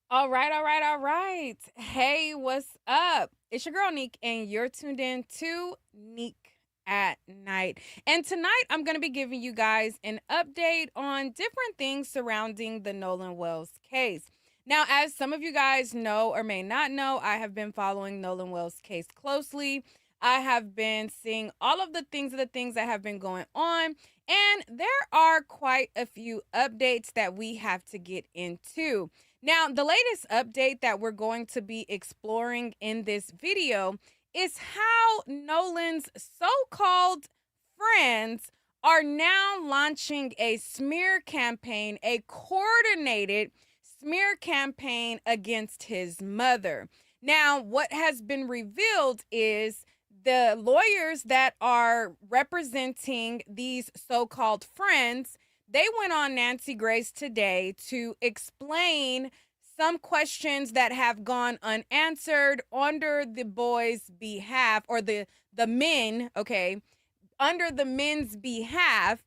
All right, all right, all right. Hey, what's up? It's your girl Nique, and you're tuned in to Nique at Night. And tonight, I'm going to be giving you guys an update on different things surrounding the Nolan Wells case. Now, as some of you guys know or may not know, I have been following Nolan Wells' case closely. I have been seeing all of the things that have been going on, and there are quite a few updates that we have to get into. Now, the latest update that we're going to be exploring in this video is how Nolan's so called friends are now launching a smear campaign, a coordinated smear campaign against his mother. Now, what has been revealed is the lawyers that are representing these so called friends, they went on Nancy Grace today to explain some questions that have gone unanswered under the boys' behalf, or the men, okay, under the men's behalf.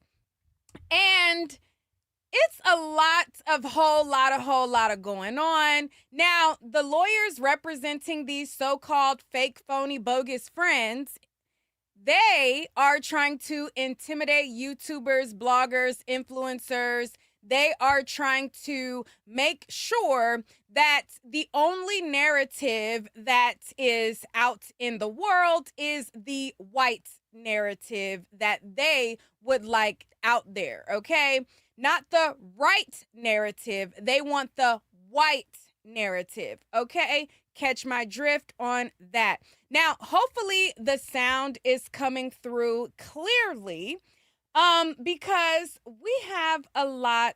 And it's a lot of whole lot of going on. Now, the lawyers representing these so-called fake, phony, bogus friends, they are trying to intimidate YouTubers, bloggers, influencers. They are trying to make sure that the only narrative that is out in the world is the white narrative that they would like out there, okay? Not the right narrative. They want the white narrative, okay? Catch my drift on that. Now, hopefully the sound is coming through clearly because we have a lot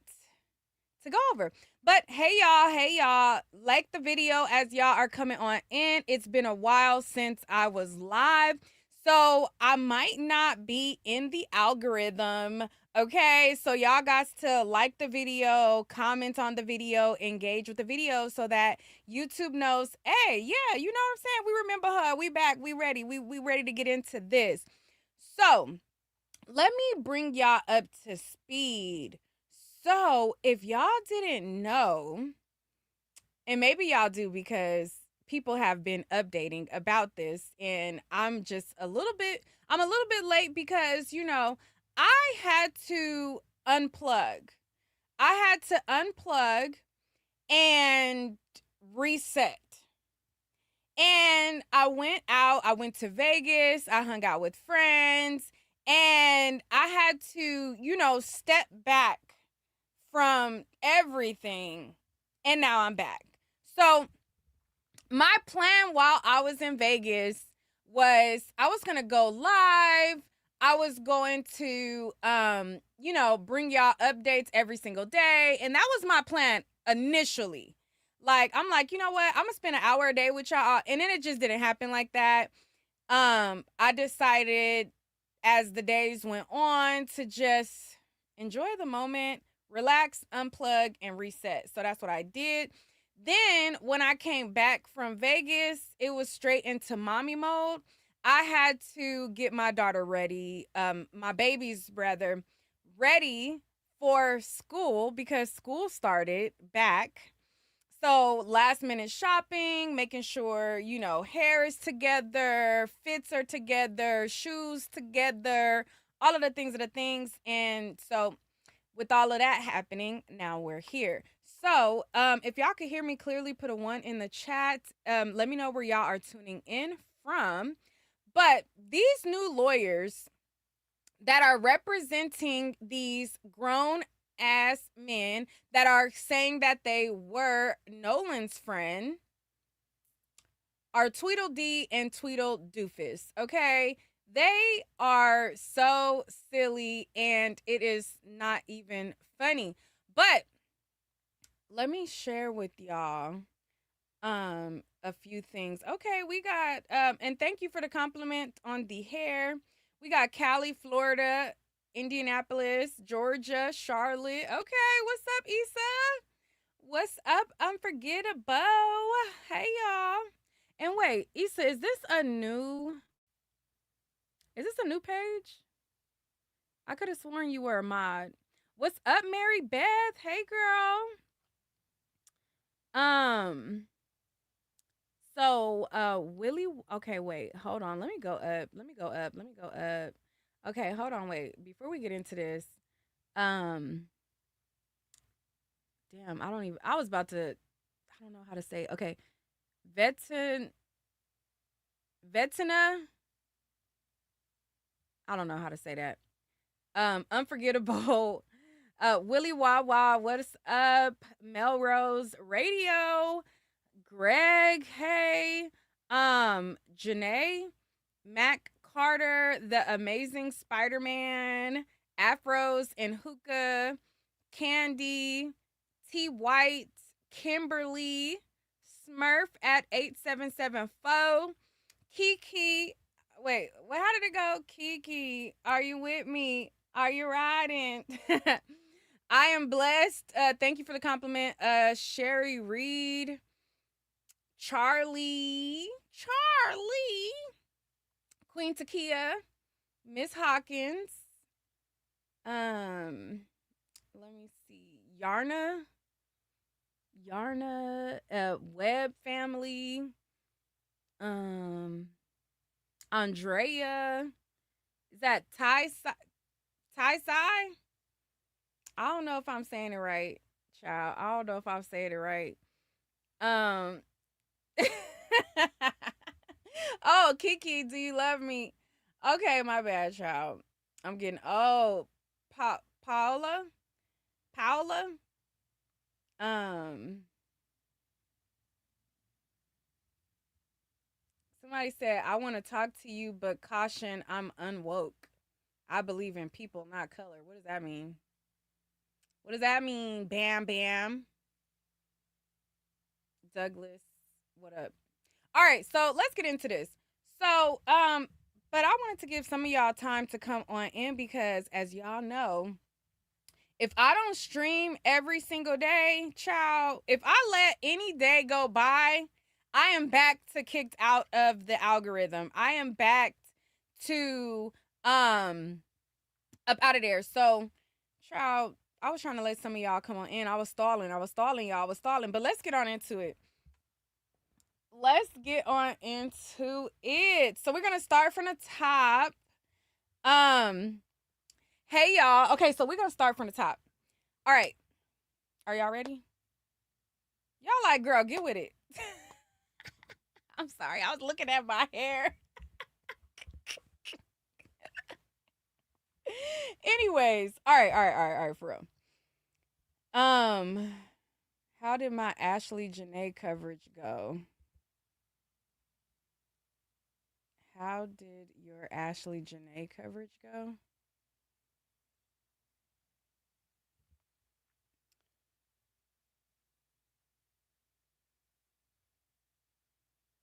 to go over. But hey y'all, like the video as y'all are coming on in. It's been a while since I was live, so I might not be in the algorithm. Okay, so y'all got to like the video, comment on the video, engage with the video so that YouTube knows, hey, yeah, you know what I'm saying? We remember her. We back. We ready. We ready to get into this. So let me bring y'all up to speed. So if y'all didn't know, and maybe y'all do because people have been updating about this, and I'm a little bit late because, I had to unplug. I had to unplug and reset. And I went out, I went to Vegas, I hung out with friends, and I had to, step back from everything. And now I'm back. So, my plan while I was in Vegas was I was going to go live. I was going to bring y'all updates every single day, and that was my plan initially. Like, I'm like, you know what? I'm going to spend an hour a day with y'all, and then it just didn't happen like that. I decided as the days went on to just enjoy the moment, relax, unplug, and reset. So that's what I did. Then when I came back from Vegas, it was straight into mommy mode. I had to get my daughter ready, my baby's brother, ready for school because school started back. So last minute shopping, making sure, hair is together, fits are together, shoes together, all of the things. And so with all of that happening, now we're here. So if y'all could hear me clearly, put a 1 in the chat. Let me know where y'all are tuning in from. But these new lawyers that are representing these grown ass men that are saying that they were Nolan's friend are Tweedledee and Tweedledoofus, okay? They are so silly and it is not even funny. But let me share with y'all a few things. Okay, we got and thank you for the compliment on the hair. We got Cali, Florida, Indianapolis, Georgia, Charlotte. Okay, what's up, Issa? What's up, Unforgettable? Hey y'all. And wait, Issa, is this a new page? I could have sworn you were a mod. What's up, Mary Beth? Hey girl. Okay, wait. Hold on. Let me go up. Let me go up. Let me go up. Okay, hold on. Wait. Before we get into this, um, damn, I don't even. I was about to. I don't know how to say. Okay, vetin, vetina. I don't know how to say that. Unforgettable. Willie Wawa, what's up? Melrose Radio, Greg, hey. Janae, Mac Carter, the amazing Spider-Man, Afros and Hookah, Candy, T White, Kimberly, Smurf at 8774, Kiki. Wait, how did it go? Kiki, are you with me? Are you riding? I am blessed. Thank you for the compliment. Sherry Reed, Charlie, Queen Takia, Miss Hawkins. Let me see. Web family. Andrea. Is that Ty Sai? I don't know if I'm saying it right, child. I don't know if I'm saying it right. Um Oh, Kiki, do you love me? Okay, my bad, child. I'm getting Paula? Paula? Um Somebody said, I want to talk to you, but caution, I'm unwoke. I believe in people, not color. What does that mean? What does that mean? Bam bam. Douglas, what up? All right, so let's get into this. So, but I wanted to give some of y'all time to come on in because as y'all know, if I don't stream every single day, child, if I let any day go by, I am back to kicked out of the algorithm. I am back to up out of there. So, child, I was trying to let some of y'all come on in. I was stalling, y'all. I was stalling. But let's get on into it. Let's get on into it. So we're gonna start from the top. Um, hey y'all. Okay, so we're gonna start from the top. All right. Are y'all ready? Y'all like, girl, get with it. I'm sorry. I was looking at my hair. Anyways, all right, for real. How did my Ashley Janae coverage go? How did your Ashley Janae coverage go?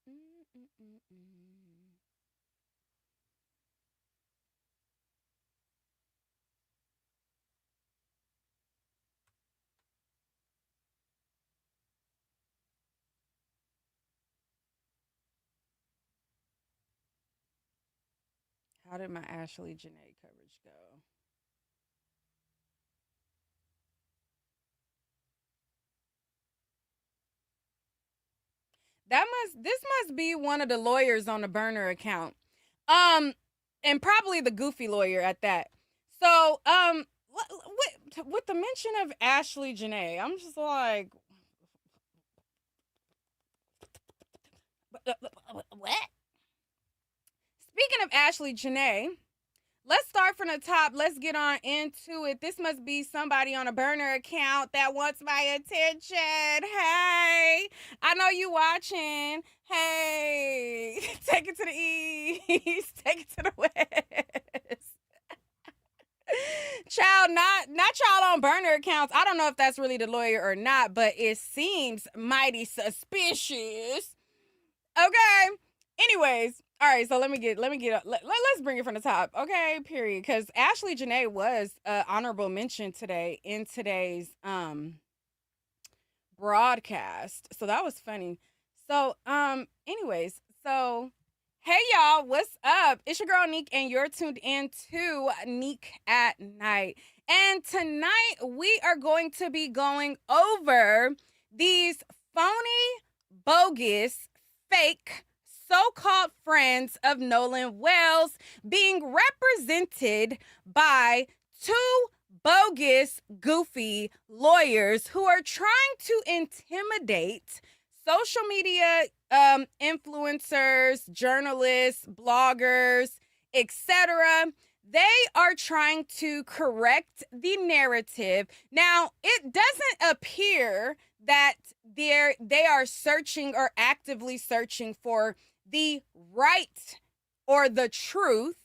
Mm-mm-mm-mm. How did my Ashley Janae coverage go? This must be one of the lawyers on the burner account. Um, and probably the goofy lawyer at that. So, with the mention of Ashley Janae, I'm just like, what? Speaking of Ashley Janae, let's start from the top. Let's get on into it. This must be somebody on a burner account that wants my attention. Hey, I know you watching. Hey, take it to the east, take it to the west. Child, not y'all on burner accounts. I don't know if that's really the lawyer or not, but it seems mighty suspicious. Okay. Anyways, all right. So let's bring it from the top. Okay. Period. Because Ashley Janae was honorable mention today in today's broadcast. So that was funny. So anyways, so hey y'all, what's up? It's your girl Nique, and you're tuned in to Nique at Night. And tonight we are going to be going over these phony, bogus, fake so-called friends of Nolan Wells being represented by two bogus, goofy lawyers who are trying to intimidate social media influencers, journalists, bloggers, etc. They are trying to correct the narrative. Now, it doesn't appear that they are searching or actively searching for the right or the truth,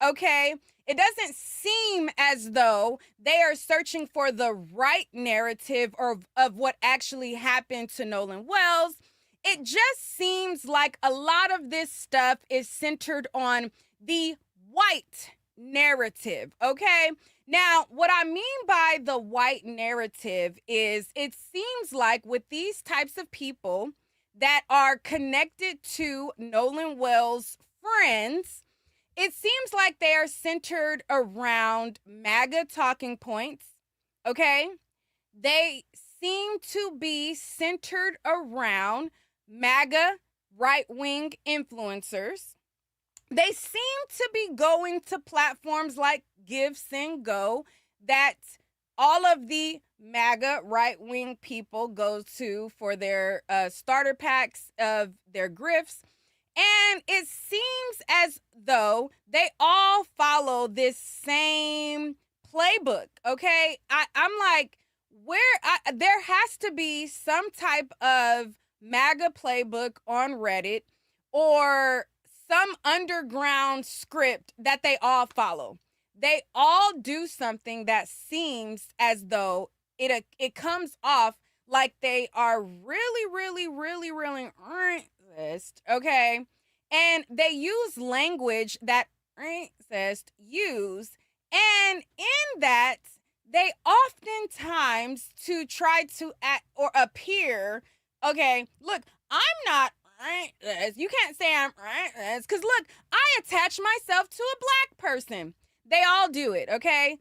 okay? It doesn't seem as though they are searching for the right narrative or of what actually happened to Nolan Wells. It just seems like a lot of this stuff is centered on the white narrative, okay? Now, what I mean by the white narrative is it seems like with these types of people that are connected to Nolan Wells' friends, it seems like they are centered around MAGA talking points, okay? They seem to be centered around MAGA right-wing influencers. They seem to be going to platforms like Give, Send, Go that all of the MAGA right-wing people go to for their starter packs of their grifts. And it seems as though they all follow this same playbook, okay? I'm like, there has to be some type of MAGA playbook on Reddit or some underground script that they all follow. They all do something that seems as though it comes off like they are really racist, okay? And they use language that racist use, and in that they oftentimes to try to act or appear, okay, look, I'm not racist. You can't say I'm racist because look, I attach myself to a black person. They all do it, okay?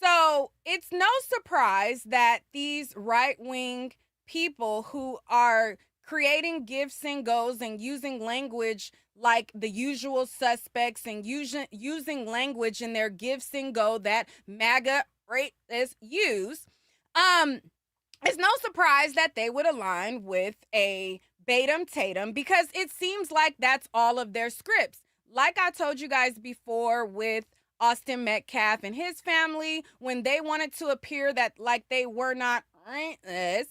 So it's no surprise that these right-wing people who are creating gifs and goes and using language like the usual suspects and using language in their gifs and go that MAGA racists use, it's no surprise that they would align with a Batum Tatum because it seems like that's all of their scripts. Like I told you guys before with Austin Metcalf and his family, when they wanted to appear that like they were not racist,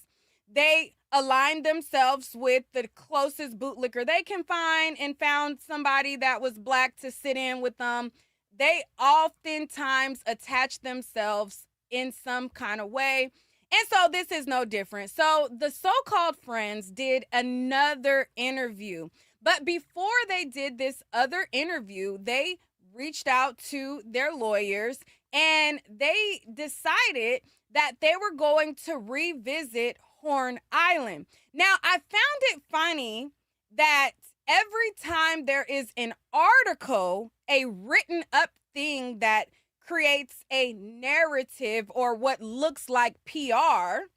they aligned themselves with the closest bootlicker they can find and found somebody that was black to sit in with them. They oftentimes attach themselves in some kind of way. And so this is no different. So the so-called friends did another interview. But before they did this other interview, they reached out to their lawyers and they decided that they were going to revisit Horn Island. Now, I found it funny that every time there is an article, a written up thing that creates a narrative or what looks like PR,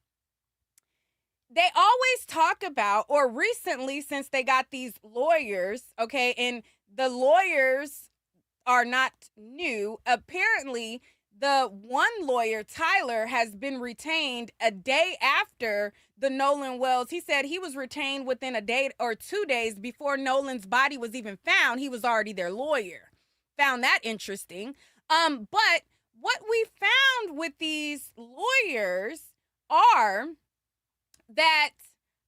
they always talk about, or recently since they got these lawyers, okay, and the lawyers are not new. Apparently, the one lawyer, Tyler, has been retained a day after the Nolan Wells. He said he was retained within a day or 2 days before Nolan's body was even found. He was already their lawyer. Found that interesting. But what we found with these lawyers are that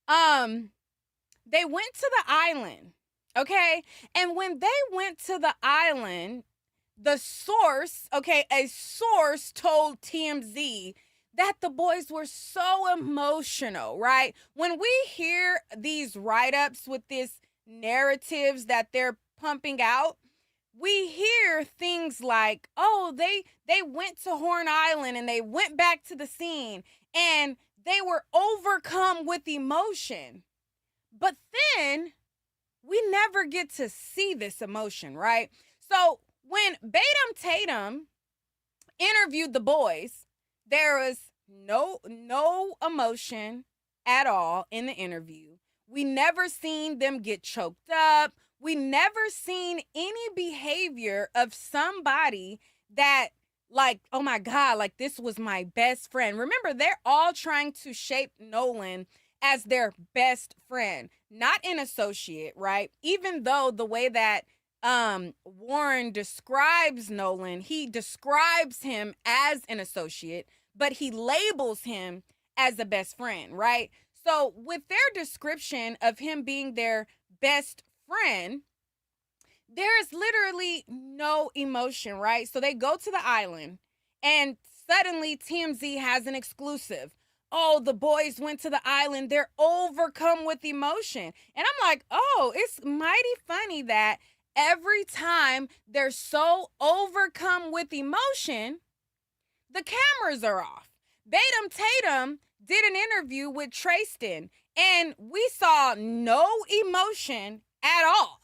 they went to the island, okay? And when they went to the island, the source, okay, a source told TMZ that the boys were so emotional, right? When we hear these write-ups with these narratives that they're pumping out, we hear things like, oh, they went to Horn Island and they went back to the scene and they were overcome with emotion. But then we never get to see this emotion, right? So when Batum Tatum interviewed the boys, there was no emotion at all in the interview. We never seen them get choked up. We never seen any behavior of somebody that, like, oh my God, like this was my best friend. Remember, they're all trying to shape Nolan as their best friend, not an associate, right? Even though the way that Warren describes Nolan, he describes him as an associate, but he labels him as a best friend, right? So with their description of him being their best friend, there is literally no emotion, right? So they go to the island and suddenly TMZ has an exclusive. Oh, the boys went to the island. They're overcome with emotion. And I'm like, oh, it's mighty funny that every time they're so overcome with emotion, the cameras are off. Batum Tatum did an interview with Tristan, and we saw no emotion at all.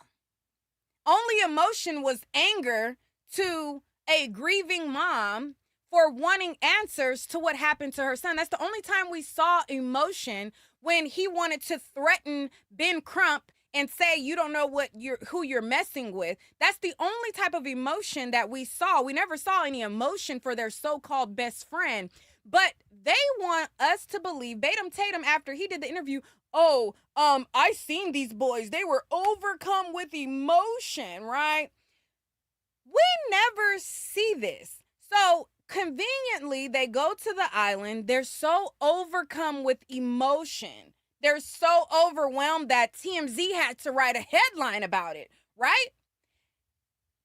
Only emotion was anger to a grieving mom for wanting answers to what happened to her son. That's the only time we saw emotion, when he wanted to threaten Ben Crump and say, you don't know who you're messing with. That's the only type of emotion that we saw. We never saw any emotion for their so-called best friend. But they want us to believe, Batum Tatum, after he did the interview, oh, I seen these boys. They were overcome with emotion, right? We never see this. So conveniently, they go to the island. They're so overcome with emotion. They're so overwhelmed that TMZ had to write a headline about it, right?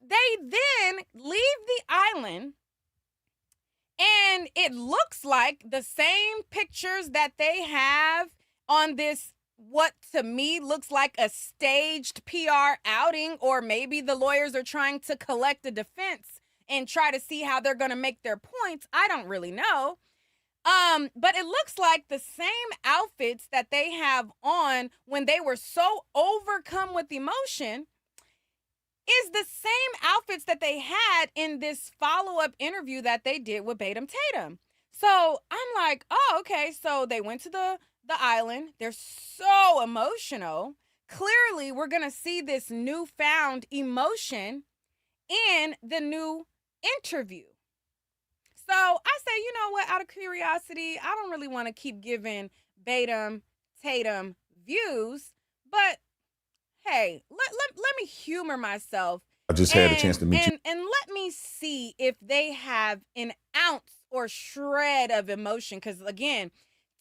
They then leave the island, and it looks like the same pictures that they have on this, what to me looks like a staged PR outing, or maybe the lawyers are trying to collect a defense and try to see how they're going to make their points. I don't really know. But it looks like the same outfits that they have on when they were so overcome with emotion is the same outfits that they had in this follow-up interview that they did with Batum Tatum. So I'm like, oh, okay. So they went to the island. They're so emotional. Clearly, we're going to see this newfound emotion in the new interview. So I say, you know what, out of curiosity, I don't really want to keep giving Batum Tatum views, but hey, let me humor myself. I just had a chance to meet you. And let me see if they have an ounce or shred of emotion. Because again,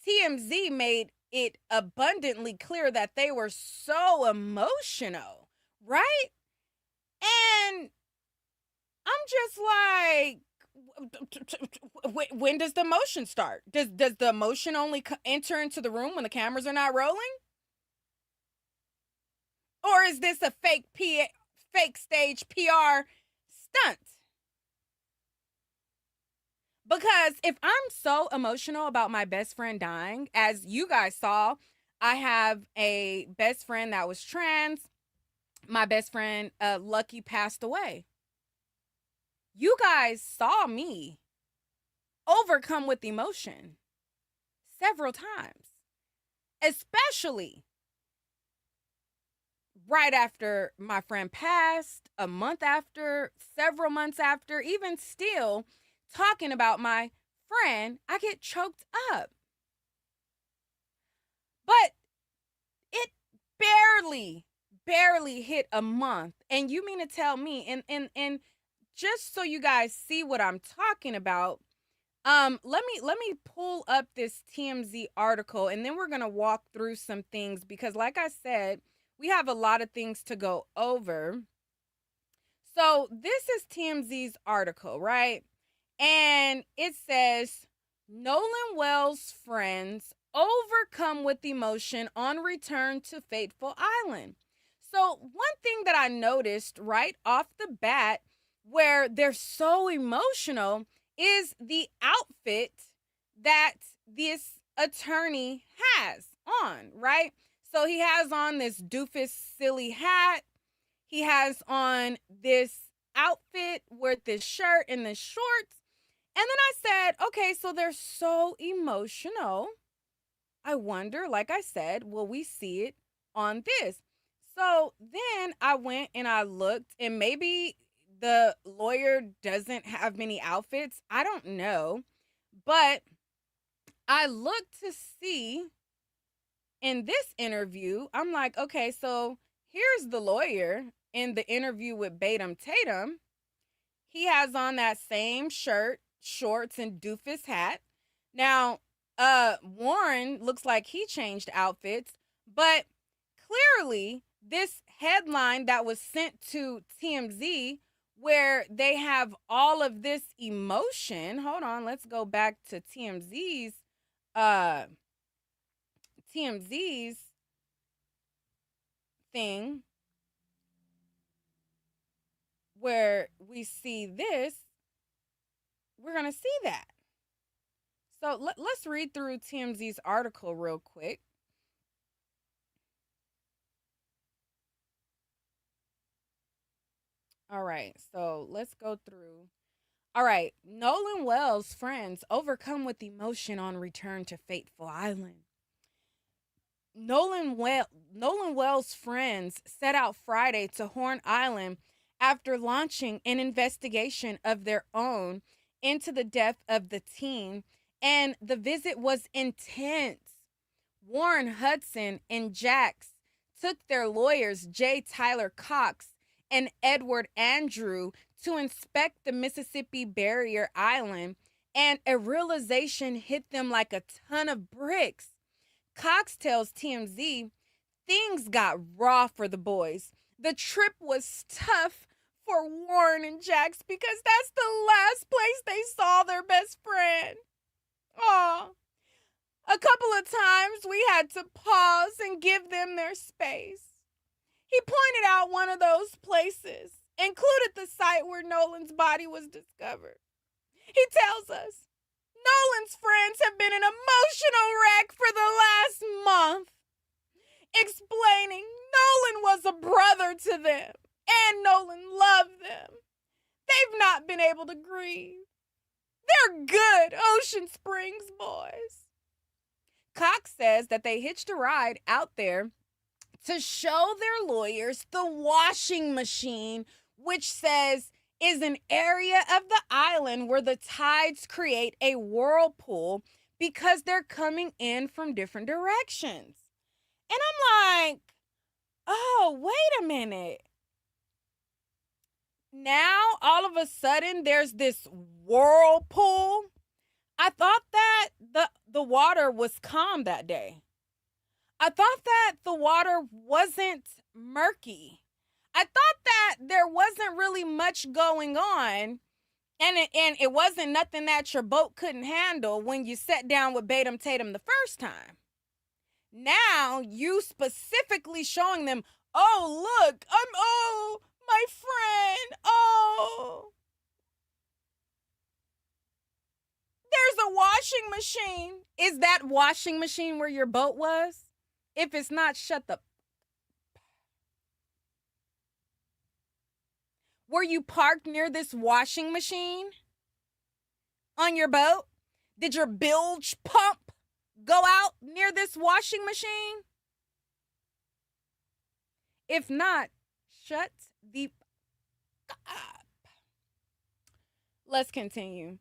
TMZ made it abundantly clear that they were so emotional, right? And I'm just like, when does the emotion start? Does the emotion only enter into the room when the cameras are not rolling? Or is this a fake stage PR stunt? Because if I'm so emotional about my best friend dying, as you guys saw, I have a best friend that was trans. My best friend, Lucky, passed away. You guys saw me overcome with emotion several times, especially right after my friend passed, a month after, several months after, even still talking about my friend, I get choked up. But it barely hit a month. And you mean to tell me, and just so you guys see what I'm talking about, let me pull up this TMZ article, and then we're gonna walk through some things, because like I said, we have a lot of things to go over. So this is TMZ's article, right? And it says, Nolan Wells' friends overcome with emotion on return to Fateful Island. So one thing that I noticed right off the bat, where they're so emotional, is the outfit that this attorney has on, right? So he has on this doofus silly hat. He has on this outfit with this shirt and this shorts. And then I said, okay, so they're so emotional. I wonder, like I said, will we see it on this? So then I went and I looked, and maybe the lawyer doesn't have many outfits. I don't know. But I looked to see in this interview, I'm like, okay, so here's the lawyer in the interview with Batum Tatum. He has on that same shirt, shorts, and doofus hat. Now, Warren looks like he changed outfits, but clearly this headline that was sent to TMZ where they have all of this emotion. Hold on, let's go back to uh TMZ's thing where we see this. We're going to see that. So let's read through TMZ's article real quick. All right, so let's go through. All right, Nolan Wells' friends overcome with emotion on return to Fateful Island. Nolan Wells' friends set out Friday to Horn Island after launching an investigation of their own into the death of the teen, and the visit was intense. Warren Hudson and Jax took their lawyers J. Tyler Cox and Edward Andrew to inspect the Mississippi Barrier Island, and a realization hit them like a ton of bricks. Cox tells TMZ things got raw for the boys. The trip was tough for Warren and Jax because that's the last place they saw their best friend. Aw. A couple of times we had to pause and give them their space. He pointed out one of those places, included the site where Nolan's body was discovered. He tells us, Nolan's friends have been an emotional wreck for the last month, explaining Nolan was a brother to them and Nolan loved them. They've not been able to grieve. They're good Ocean Springs boys. Cox says that they hitched a ride out there to show their lawyers the washing machine, which says is an area of the island where the tides create a whirlpool because they're coming in from different directions. And I'm like, oh, wait a minute. Now, all of a sudden, there's this whirlpool. I thought that the water was calm that day. I thought that the water wasn't murky. I thought that there wasn't really much going on, and it wasn't nothing that your boat couldn't handle when you sat down with Batum Tatum the first time. Now you specifically showing them, oh, look, my friend, oh. There's a washing machine. Is that washing machine where your boat was? If it's not, shut the... Were you parked near this washing machine on your boat? Did your bilge pump go out near this washing machine? If not, shut the up. Let's continue.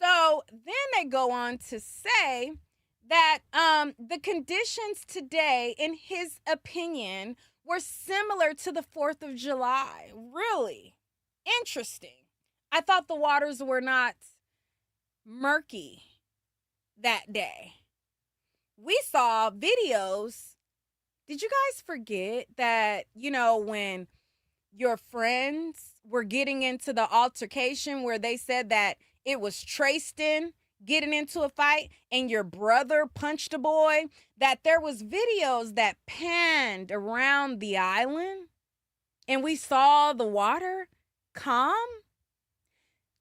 So then they go on to say that the conditions today, in his opinion, were similar to the 4th of July. Really interesting. I thought the waters were not murky that day. We saw videos. Did you guys forget that, when your friends were getting into the altercation where they said that it was Tristan getting into a fight and your brother punched a boy, that there was videos that panned around the island and we saw the water calm?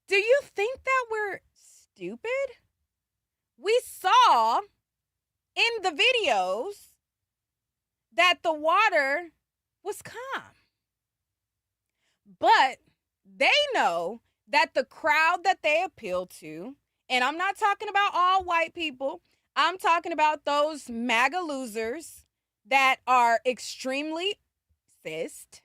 Do you think that we're stupid? We saw in the videos that the water was calm. But they know that the crowd that they appeal to, and I'm not talking about all white people, I'm talking about those MAGA losers that are extremely exist,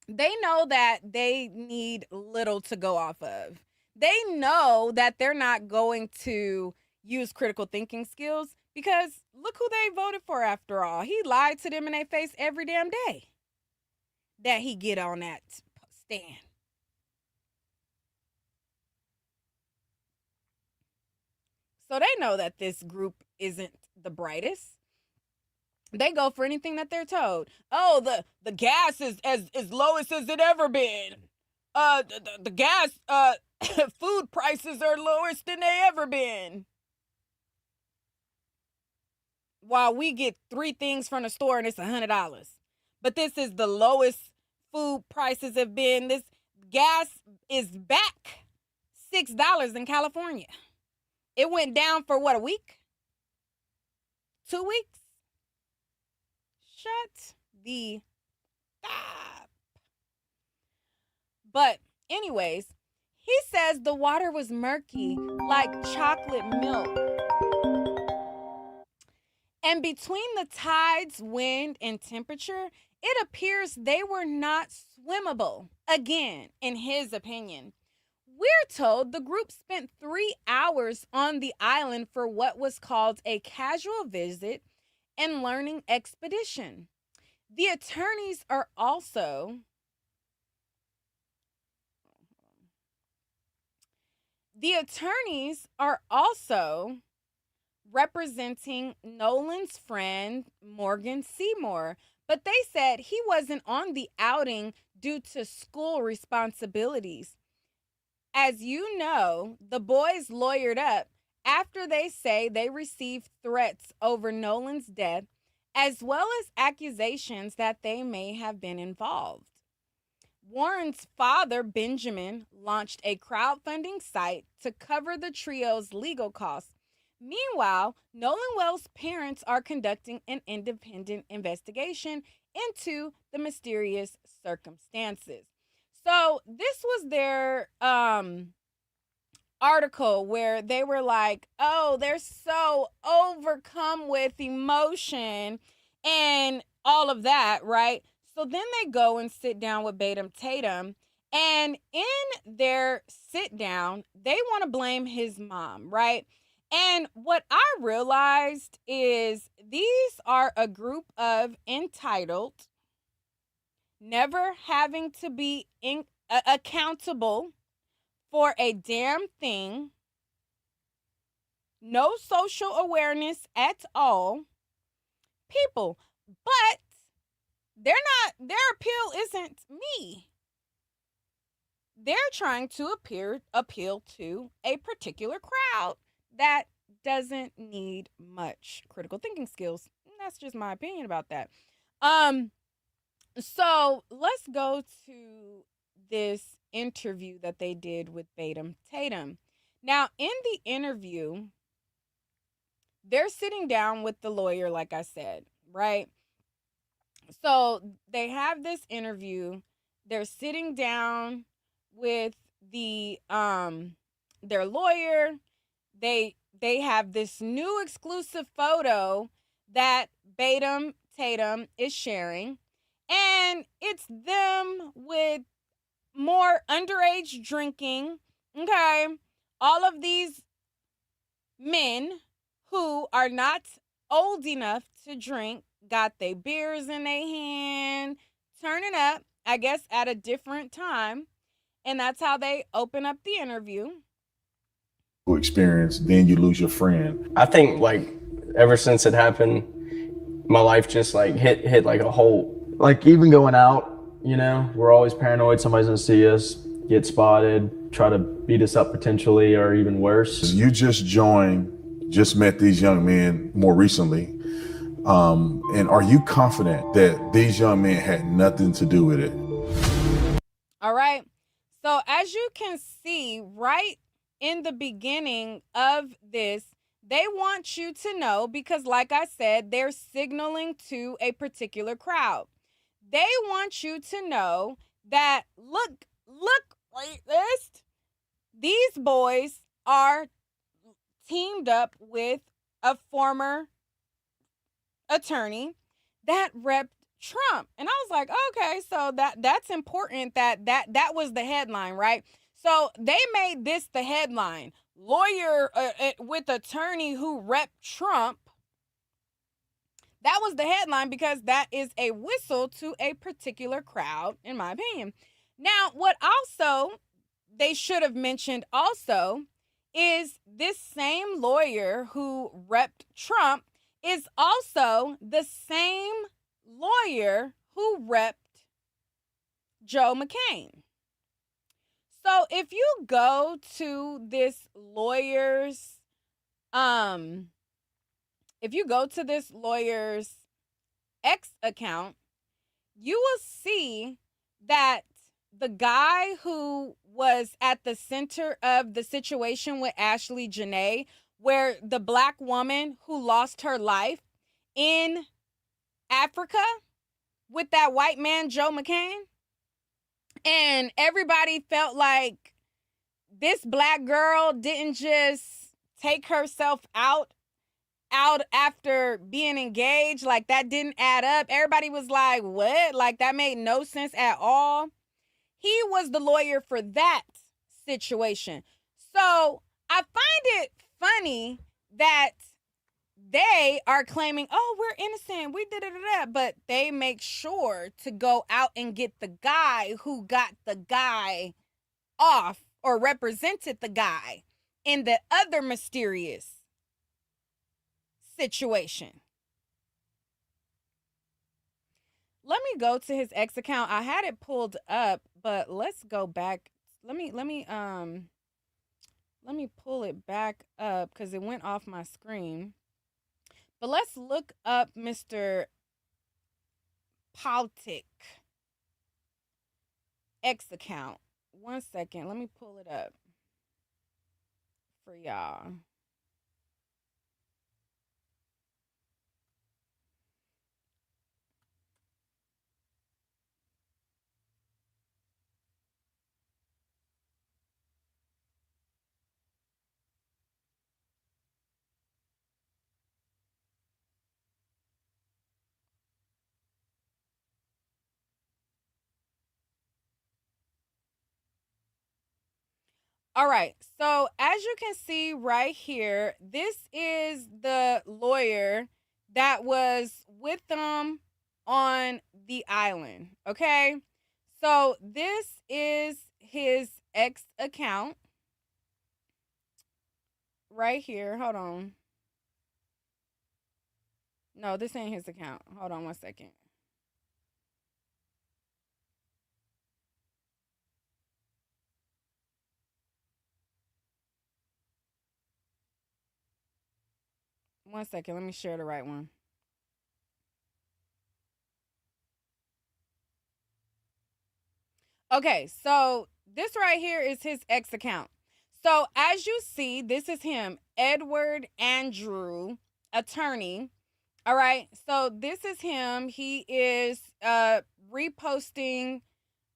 they know that they need little to go off of. They know that they're not going to use critical thinking skills because look who they voted for after all. He lied to them in their face every damn day that he get on that stand. So they know that this group isn't the brightest. They go for anything that they're told. Oh, the gas is as lowest as it ever been. The gas food prices are lowest than they ever been. While we get 3 things from the store and it's $100. But this is the lowest food prices have been. This gas is back $6 in California. It went down for what, a week? 2 weeks? Shut the up. But anyways, he says the water was murky like chocolate milk. And between the tides, wind, and temperature, it appears they were not swimmable. Again, in his opinion. We're told the group spent 3 hours on the island for what was called a casual visit and learning expedition. The attorneys are also representing Nolan's friend Morgan Seymour, but they said he wasn't on the outing due to school responsibilities. As you know, the boys lawyered up after they say they received threats over Nolan's death, as well as accusations that they may have been involved. Warren's father, Benjamin, launched a crowdfunding site to cover the trio's legal costs. Meanwhile, Nolan Wells' parents are conducting an independent investigation into the mysterious circumstances. So this was their article where they were like, oh, they're so overcome with emotion and all of that, right? So then they go and sit down with Batum Tatum, and in their sit down, they want to blame his mom, right? And what I realized is these are a group of entitled, never having to be accountable for a damn thing, no social awareness at all people. But their appeal isn't me. They're trying to appeal to a particular crowd that doesn't need much critical thinking skills. That's just my opinion about that. So let's go to this interview that they did with Batum Tatum. Now, in the interview, they're sitting down with the lawyer, like I said, right? So they have this interview. They're sitting down with the their lawyer. They have this new exclusive photo that Batum Tatum is sharing, and it's them with more underage drinking. Okay, all of these men who are not old enough to drink got their beers in their hand, turning up, I guess, at a different time. And that's how they open up the interview. Experience, then you lose your friend. I think like ever since it happened, my life just like hit like a hole. Like even going out, you know, we're always paranoid somebody's gonna see us, get spotted, try to beat us up potentially, or even worse. You just met these young men more recently. And are you confident that these young men had nothing to do with it? All right. So as you can see, right in the beginning of this, they want you to know, because like I said, they're signaling to a particular crowd. They want you to know that, look, like this. These boys are teamed up with a former attorney that repped Trump. And I was like, okay, so that's important that was the headline, right? So they made this the headline. Lawyer with attorney who rep Trump. That was the headline because that is a whistle to a particular crowd, in my opinion. Now, what also they should have mentioned also is this same lawyer who repped Trump is also the same lawyer who repped Joe McCain. So if you go to this lawyer's X account, you will see that the guy who was at the center of the situation with Ashley Janae, where the black woman who lost her life in Africa with that white man, Joe McCain, and everybody felt like this black girl didn't just take herself out after being engaged. Like, that didn't add up. Everybody was like, what? Like, that made no sense at all. He was the lawyer for that situation. So I find it funny that they are claiming, oh, we're innocent, we did it, but they make sure to go out and get the guy who got the guy off or represented the guy in the other mysterious situation. Let me go to his X account. I had it pulled up, but let's go back. Let me pull it back up because it went off my screen. But let's look up Mr. Politic X account. 1 second. Let me pull it up for y'all. All right. So as you can see right here, this is the lawyer that was with them on the island. Okay. So this is his X account right here. Hold on. No, this ain't his account. Hold on 1 second. One second. Let me share the right one. Okay, so this right here is his X account. So as you see, this is him, Edward Andrew, attorney. All right, so this is him. He is reposting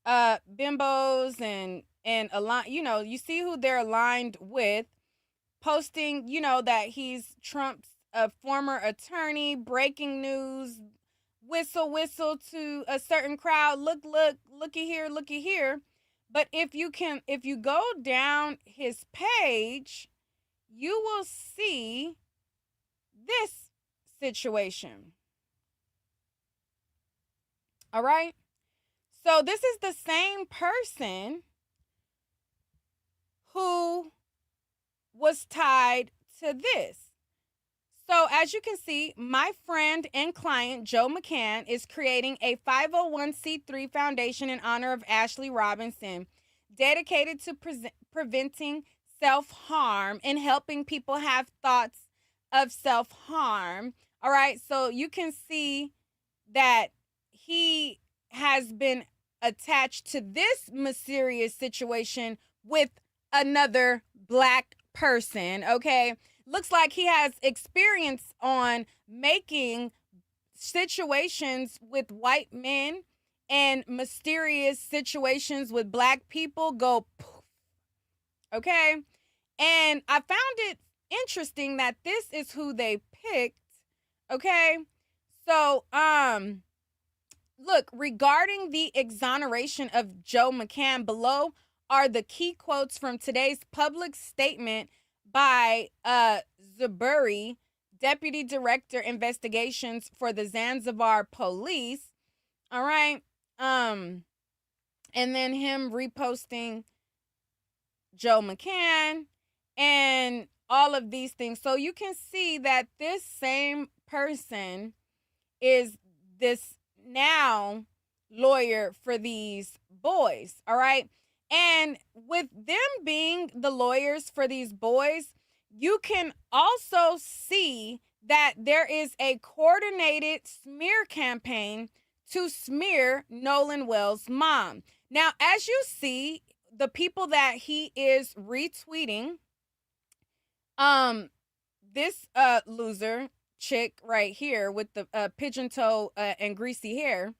bimbos and you see who they're aligned with, posting, that he's Trump's former attorney, breaking news, whistle, whistle to a certain crowd. Look, looky here, looky here. But if you go down his page, you will see this situation. All right. So this is the same person who was tied to this. So as you can see, my friend and client, Joe McCann, is creating a 501c3 foundation in honor of Ashley Robinson, dedicated to preventing self-harm and helping people have thoughts of self-harm. All right, so you can see that he has been attached to this mysterious situation with another black person, okay? Looks like he has experience on making situations with white men and mysterious situations with black people go poof, okay? And I found it interesting that this is who they picked, okay? So, look, regarding the exoneration of Joe McCann, below are the key quotes from today's public statement by Zuberi, Deputy Director Investigations for the Zanzibar Police. All right. And then him reposting Joe McCann and all of these things. So you can see that this same person is this now lawyer for these boys, all right? And with them being the lawyers for these boys, you can also see that there is a coordinated smear campaign to smear Nolan Wells' mom. Now, as you see, the people that he is retweeting, this loser chick right here with the pigeon toe and greasy hair,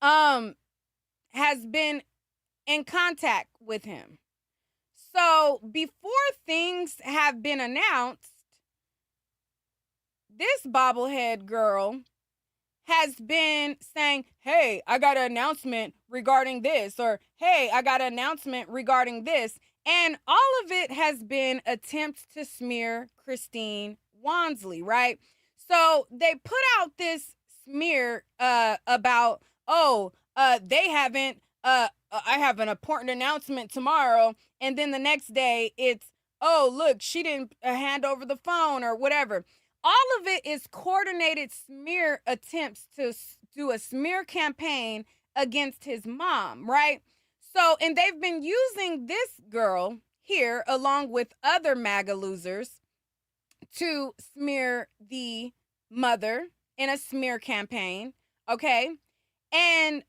has been in contact with him. So before things have been announced, this bobblehead girl has been saying, hey, I got an announcement regarding this, or hey, I got an announcement regarding this. And all of it has been attempts to smear Christine Wansley, right? So they put out this smear about, they haven't, I have an important announcement tomorrow. And then the next day it's, oh, look, she didn't hand over the phone or whatever. All of it is coordinated smear attempts to do a smear campaign against his mom, right? So, and they've been using this girl here along with other MAGA losers to smear the mother in a smear campaign, okay? And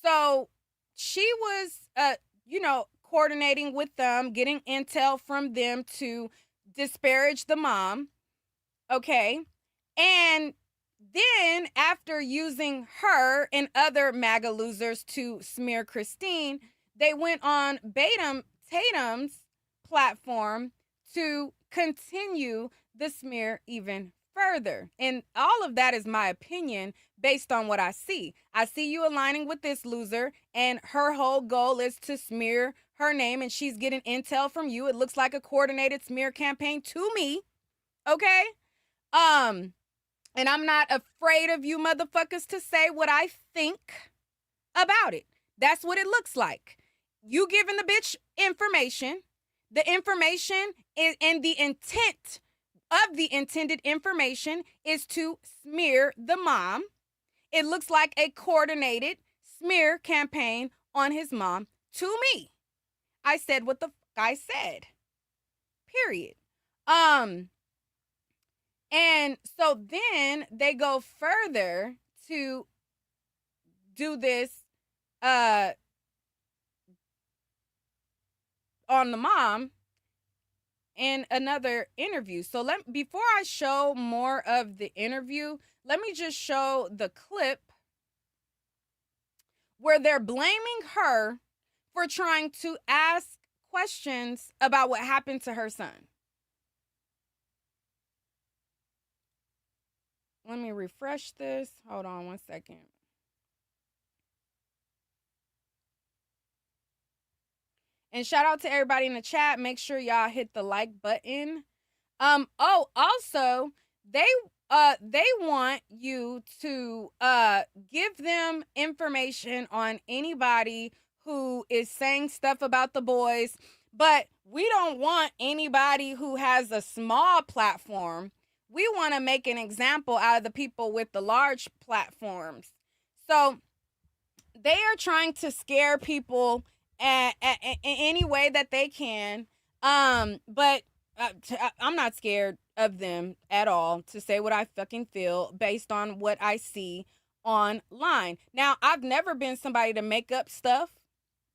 so she was coordinating with them, getting intel from them to disparage the mom. Okay. And then after using her and other MAGA losers to smear Christine, they went on Tatum's platform to continue the smear even further. And all of that is my opinion based on what I see. I see you aligning with this loser, and her whole goal is to smear her name, and she's getting intel from you. It looks like a coordinated smear campaign to me. Okay? And I'm not afraid of you motherfuckers to say what I think about it. That's what it looks like. You giving the bitch information. The information is, and the intent of the intended information is to smear the mom. It looks like a coordinated smear campaign on his mom to me. I said what the fuck I said. Period. And so then they go further to do this on the mom in another interview. So before I show more of the interview, let me just show the clip where they're blaming her for trying to ask questions about what happened to her son. Let me refresh this. Hold on one second. And shout out to everybody in the chat. Make sure y'all hit the like button. Also, they want you to give them information on anybody who is saying stuff about the boys, but we don't want anybody who has a small platform. We want to make an example out of the people with the large platforms. So they are trying to scare people in any way that they can. But I'm not scared of them at all to say what I fucking feel based on what I see online. Now, I've never been somebody to make up stuff,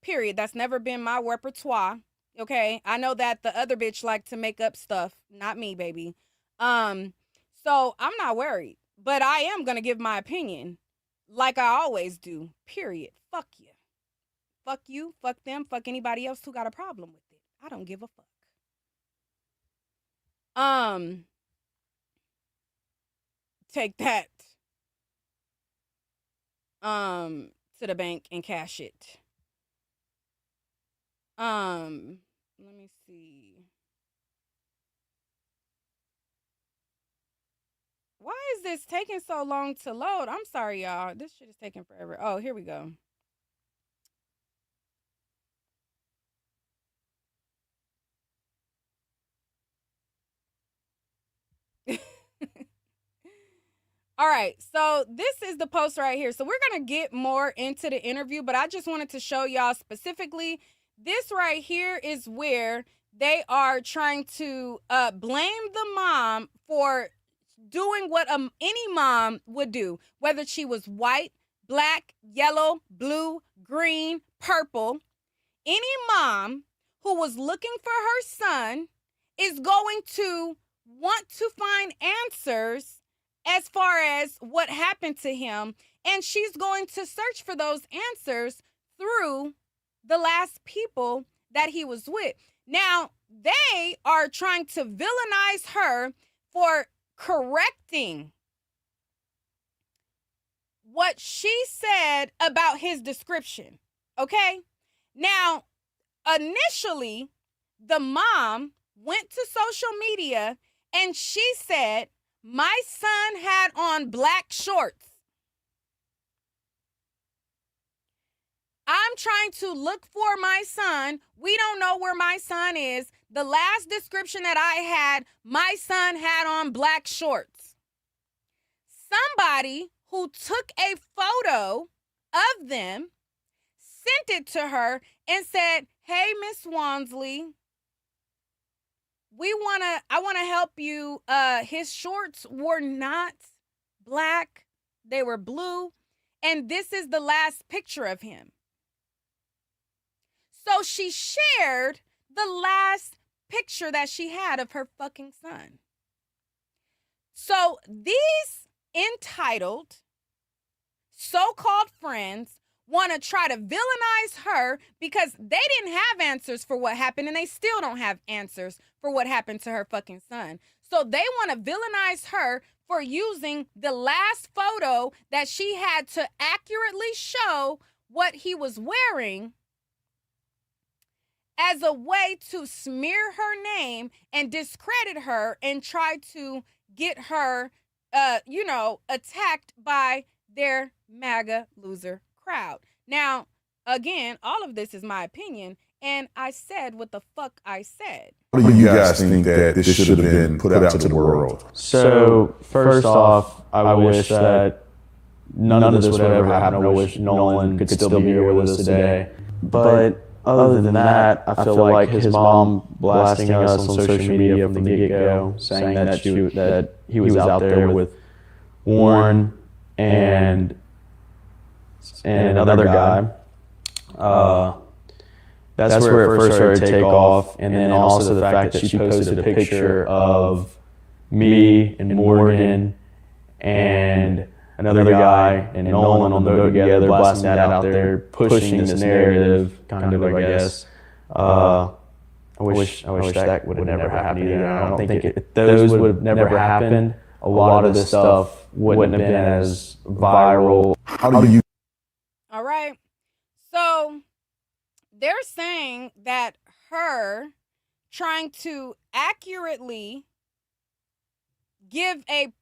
period. That's never been my repertoire. Okay, I know that the other bitch like to make up stuff, not me, baby. So I'm not worried, but I am gonna give my opinion, like I always do. Period. Fuck you. Fuck you. Fuck them. Fuck anybody else who got a problem with it. I don't give a fuck. Take that. to the bank and cash it. Let me see. Why is this taking so long to load? I'm sorry, y'all. This shit is taking forever. Oh, here we go. All right, so this is the post right here. So we're going to get more into the interview, but I just wanted to show y'all specifically. This right here is where they are trying to blame the mom for doing what any mom would do, whether she was white, black, yellow, blue, green, purple. Any mom who was looking for her son is going to want to find answers as far as what happened to him, and she's going to search for those answers through the last people that he was with. Now, they are trying to villainize her for correcting what she said about his description, okay? Now, initially, the mom went to social media and she said, my son had on black shorts. I'm trying to look for my son. We don't know where my son is. The last description that I had, my son had on black shorts. Somebody who took a photo of them sent it to her and said, hey, Miss Wansley, I want to help you. His shorts were not black. They were blue. And this is the last picture of him. So she shared the last picture that she had of her fucking son. So these entitled so-called friends want to try to villainize her because they didn't have answers for what happened, and they still don't have answers for what happened to her fucking son. So they want to villainize her for using the last photo that she had to accurately show what he was wearing as a way to smear her name and discredit her and try to get her, attacked by their MAGA loser crowd. Now, again, all of this is my opinion, and I said what the fuck I said. What do you guys think that this should have been put out to the world? So, first off, I wish that none of this would ever happen. I wish Nolan could still be here with us today. But other than that, I feel like his mom blasting us on social media from the get-go, saying that he was out there with Warren and another guy. That's where it first started to take off. And then also the fact that she posted a picture of me and Morgan and another guy and Nolan on the boat together, blasting that out there, pushing this narrative, kind of, I guess. I wish that would have never happened either. I don't think if those would have never happened, a lot of this stuff wouldn't have been as viral. How do you? All right. So they're saying that her trying to accurately give a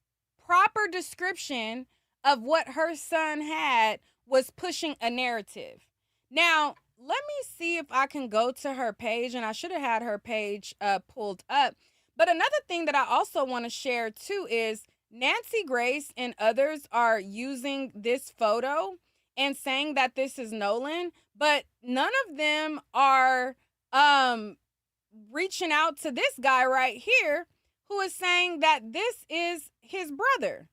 proper description of what her son had was pushing a narrative. Now, let me see if I can go to her page, and I should have had her page pulled up. But another thing that I also want to share too is Nancy Grace and others are using this photo and saying that this is Nolan, but none of them are reaching out to this guy right here who is saying that this is his brother.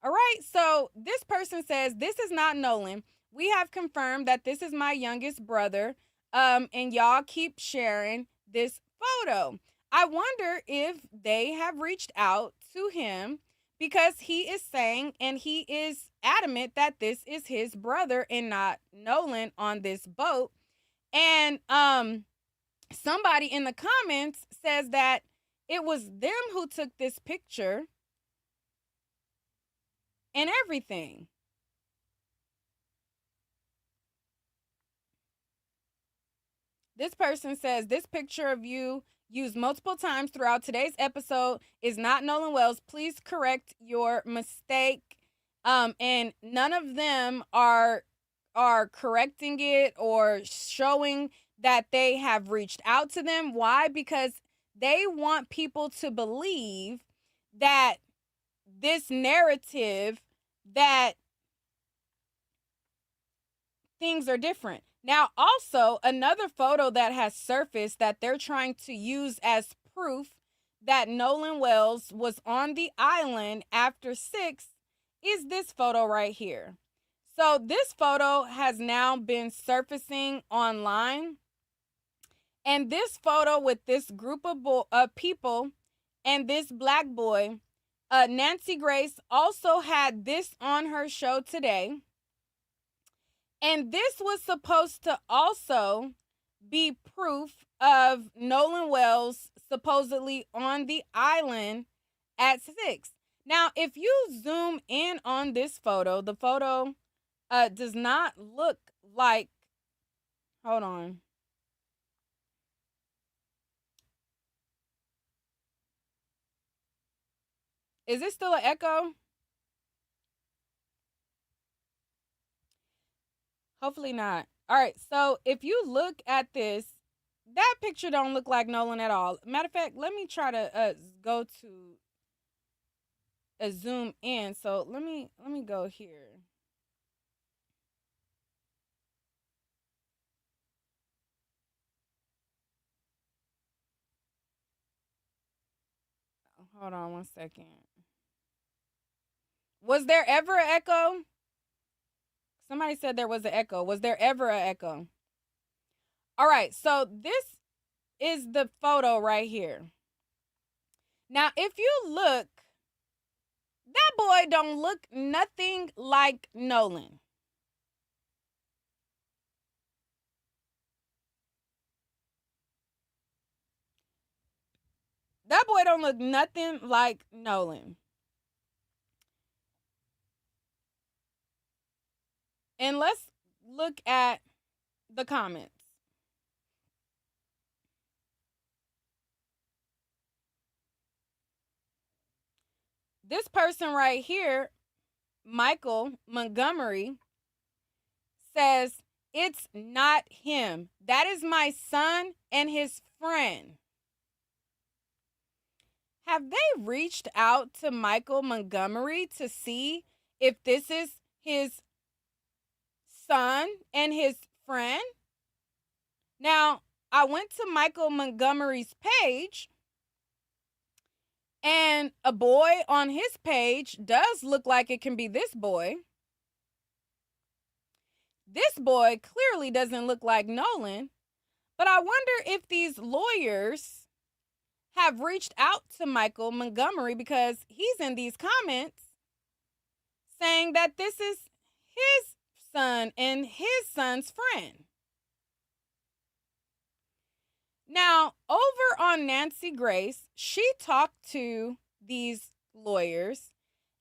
All right, so this person says, this is not Nolan. We have confirmed that this is my youngest brother, and y'all keep sharing this photo. I wonder if they have reached out to him because he is saying, and he is adamant that this is his brother and not Nolan on this boat. And somebody in the comments says that it was them who took this picture and everything. This person says this picture of you used multiple times throughout today's episode is not Nolan Wells. Please correct your mistake. And none of them are correcting it or showing that they have reached out to them. Why? Because they want people to believe that this narrative that things are different. Now, also, another photo that has surfaced that they're trying to use as proof that Nolan Wells was on the island after 6 is this photo right here. So, this photo has now been surfacing online. And this photo with this group of people and this black boy, Nancy Grace also had this on her show today. And this was supposed to also be proof of Nolan Wells supposedly on the island at 6. Now, if you zoom in on this photo, the photo does not look like, hold on. Is this still an echo? Hopefully not. All right, so if you look at this, that picture don't look like Nolan at all. Matter of fact, let me try to go to a zoom in. So let me go here. Hold on one second. Was there ever an echo? Somebody said there was an echo. Was there ever an echo? All right, so this is the photo right here. Now, if you look, that boy don't look nothing like Nolan. That boy don't look nothing like Nolan. And let's look at the comments. This person right here, Michael Montgomery, says, it's not him. That is my son and his friend. Have they reached out to Michael Montgomery to see if this is his son and his friend? Now, I went to Michael Montgomery's page, and a boy on his page does look like it can be this boy. This boy clearly doesn't look like Nolan, but I wonder if these lawyers have reached out to Michael Montgomery because he's in these comments saying that this is his son and his son's friend. Now, over on Nancy Grace, she talked to these lawyers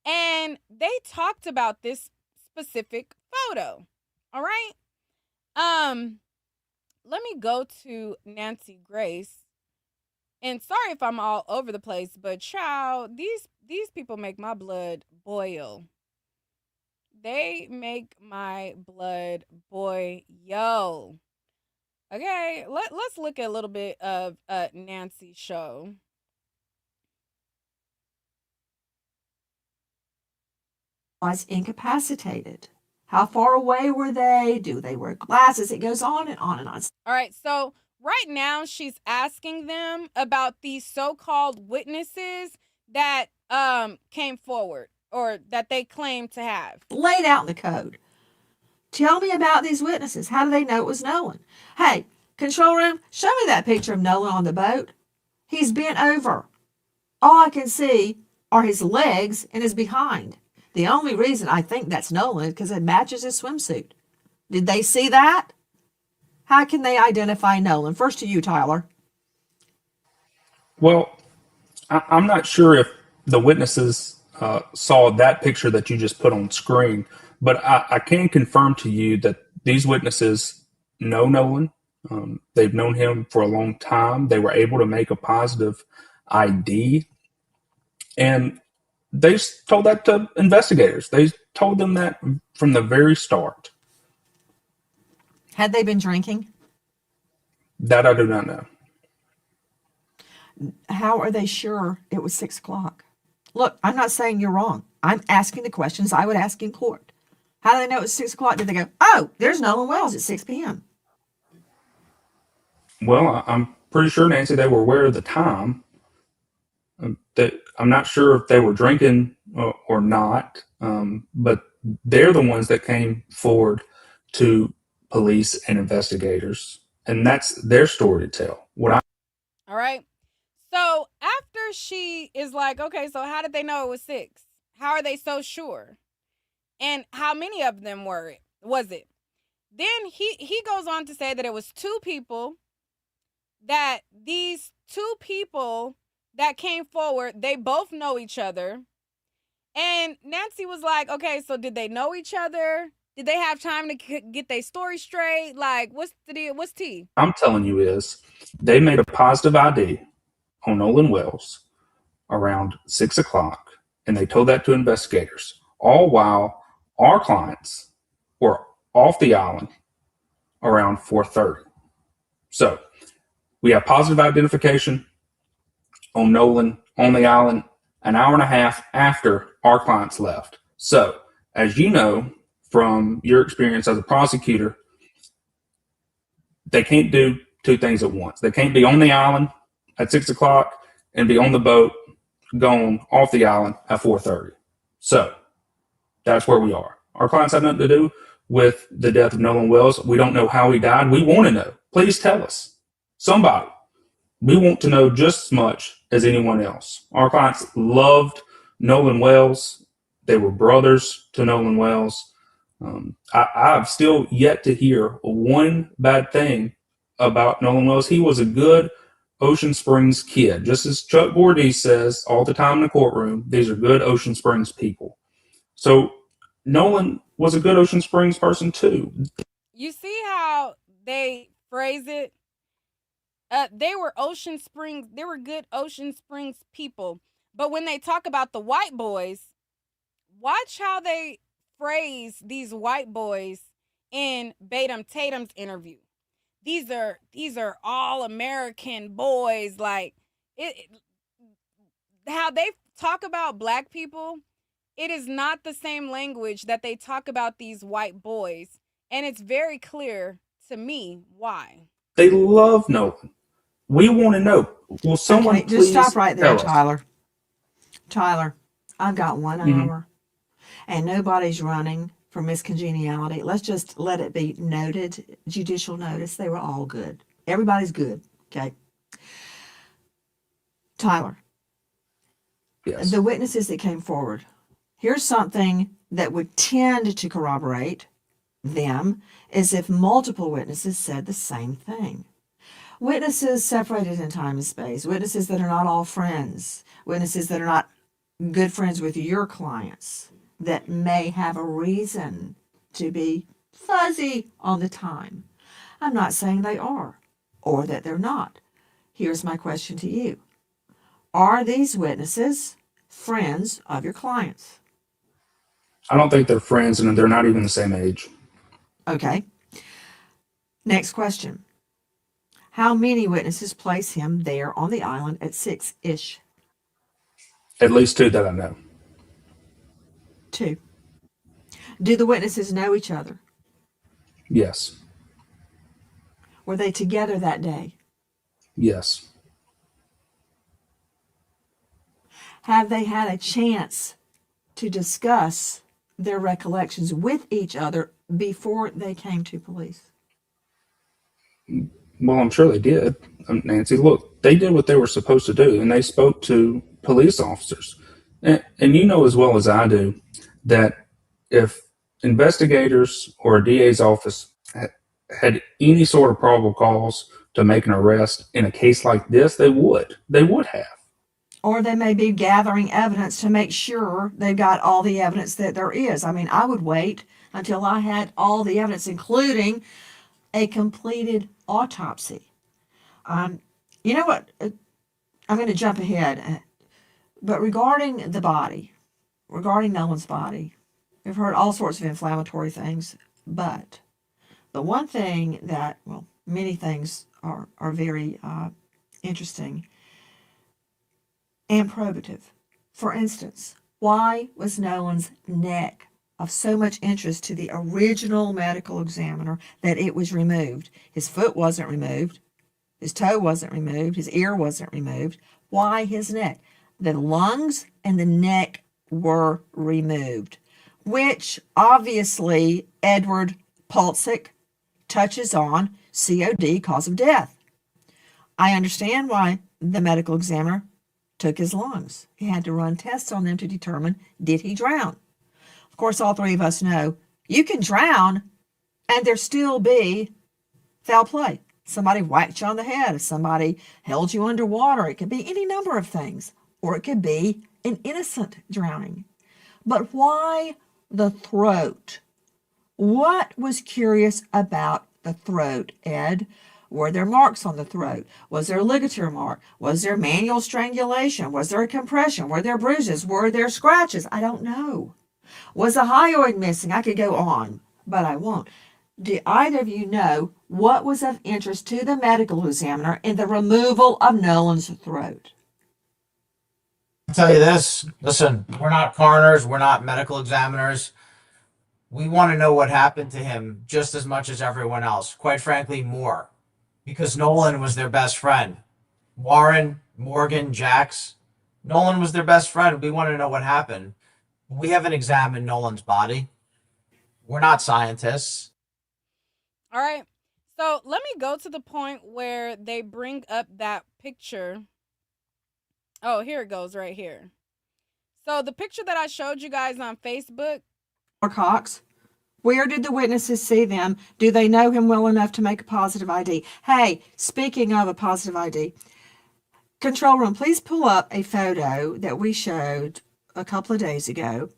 and they talked about this specific photo. All right? Let me go to Nancy Grace. And sorry if I'm all over the place, but child, these people make my blood boil. They make my blood boil. Okay, let's look at a little bit of Nancy's show. Was incapacitated. How far away were they? Do they wear glasses? It goes on and on and on. All right, so right now she's asking them about these so-called witnesses that came forward or that they claim to have. Laid out in the code. Tell me about these witnesses. How do they know it was Nolan? Hey, control room, show me that picture of Nolan on the boat. He's bent over. All I can see are his legs and his behind. The only reason I think that's Nolan is because it matches his swimsuit. Did they see that? How can they identify Nolan? First to you, Tyler. Well, I'm not sure if the witnesses saw that picture that you just put on screen, but I can confirm to you that these witnesses know Nolan. They've known him for a long time. They were able to make a positive ID, and they told that to investigators. They told them that from the very start. Had they been drinking? That I do not know. How are they sure it was 6 o'clock? Look, I'm not saying you're wrong. I'm asking the questions I would ask in court. How do they know it was 6 o'clock? Did they go, oh, there's Nolan Wells at 6 p.m.? Well, I'm pretty sure, Nancy, they were aware of the time. I'm not sure if they were drinking or not, but they're the ones that came forward to police and investigators, and that's their story to tell. All right. So after she is like, okay, so how did they know it was 6? How are they so sure? And how many of them was it? Then he goes on to say that it was 2 people, that these 2 people that came forward, they both know each other. And Nancy was like, okay, so did they know each other? Did they have time to get their story straight? Like, what's the deal? What's tea? I'm telling you is they made a positive ID on Nolan Wells around 6 o'clock, and they told that to investigators, all while our clients were off the island around 4:30. So we have positive identification on Nolan on the island an hour and a half after our clients left. So, as you know from your experience as a prosecutor, they can't do 2 things at once. They can't be on the island at 6 o'clock and be on the boat going off the island at 4:30. So that's where we are. Our clients have nothing to do with the death of Nolan Wells. We don't know how he died. We want to know. Please tell us. Somebody. We want to know just as much as anyone else. Our clients loved Nolan Wells. They were brothers to Nolan Wells. I've still yet to hear one bad thing about Nolan Wells. He was a good Ocean Springs kid. Just as Chuck Bordes says all the time in the courtroom, these are good Ocean Springs people. So Nolan was a good Ocean Springs person too. You see how they phrase it? They were Ocean Springs. They were good Ocean Springs people. But when they talk about the white boys, watch how they phrase these white boys in Batum Tatum's interview. These are all American boys. Like how they talk about black people, it is not the same language that they talk about these white boys, and it's very clear to me why. They love Nolan. We want to know. Will someone Okay, just please stop right there, tell us? Tyler. Tyler, I've got 1 hour, and nobody's running for miscongeniality. Let's just let it be noted, judicial notice. They were all good. Everybody's good. Okay. Tyler, Yes. the witnesses that came forward, here's something that would tend to corroborate them, is if multiple witnesses said the same thing. Witnesses separated in time and space, witnesses that are not all friends, witnesses that are not good friends with your clients, that may have a reason to be fuzzy on the time. I'm not saying they are or that they're not. Here's my question to you. Are these witnesses friends of your clients? I don't think they're friends, and they're not even the same age. Okay. Next question. How many witnesses place him there on the island at 6-ish? At least 2 that I know. 2. Do the witnesses know each other? Yes. Were they together that day? Yes. Have they had a chance to discuss their recollections with each other before they came to police? Well, I'm sure they did. Nancy, look, they did what they were supposed to do, and they spoke to police officers. And you know as well as I do that if investigators or a DA's office had any sort of probable cause to make an arrest in a case like this, they would. They would have. Or they may be gathering evidence to make sure they've got all the evidence that there is. I mean, I would wait until I had all the evidence, including a completed autopsy. You know what? I'm going to jump ahead, but regarding the body, regarding Nolan's body, we've heard all sorts of inflammatory things, but the one thing that, well, many things are very interesting and probative. For instance, why was Nolan's neck of so much interest to the original medical examiner that it was removed? His foot wasn't removed, his toe wasn't removed, his ear wasn't removed. Why his neck? The lungs and the neck were removed, which obviously Edward Pulsick touches on COD, cause of death. I understand why the medical examiner took his lungs. He had to run tests on them to determine, did he drown? Of course, all three of us know you can drown and there still be foul play. Somebody whacked you on the head, somebody held you underwater. It could be any number of things, or it could be an innocent drowning. But why the throat? What was curious about the throat, Ed? Were there marks on the throat? Was there a ligature mark? Was there manual strangulation? Was there a compression? Were there bruises? Were there scratches? I don't know. Was a hyoid missing? I could go on, but I won't. Do either of you know what was of interest to the medical examiner in the removal of Nolan's throat? I'll tell you this. Listen, we're not coroners, we're not medical examiners. We want to know what happened to him just as much as everyone else. Quite frankly, more. Because Nolan was their best friend. Warren, Morgan, Jax, Nolan was their best friend. We want to know what happened. We haven't examined Nolan's body. We're not scientists. All right. So let me go to the point where they bring up that picture. Oh, here it goes right here. So the picture that I showed you guys on Facebook. Or Cox? Where did the witnesses see them? Do they know him well enough to make a positive ID? Hey, speaking of a positive ID, control room, please pull up a photo that we showed a couple of days ago.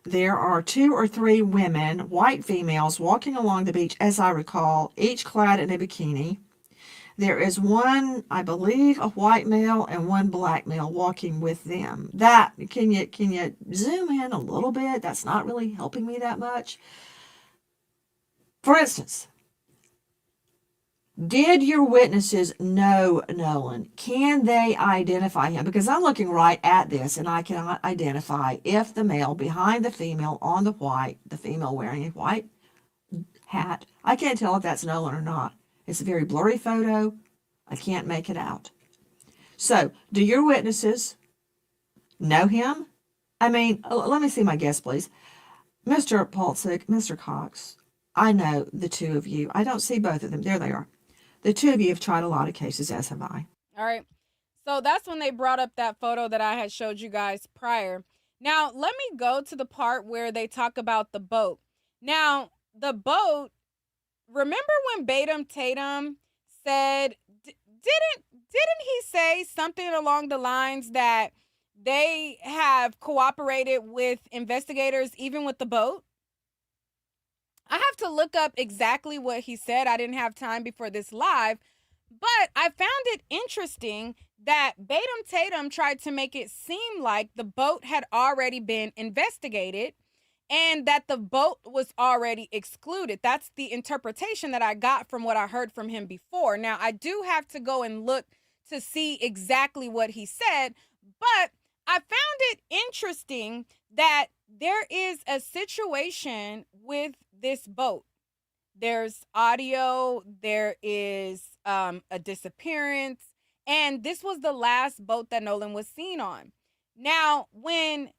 There are 2 or 3 women, white females, walking along the beach, as I recall, each clad in a bikini. There is one, I believe, a white male and one black male walking with them. That, can you zoom in a little bit? That's not really helping me that much. For instance, did your witnesses know Nolan? Can they identify him? Because I'm looking right at this and I cannot identify if the male behind the female on the white, the female wearing a white hat, I can't tell if that's Nolan or not. It's a very blurry photo. I can't make it out. So, do your witnesses know him? I mean, let me see my guess, please. Mr. Pulsick, Mr. Cox, I know the two of you. I don't see both of them. There they are. The two of you have tried a lot of cases, as have I. All right. So that's when they brought up that photo that I had showed you guys prior. Now, let me go to the part where they talk about the boat. Now, the boat, remember when Batum Tatum said, didn't he say something along the lines that they have cooperated with investigators even with the boat? I have to look up exactly what he said. I didn't have time before this live, but I found it interesting that Batum Tatum tried to make it seem like the boat had already been investigated and that the boat was already excluded. That's the interpretation that I got from what I heard from him before. Now, I do have to go and look to see exactly what he said, but I found it interesting that there is a situation with this boat. There's audio, there is a disappearance, and this was the last boat that Nolan was seen on. Now, when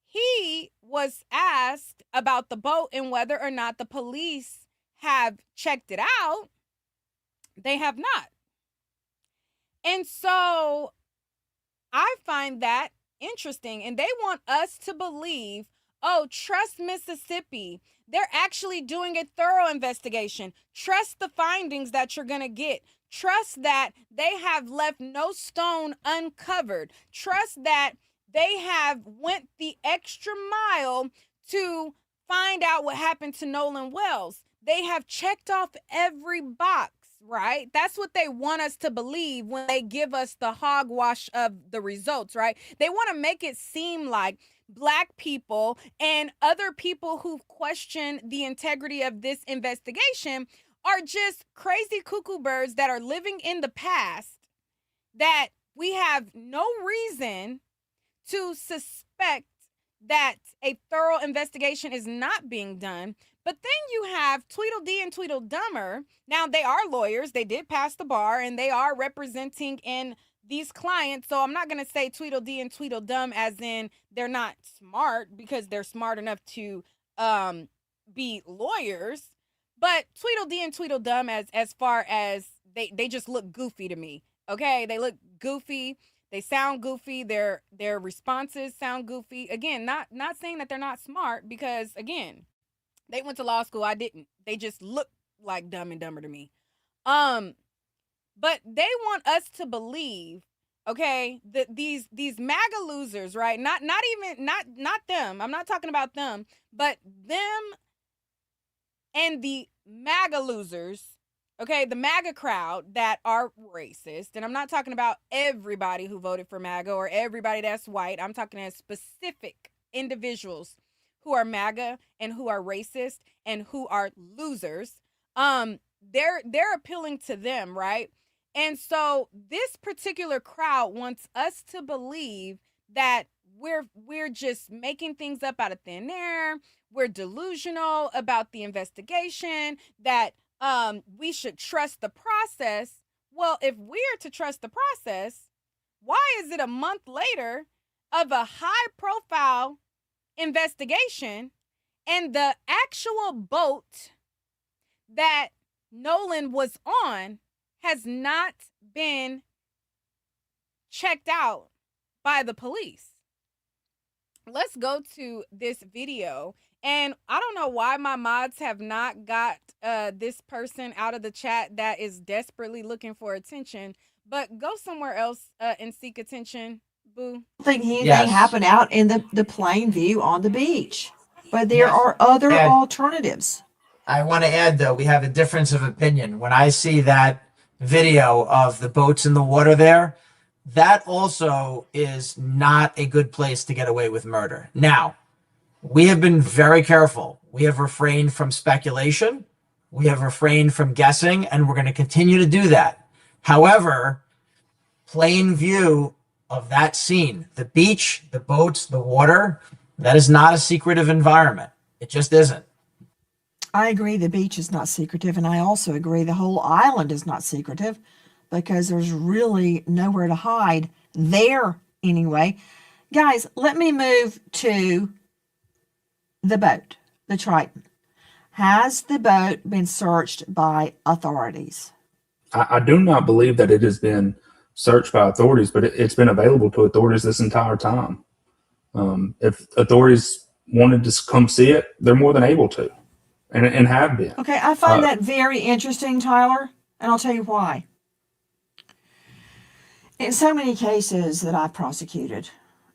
he was asked about the boat and whether or not the police have checked it out, they have not. And so I find that interesting, and they want us to believe, oh, trust Mississippi. They're actually doing a thorough investigation. Trust the findings that you're going to get. Trust that they have left no stone uncovered. Trust that they have went the extra mile to find out what happened to Nolan Wells. they have checked off every box, right? That's what they want us to believe when they give us the hogwash of the results, right? They want to make it seem like Black people and other people who've questioned the integrity of this investigation are just crazy cuckoo birds that are living in the past, that we have no reason to suspect that a thorough investigation is not being done. But then you have Tweedledee and Tweedledummer. Now, they are lawyers. They did pass the bar, and they are representing in these clients. So I'm not going to say Tweedledee and Tweedledum as in they're not smart, because they're smart enough to be lawyers. But Tweedledee and Tweedledum as far as they just look goofy to me. Okay? They look goofy. They sound goofy. Their responses sound goofy. Again, not saying that they're not smart, because again, they went to law school. I didn't. They just look like Dumb and Dumber to me. But they want us to believe, okay, that these MAGA losers, right? Not them. I'm not talking about them, but them and the MAGA losers, okay, the MAGA crowd that are racist. And I'm not talking about everybody who voted for MAGA or everybody that's white. I'm talking as specific individuals who are MAGA and who are racist and who are losers. They're appealing to them, right? And so this particular crowd wants us to believe that we're just making things up out of thin air. We're delusional about the investigation, that we should trust the process. Well, if we're to trust the process, why is it a month later of a high profile investigation and the actual boat that Nolan was on has not been checked out by the police? Let's go to this video. And I don't know why my mods have not got this person out of the chat that is desperately looking for attention, but go somewhere else and seek attention, boo. I think anything Yes. happened out in the plain view on the beach. But there Yes. are other And alternatives. I want to add, though, we have a difference of opinion. When I see that video of the boats in the water there, that also is not a good place to get away with murder. Now, we have been very careful. We have refrained from speculation. We have refrained from guessing, and we're going to continue to do that. However, plain view of that scene, the beach, the boats, the water, that is not a secretive environment. It just isn't. I agree the beach is not secretive, and I also agree the whole island is not secretive, because there's really nowhere to hide there anyway. Guys, let me move to the boat, the Triton. Has the boat been searched by authorities? I do not believe that it has been searched by authorities, but it's been available to authorities this entire time. If authorities wanted to come see it, they're more than able to, and have been. Okay, I find that very interesting, Tyler, and I'll tell you why. In so many cases that I've prosecuted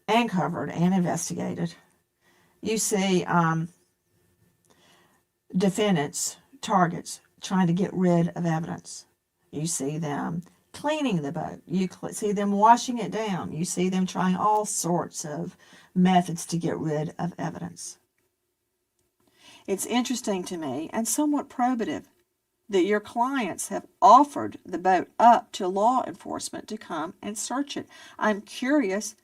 and covered and investigated, you see defendants, targets, trying to get rid of evidence. You see them cleaning the boat. You see them washing it down. You see them trying all sorts of methods to get rid of evidence. It's interesting to me and somewhat probative that your clients have offered the boat up to law enforcement to come and search it. I'm curious,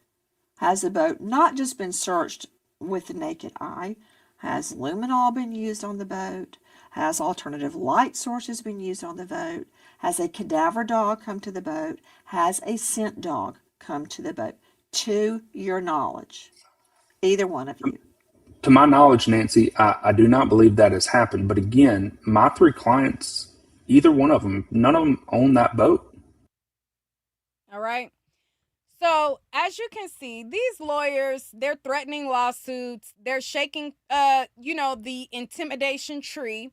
has the boat not just been searched with the naked eye? Has luminol been used on the boat? Has alternative light sources been used on the boat? Has a cadaver dog come to the boat? Has a scent dog come to the boat? To your knowledge, either one of you. To my knowledge, Nancy, I do not believe that has happened. But again, my three clients, either one of them, none of them own that boat. All right. So as you can see, these lawyers, they're threatening lawsuits. They're shaking, the intimidation tree,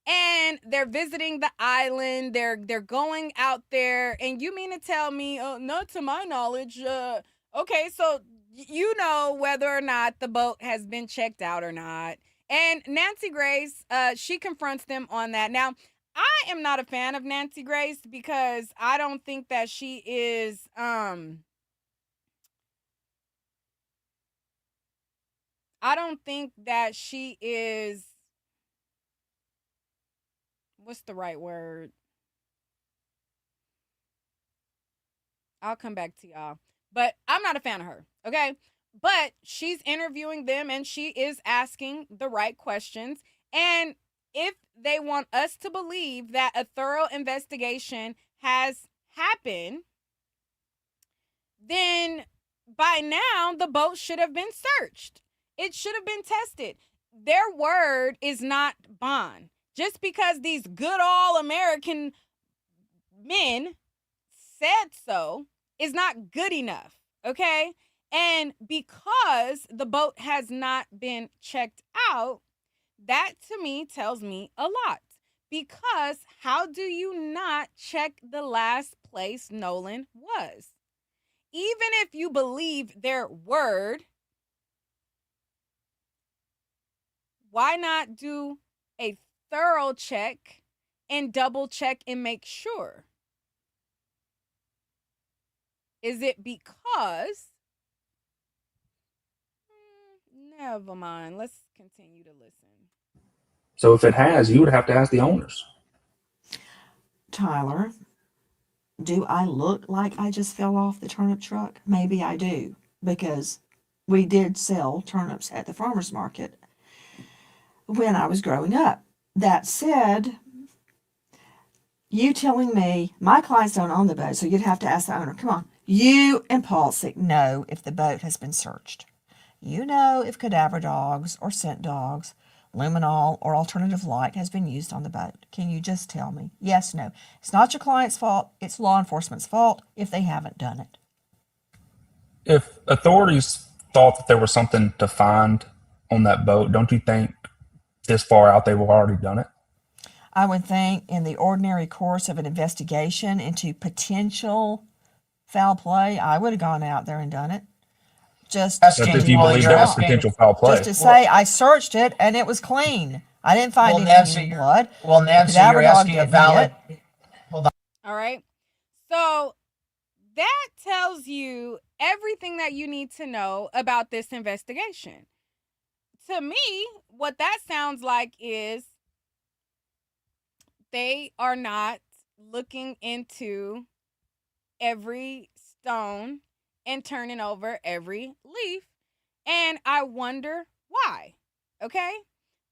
and they're visiting the island. They're going out there, and you mean to tell me, not to my knowledge, okay, so you know whether or not the boat has been checked out or not. And Nancy Grace, she confronts them on that. Now, I am not a fan of Nancy Grace because I don't think that she is I don't think that she is, what's the right word? I'll come back to y'all. But I'm not a fan of her, okay? But she's interviewing them and she is asking the right questions. And if they want us to believe that a thorough investigation has happened, then by now the boat should have been searched. It should have been tested. Their word is not bond. Just because these good all American men said so is not good enough, okay? And because the boat has not been checked out, that to me tells me a lot. Because how do you not check the last place Nolan was? Even if you believe their word, why not do a thorough check and double check and make sure? Is it because... never mind. Let's continue to listen. So if it has, you would have to ask the owners. Tyler, do I look like I just fell off the turnip truck? Maybe I do, because we did sell turnips at the farmer's market when I was growing up. That said, you telling me my clients don't own the boat, so you'd have to ask the owner. Come on. You and Paulsik know if the boat has been searched. You know if cadaver dogs or scent dogs, luminol or alternative light has been used on the boat. Can you just tell me? Yes, no. It's not your client's fault. It's law enforcement's fault if they haven't done it. If authorities thought that there was something to find on that boat, don't you think this far out they would have already done it? I would think in the ordinary course of an investigation into potential foul play, I would have gone out there and done it. Just But if you believe there was potential foul play. just to say I searched it and it was clean. I didn't find any blood. Well, Nancy, you're asking a valid. Hold on. All right. So that tells you everything that you need to know about this investigation. To me, what that sounds like is they are not looking into every stone and turning over every leaf. And I wonder why. Okay?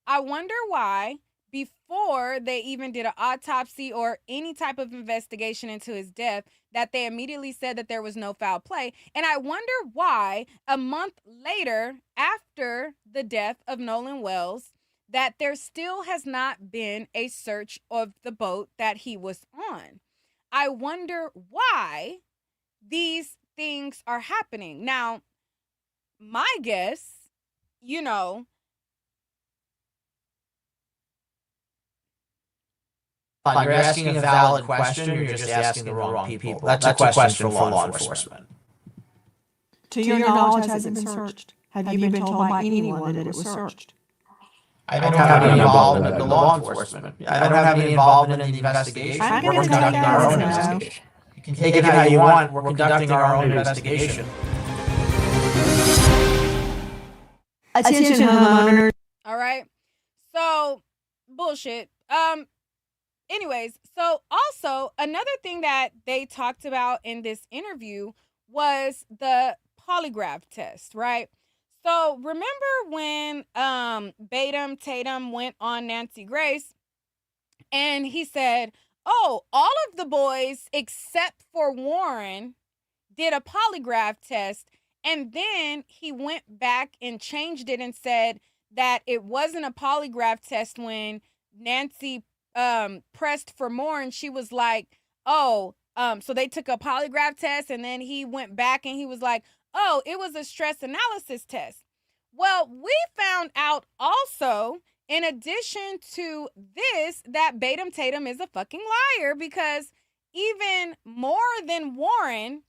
I wonder why before they even did an autopsy or any type of investigation into his death that they immediately said that there was no foul play. And I wonder why a month later, after the death of Nolan Wells, that there still has not been a search of the boat that he was on. I wonder why these things are happening. Now, my guess, You're asking a valid question. You're just asking the wrong people. That's a question for law enforcement. To your knowledge, has it been searched? Have you been told by anyone that it was searched? I don't have any involvement in the law enforcement. I don't have any involvement in the investigation. I'm We're gonna tell conducting you our own guys now. investigation. You can take it how you want. We're conducting our own investigation. Attention, homeowners. all right? So, bullshit. Anyways, so also another thing that they talked about in this interview was the polygraph test, right? So remember when Batum Tatum went on Nancy Grace and he said, oh, all of the boys except for Warren did a polygraph test, and then he went back and changed it and said that it wasn't a polygraph test when Nancy pressed for more, and she was like, oh, so they took a polygraph test, and then he went back and he was like, oh, it was a stress analysis test. Well, we found out also, in addition to this, that Batum Tatum is a fucking liar, because even more than Warren,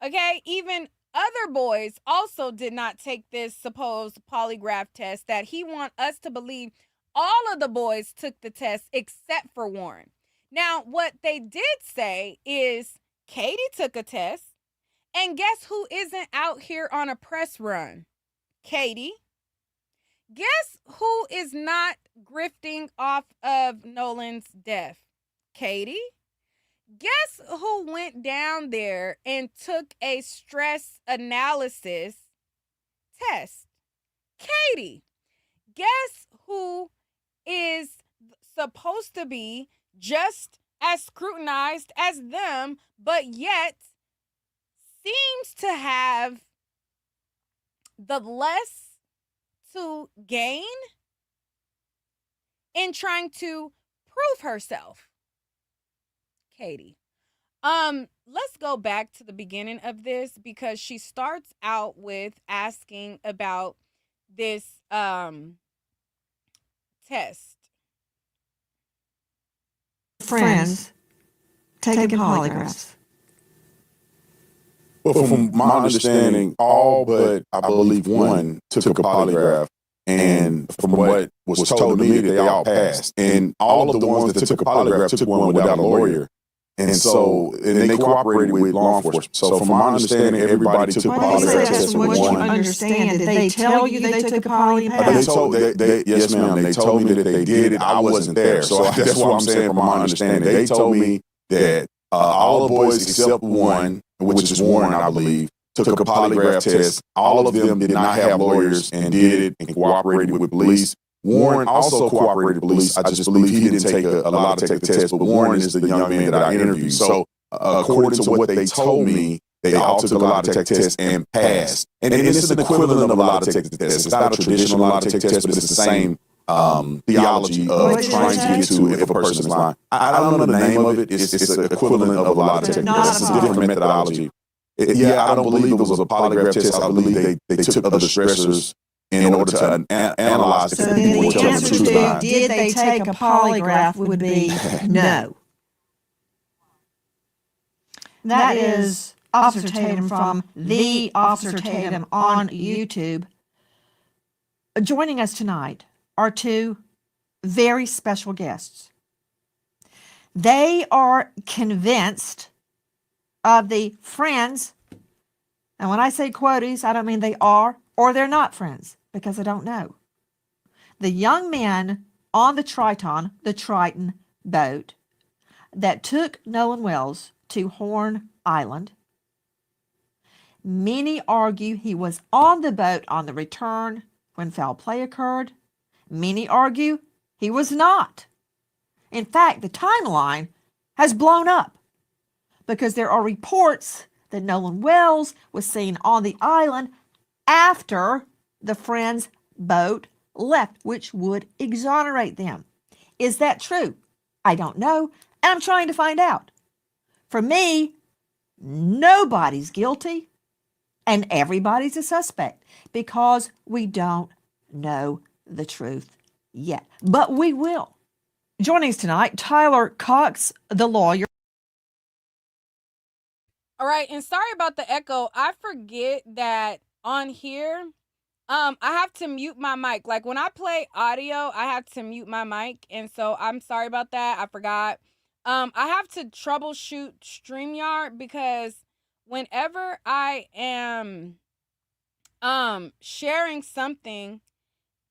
okay, even other boys also did not take this supposed polygraph test that he want us to believe all of the boys took the test except for Warren. Now, what they did say is Katie took a test, and guess who isn't out here on a press run? Katie. Guess who is not grifting off of Nolan's death? Katie. Guess who went down there and took a stress analysis test? Katie. Guess who is supposed to be just as scrutinized as them, but yet seems to have the less to gain in trying to prove herself? Katie. Let's go back to the beginning of this because she starts out with asking about this test. Friends taking polygraphs. Well, from my understanding, all but I believe one took a polygraph, and from what was told to me, that they all passed. And all of the ones that took a polygraph took one without a lawyer, and they cooperated with law enforcement. So, from my understanding, everybody took a Why do you say polygraph that's test from with what you one. understand? Did they tell you they took a poly and They passed? told, yes, ma'am. They told me that they did it. I wasn't there, so that's what I'm saying. From my understanding, they told me that all the boys except one, which is Warren, I believe, took a polygraph test. All of them did not have lawyers and did it and cooperated with police. Warren also cooperated with police. I just believe he didn't take a lot to take the test, but Warren is the young man that I interviewed. So according to what they told me, they all took a lot to take test and passed. And this is an equivalent of a lot to take the test. It's not a traditional lot to take test, but it's the same theology of trying to get to if a person is lying. I don't know the name of it. It's an equivalent of a lot to take test. It's a different methodology. I don't believe it was a polygraph test. I believe they took other stressors in order to analyze So if people were the telling the answer truth or to not. did they take a polygraph would be no. That is Officer Tatum from the Officer Tatum on YouTube. Joining us tonight are two very special guests. They are convinced of the friends, and when I say quoties, I don't mean they are or they're not friends, because I don't know. The young men on the Triton boat that took Nolan Wells to Horn Island. Many argue he was on the boat on the return when foul play occurred. Many argue he was not. In fact, the timeline has blown up because there are reports that Nolan Wells was seen on the island after the friend's boat left, which would exonerate them. Is that true? I don't know, and I'm trying to find out. For me, nobody's guilty and everybody's a suspect because we don't know the truth yet. But we will. Joining us tonight, Tyler Cox, the lawyer. All right, and sorry about the echo. I forget that on here, I have to mute my mic. Like when I play audio, I have to mute my mic, and so I'm sorry about that. I forgot. I have to troubleshoot StreamYard because whenever I am sharing something,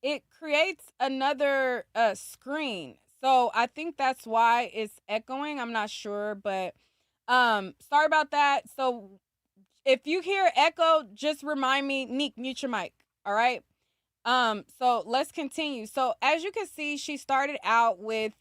it creates another screen. So I think that's why it's echoing. I'm not sure, but sorry about that. So if you hear echo, just remind me, Nick, mute your mic. All right. So let's continue. So as you can see, she started out with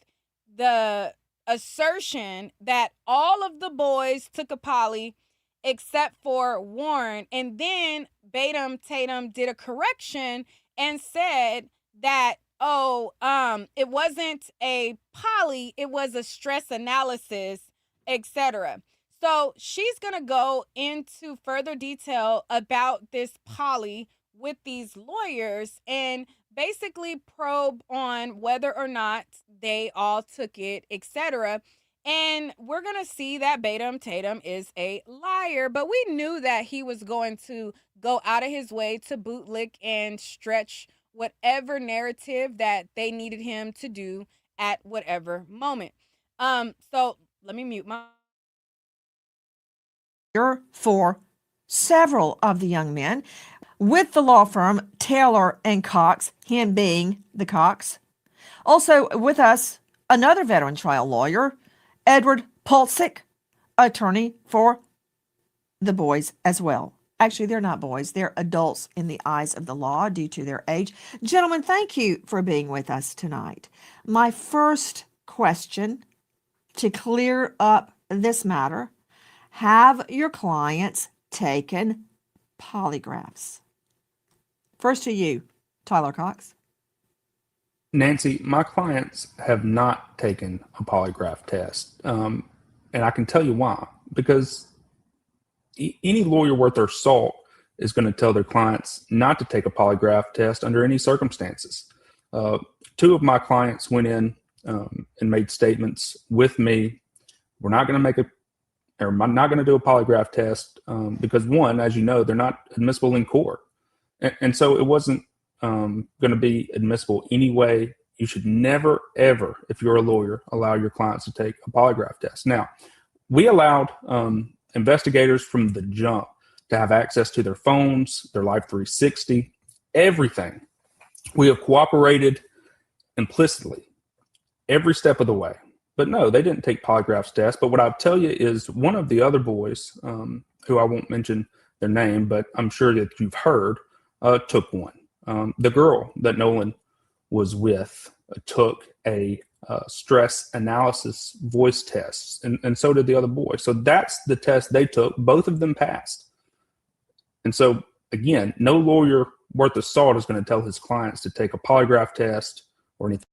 the assertion that all of the boys took a poly except for Warren, and then Tatum did a correction and said that it wasn't a poly, it was a stress analysis, etc. So she's going to go into further detail about this poly with these lawyers and basically probe on whether or not they all took it, etc. And we're going to see that Tatum is a liar, but we knew that he was going to go out of his way to bootlick and stretch whatever narrative that they needed him to do at whatever moment. So let me mute my for several of the young men with the law firm Taylor and Cox, him being the Cox. Also with us, another veteran trial lawyer, Edward Pulsick, attorney for the boys as well. Actually, they're not boys. They're adults in the eyes of the law due to their age. Gentlemen, thank you for being with us tonight. My first question to clear up this matter: have your clients taken polygraphs? First to you, Tyler Cox. Nancy, my clients have not taken a polygraph test. And I can tell you why. Because any lawyer worth their salt is going to tell their clients not to take a polygraph test under any circumstances. Two of my clients went in and made statements with me. We're not going to make I'm not going to do a polygraph test because, one, as you know, they're not admissible in court. And so it wasn't going to be admissible anyway. You should never, ever, if you're a lawyer, allow your clients to take a polygraph test. Now, we allowed investigators from the jump to have access to their phones, their Life 360, everything. We have cooperated implicitly every step of the way. But no, they didn't take polygraph tests. But what I'll tell you is one of the other boys, who I won't mention their name, but I'm sure that you've heard, took one. The girl that Nolan was with took a stress analysis voice test, and so did the other boy. So that's the test they took. Both of them passed. And so, again, no lawyer worth of salt is going to tell his clients to take a polygraph test or anything.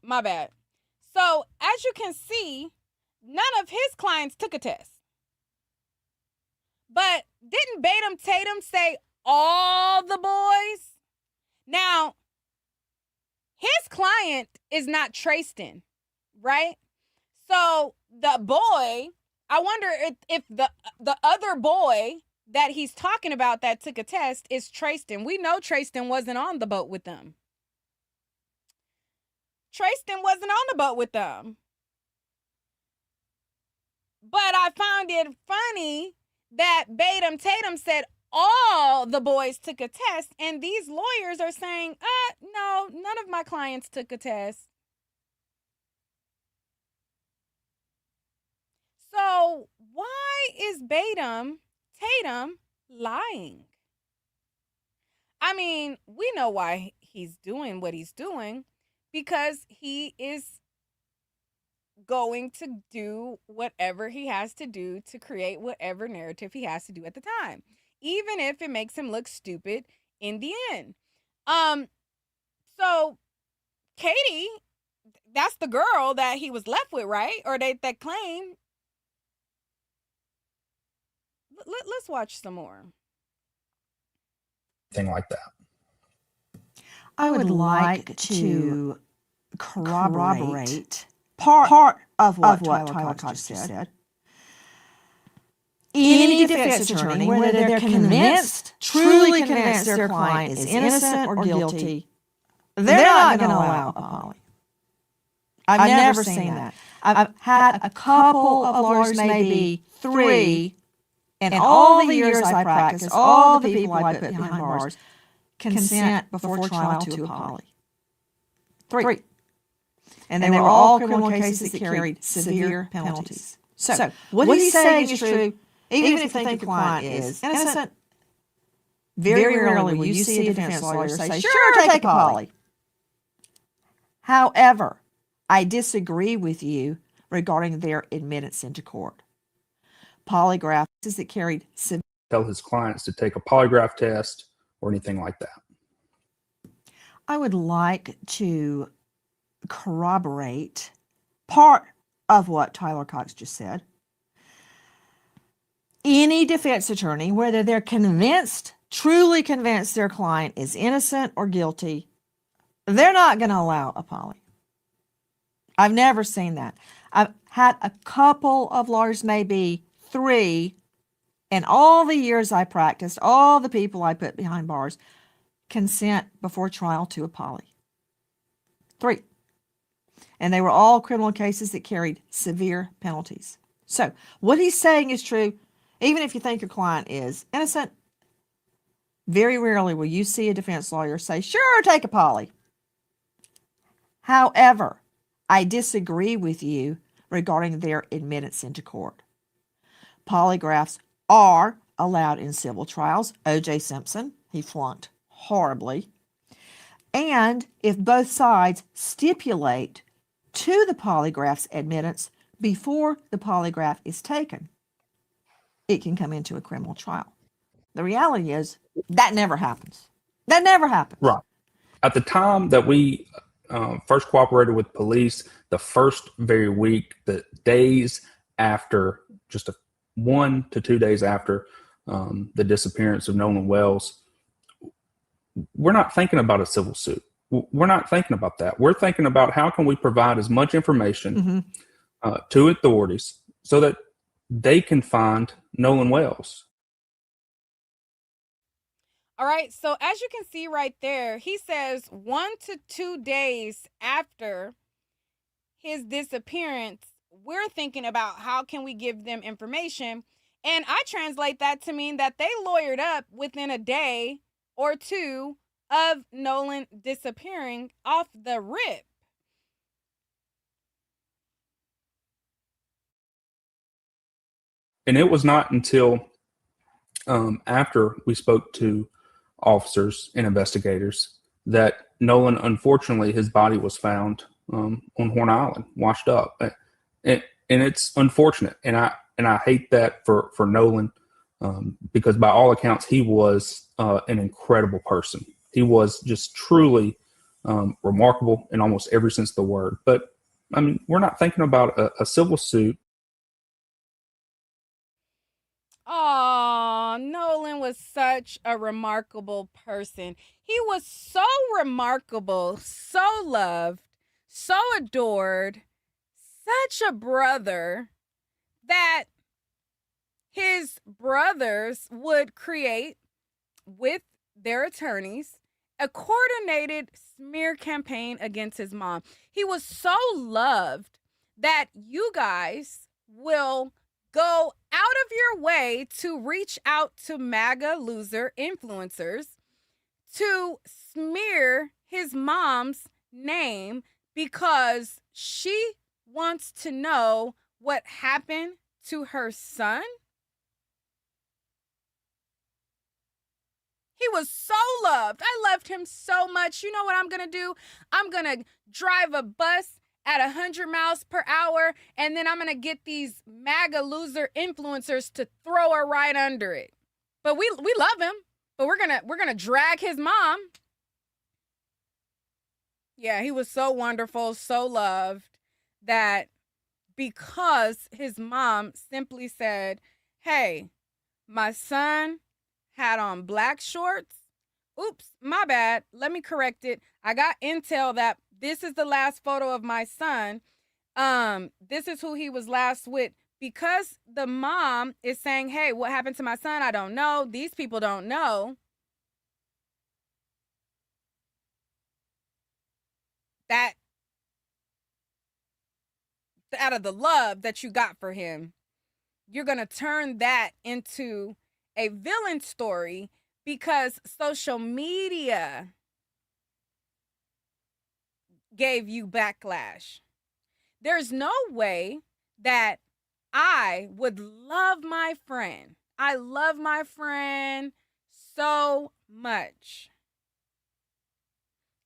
My bad. So, as you can see, none of his clients took a test. But didn't Tatum say all the boys? Now, his client is not Tristan, right? So the boy, I wonder if the other boy that he's talking about that took a test is Tristan. We know Tristan wasn't on the boat with them. Tristan wasn't on the boat with them. But I found it funny that Tatum said all the boys took a test, and these lawyers are saying, no, none of my clients took a test. So why is Tatum lying? I mean, we know why he's doing what he's doing, because he is going to do whatever he has to do to create whatever narrative he has to do at the time, even if it makes him look stupid in the end. So Katie, that's the girl that he was left with, right? Or that claim. Let's watch some more. Thing like that. I would like to corroborate part of what Tyler Cox just said. Any defense attorney, whether they're convinced, truly convinced their client is innocent or guilty, they're not going to allow a poly. I've never seen that. I've had a couple of lawyers, maybe 3, and all the years I practiced, all the people I put behind bars, consent before trial to a poly. 3. And they were all criminal cases that carried severe penalties. So what he's saying is true, even if you think your client is innocent. Very rarely will you see a defense lawyer say, sure, take a poly. However, I disagree with you regarding their admittance into court. Polygraphs that carried severe. Tell his clients to take a polygraph test or anything like that. I would like to corroborate part of what Tyler Cox just said. Any defense attorney, whether they're convinced, truly convinced their client is innocent or guilty, they're not going to allow a poly. I've never seen that. I've had a couple of lawyers, maybe 3, in all the years I practiced, all the people I put behind bars, consent before trial to a poly. 3. And they were all criminal cases that carried severe penalties. So what he's saying is true. Even if you think your client is innocent, very rarely will you see a defense lawyer say, sure, take a poly. However, I disagree with you regarding their admittance into court. Polygraphs are allowed in civil trials. O.J. Simpson, he flunked horribly. And if both sides stipulate to the polygraph's admittance before the polygraph is taken, it can come into a criminal trial. The reality is that never happens. That never happens. Right. At the time that we first cooperated with police, the first very week, the days after, just 1 to 2 days after the disappearance of Nolan Wells, we're not thinking about a civil suit. We're not thinking about that. We're thinking about how can we provide as much information to authorities so that they can find Nolan Wells. All right, so as you can see right there, he says 1 to 2 days after his disappearance, we're thinking about how can we give them information. And I translate that to mean that they lawyered up within a day or 2 of Nolan disappearing off the rip. And it was not until after we spoke to officers and investigators that Nolan, unfortunately, his body was found on Horn Island, washed up, and it's unfortunate, and I hate that for Nolan because by all accounts he was an incredible person. He was just truly remarkable in almost every sense of the word. But I mean, we're not thinking about a civil suit. Oh, Nolan was such a remarkable person. He was so remarkable, so loved, so adored, such a brother that his brothers would create with their attorneys a coordinated smear campaign against his mom. He was so loved that you guys will go out of your way to reach out to MAGA loser influencers to smear his mom's name because she wants to know what happened to her son. He was so loved. I loved him so much. You know what I'm going to do? I'm going to drive a bus at 100 miles per hour, and then I'm going to get these MAGA loser influencers to throw her right under it. But we love him, but we're going to drag his mom. Yeah, he was so wonderful, so loved that because his mom simply said, "Hey, my son had on black shorts. Oops, my bad. Let me correct it. I got intel that this is the last photo of my son. This is who he was last with." Because the mom is saying, "Hey, what happened to my son? I don't know. These people don't know." That out of the love that you got for him, you're going to turn that into a villain story because social media gave you backlash. There's no way that I would love my friend. I love my friend so much.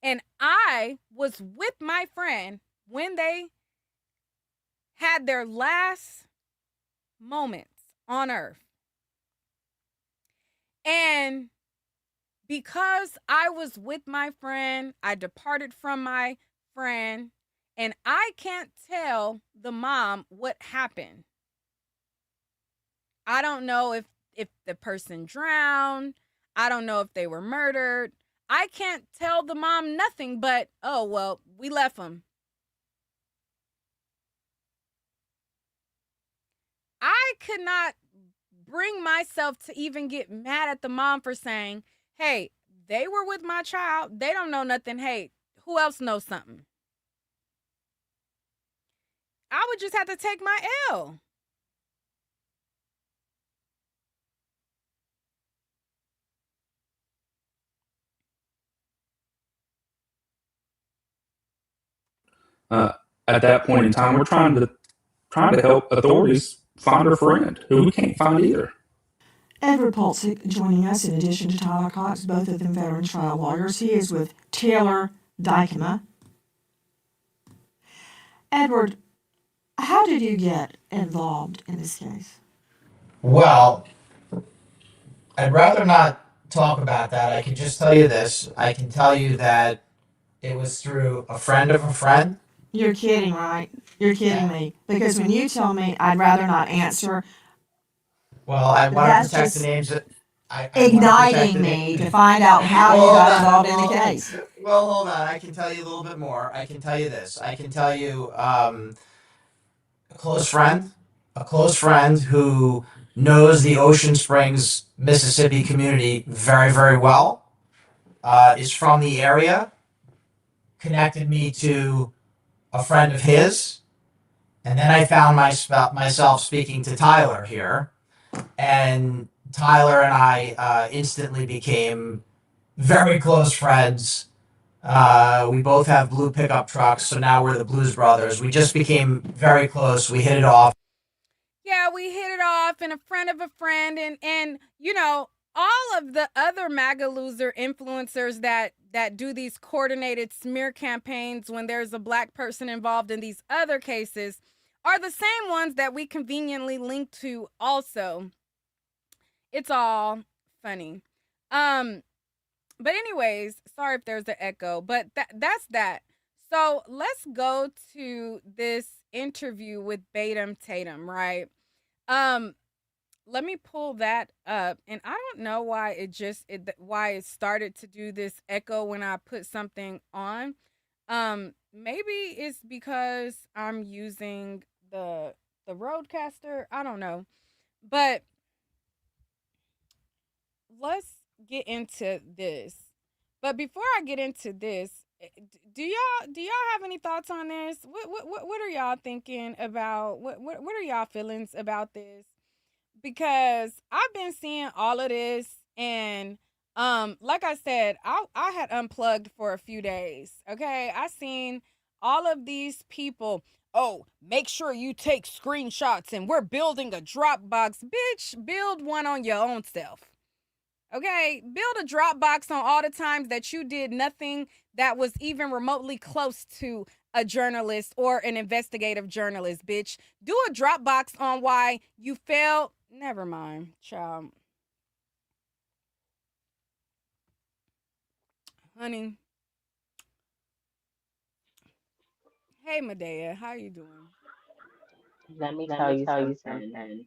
And I was with my friend when they had their last moments on earth. And because I was with my friend, I departed from my friend, and I can't tell the mom what happened. I don't know if the person drowned. I don't know if they were murdered. I can't tell the mom nothing but, oh, well, we left them. I could not bring myself to even get mad at the mom for saying, hey, they were with my child. They don't know nothing. Hey, who else knows something? I would just have to take my L. At that point in time, we're trying to help authorities find her friend, who we can't find either. Edward Pulsick joining us in addition to Tyler Cox, both of them veteran trial lawyers. He is with Taylor Dykema. Edward, how did you get involved in this case? Well, I'd rather not talk about that. I can just tell you this. I can tell you that it was through a friend of a friend. You're kidding, right? You're kidding me. Because when you tell me I'd rather not answer, Well, I want to that's protect the just names. I igniting me to find out how you got involved in the case. Well, hold on. I can tell you a little bit more. I can tell you this. I can tell you a close friend who knows the Ocean Springs, Mississippi community very, very well, is from the area, connected me to a friend of his, and then I found myself speaking to Tyler here, and Tyler and I instantly became very close friends. We both have blue pickup trucks, so now we're the Blues Brothers. We just became very close. We hit it off. Yeah, we hit it off, and a friend of a friend, and you know, all of the other MAGA loser influencers that do these coordinated smear campaigns when there's a black person involved in these other cases are the same ones that we conveniently link to also. It's all funny. Um but anyways, sorry if there's an echo, but that's that. So, let's go to this interview with Batum Tatum, right? Um let me pull that up, and I don't know why why it started to do this echo when I put something on. Maybe it's because I'm using the Roadcaster. I don't know. But let's get into this. But before I get into this, do y'all have any thoughts on this? What are y'all thinking about? What are y'all feelings about this? Because I've been seeing all of this, and like I said, I had unplugged for a few days. Okay, I seen all of these people. Oh, make sure you take screenshots, and we're building a Dropbox. Bitch, build one on your own self. Okay, build a Dropbox on all the times that you did nothing that was even remotely close to a journalist or an investigative journalist, bitch. Do a Dropbox on why you failed. Never mind, child. Honey. Hey, Medea, how you doing? Let me Let tell me you tell you something. something.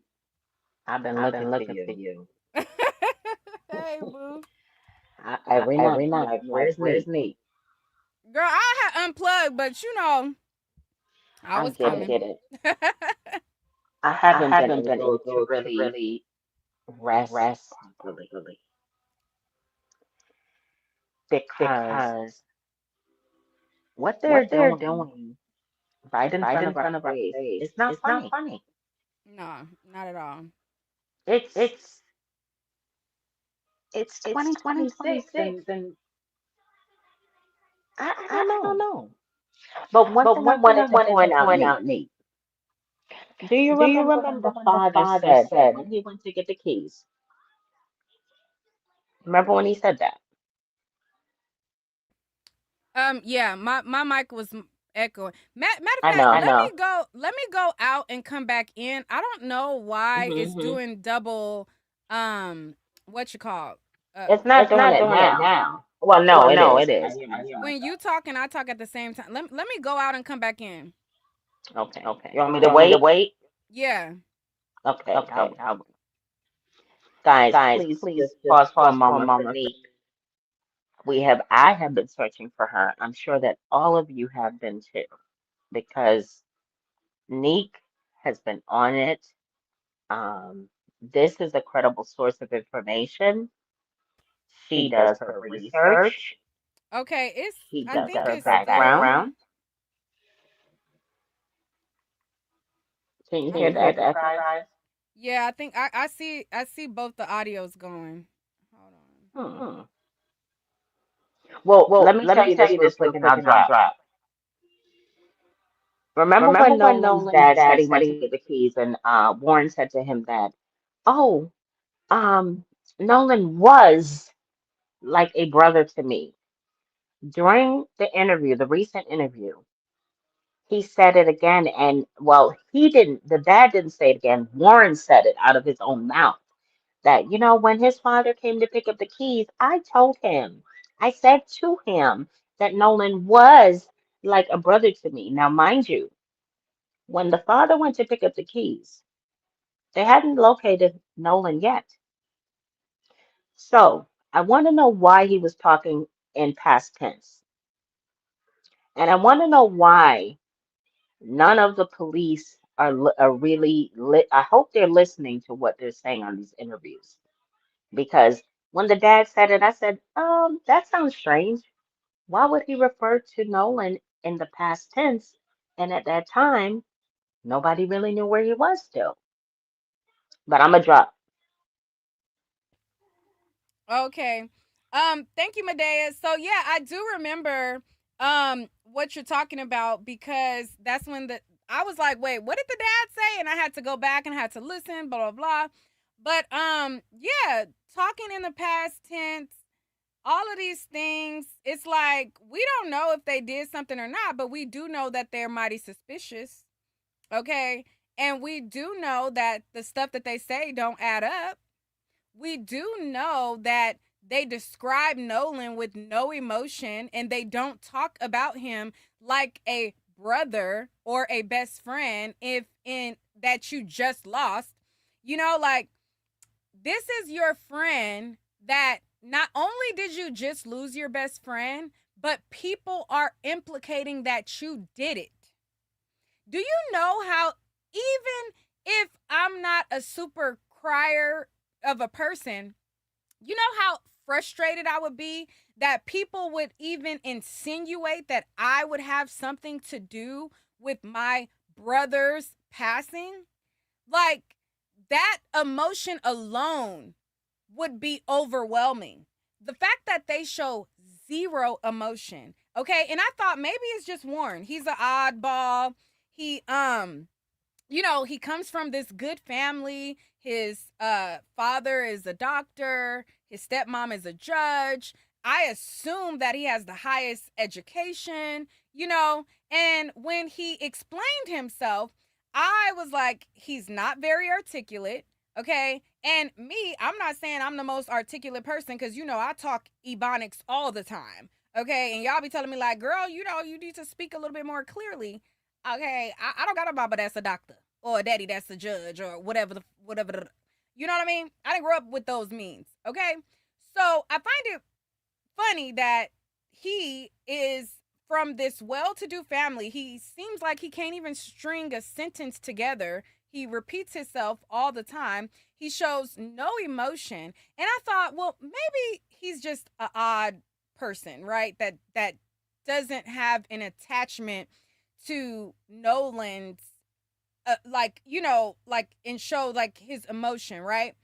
I've been I've looking been for looking for you. you. Hey, boo. Every night Every I'm night like, I'm like, where's where's Neat? Neat? Girl, I had unplugged, but I I was get coming. it. I get it. I I haven't been haven't been able to able to really really rest rest properly properly because because what they're what they're doing doing right in right front in of our front of our face face is not is not funny. funny. No, not at all. It's It's it's it's 2026 2026 and and I don't I don't know. know. But one But thing I one thing I wanted to wanted to point out, point Neat. out, Nate. Do you Do you remember when remember the when the father father said said, when he went to get the keys? Remember when he said that? Yeah, my mic was echoing. Matter of I fact, know. let me go out and come back in. I don't know why hmm it's doing double what you call It's not it's doing not it doing it now. now. Well, no, it is. I hear When myself. you talk and I talk at the same time, let me go out and come back in. Okay. You want me to wait? Yeah. Okay. Guys, please just pause for a moment for Neek. I have been searching for her. I'm sure that all of you have been too, because Neek has been on it. This is a credible source of information. She does her research. Okay. She I does think her it's still. background. Can you I hear think. the exercise? Yeah, I think I see both the audios going. Hold on. Hmm. Well, let me tell you this real quick and I'll drop. Remember when Nolan's dad said he went to get the keys and Warren said to him that, oh, um, Nolan was like a brother to me. During the interview, the recent interview, he said it again. And well, the dad didn't say it again. Warren said it out of his own mouth that, when his father came to pick up the keys, I said to him that Nolan was like a brother to me. Now, mind you, when the father went to pick up the keys, they hadn't located Nolan yet. So I want to know why he was talking in past tense. And I want to know why none of the police are really I hope they're listening to what they're saying on these interviews. Because when the dad said it, I said, that sounds strange. Why would he refer to Nolan in the past tense? And at that time, nobody really knew where he was still. But I'm going to drop. Okay. Thank you, Medea. So yeah, I do remember what you're talking about, because that's when I was like, wait, what did the dad say? And I had to go back and I had to listen, blah blah blah. But yeah, talking in the past tense, all of these things, it's like we don't know if they did something or not, but we do know that they're mighty suspicious. Okay? And we do know that the stuff that they say don't add up. We do know that they describe Nolan with no emotion and they don't talk about him like a brother or a best friend if in that you just lost. Like, this is your friend that not only did you just lose your best friend, but people are implicating that you did it. Do you know how, even if I'm not a super crier of a person, you know how frustrated I would be that people would even insinuate that I would have something to do with my brother's passing? Like, that emotion alone would be overwhelming. The fact that they show zero emotion, okay? And I thought maybe it's just Warren. He's an oddball. He he comes from this good family. His father is a doctor, his stepmom is a judge. I assume that he has the highest education, and when he explained himself, I was like, he's not very articulate, okay? And me, I'm not saying I'm the most articulate person, because I talk ebonics all the time, okay? And y'all be telling me like, girl, you need to speak a little bit more clearly. Okay, I don't got a mama that's a doctor or a daddy that's a judge or whatever. You know what I mean? I didn't grow up with those means. Okay, so I find it funny that he is from this well-to-do family. He seems like he can't even string a sentence together. He repeats himself all the time. He shows no emotion, and I thought, well, maybe he's just an odd person, right? That doesn't have an attachment to Nolan's like and show like his emotion, right?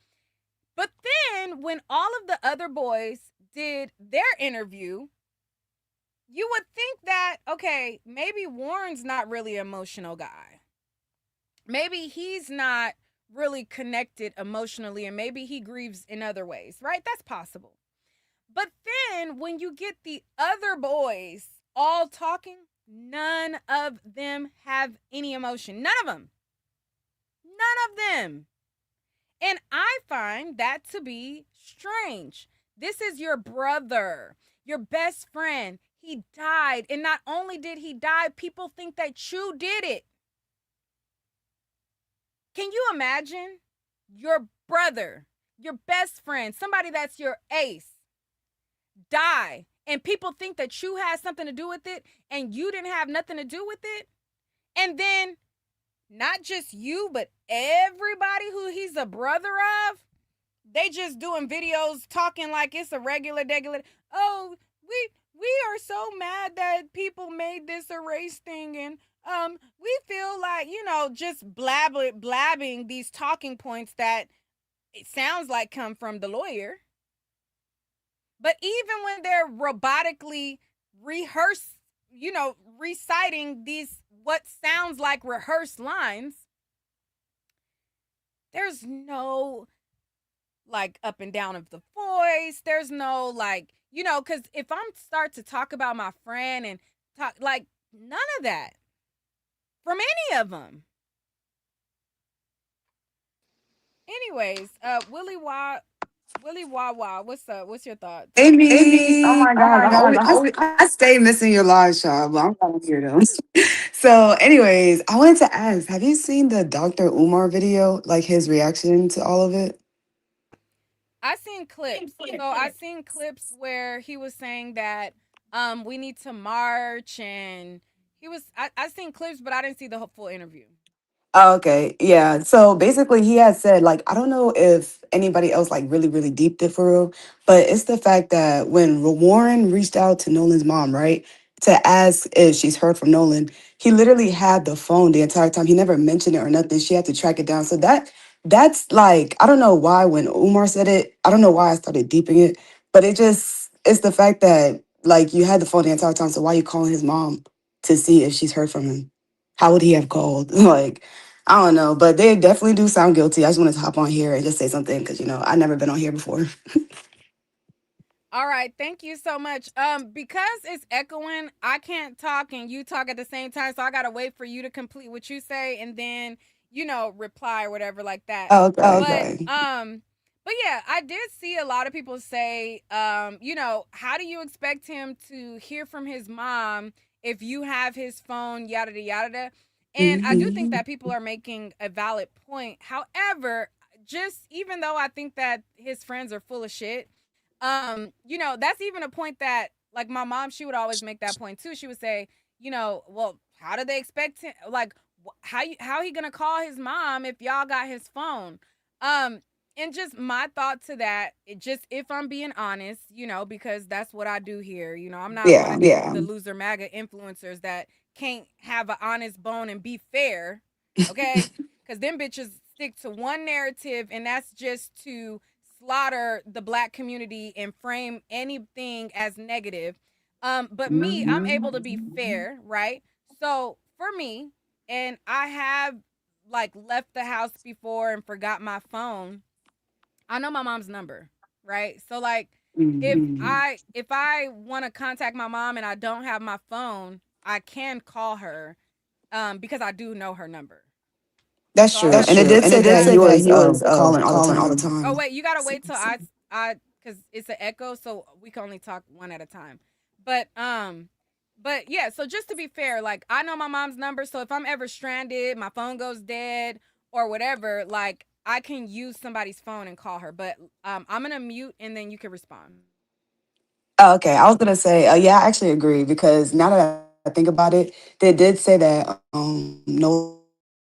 But then when all of the other boys did their interview, you would think that, okay, maybe Warren's not really an emotional guy. Maybe he's not really connected emotionally, and maybe he grieves in other ways, right? That's possible. But then when you get the other boys all talking, none of them have any emotion. None of them. None of them. And I find that to be strange. This is your brother. Your best friend, he died. And not only did he die, people think that you did it. Can you imagine your brother, your best friend, somebody that's your ace, die, and people think that you had something to do with it and you didn't have nothing to do with it? And then not just you, but everybody who he's a brother of, they just doing videos talking like it's a regular. Oh, we are so mad that people made this a race thing, and we feel like, just blabbing these talking points that it sounds like come from the lawyer. But even when they're robotically rehearse, reciting these what sounds like rehearsed lines, there's no like up and down of the voice. There's no like, because if I'm start to talk about my friend and talk like none of that from any of them. Anyways, Willie Wawa, what's up? What's your thoughts? Amy, oh Amy, my oh gosh, my gosh, I stay missing your live shot, but I'm trying to hear them. So, anyways, I wanted to ask, have you seen the Dr. Umar video, like his reaction to all of it? I seen clips. So I seen clips where he was saying that we need to march, and I seen clips, but I didn't see the full interview. Oh, okay. Yeah. So basically he had said, like, I don't know if anybody else like really, really deeped it for real, but it's the fact that when Warren reached out to Nolan's mom, right, to ask if she's heard from Nolan, he literally had the phone the entire time. He never mentioned it or nothing. She had to track it down. So that's like, I don't know why when Umar said it, I don't know why I started deeping it, but it's the fact that like you had the phone the entire time. So why you calling his mom to see if she's heard from him? How would he have called? Like, I don't know, but they definitely do sound guilty. I just wanted to hop on here and just say something because I've never been on here before. All right, thank you so much. Because it's echoing, I can't talk and you talk at the same time, so I gotta wait for you to complete what you say and then, reply or whatever like that. But Okay. but yeah, I did see a lot of people say, how do you expect him to hear from his mom if you have his phone, yada yada yada. And I do think Hmm. that people are making a valid point. However, just even though I think that his friends are full of shit, that's even a point that like my mom, she would always make that point too. She would say, well, how do they expect him, like how he gonna call his mom if y'all got his phone? um and just my thought to that, it just, if I'm being honest, because that's what I do here. I'm not one Yeah. of the loser MAGA influencers that can't have an honest bone and be fair. Okay, because them bitches stick to one narrative, and that's just to slaughter the black community and frame anything as negative. But me, I'm able to be fair, right? So for me, and I have like left the house before and forgot my phone. I know my mom's number, right? So like if Mhm. I want to contact my mom and I don't have my phone, I can call her because I do know her number. That's So I true. would And it say did say that he was calling all the calling all the time. time. Oh wait, you gotta wait till because it's an echo, so we can only talk one at a time. But yeah. So just to be fair, like I know my mom's number, so if I'm ever stranded, my phone goes dead or whatever, like I can use somebody's phone and call her. But I'm gonna mute and then you can respond. Oh, okay. I was gonna say, yeah, I actually agree because now that I think about it, they did say that Nolan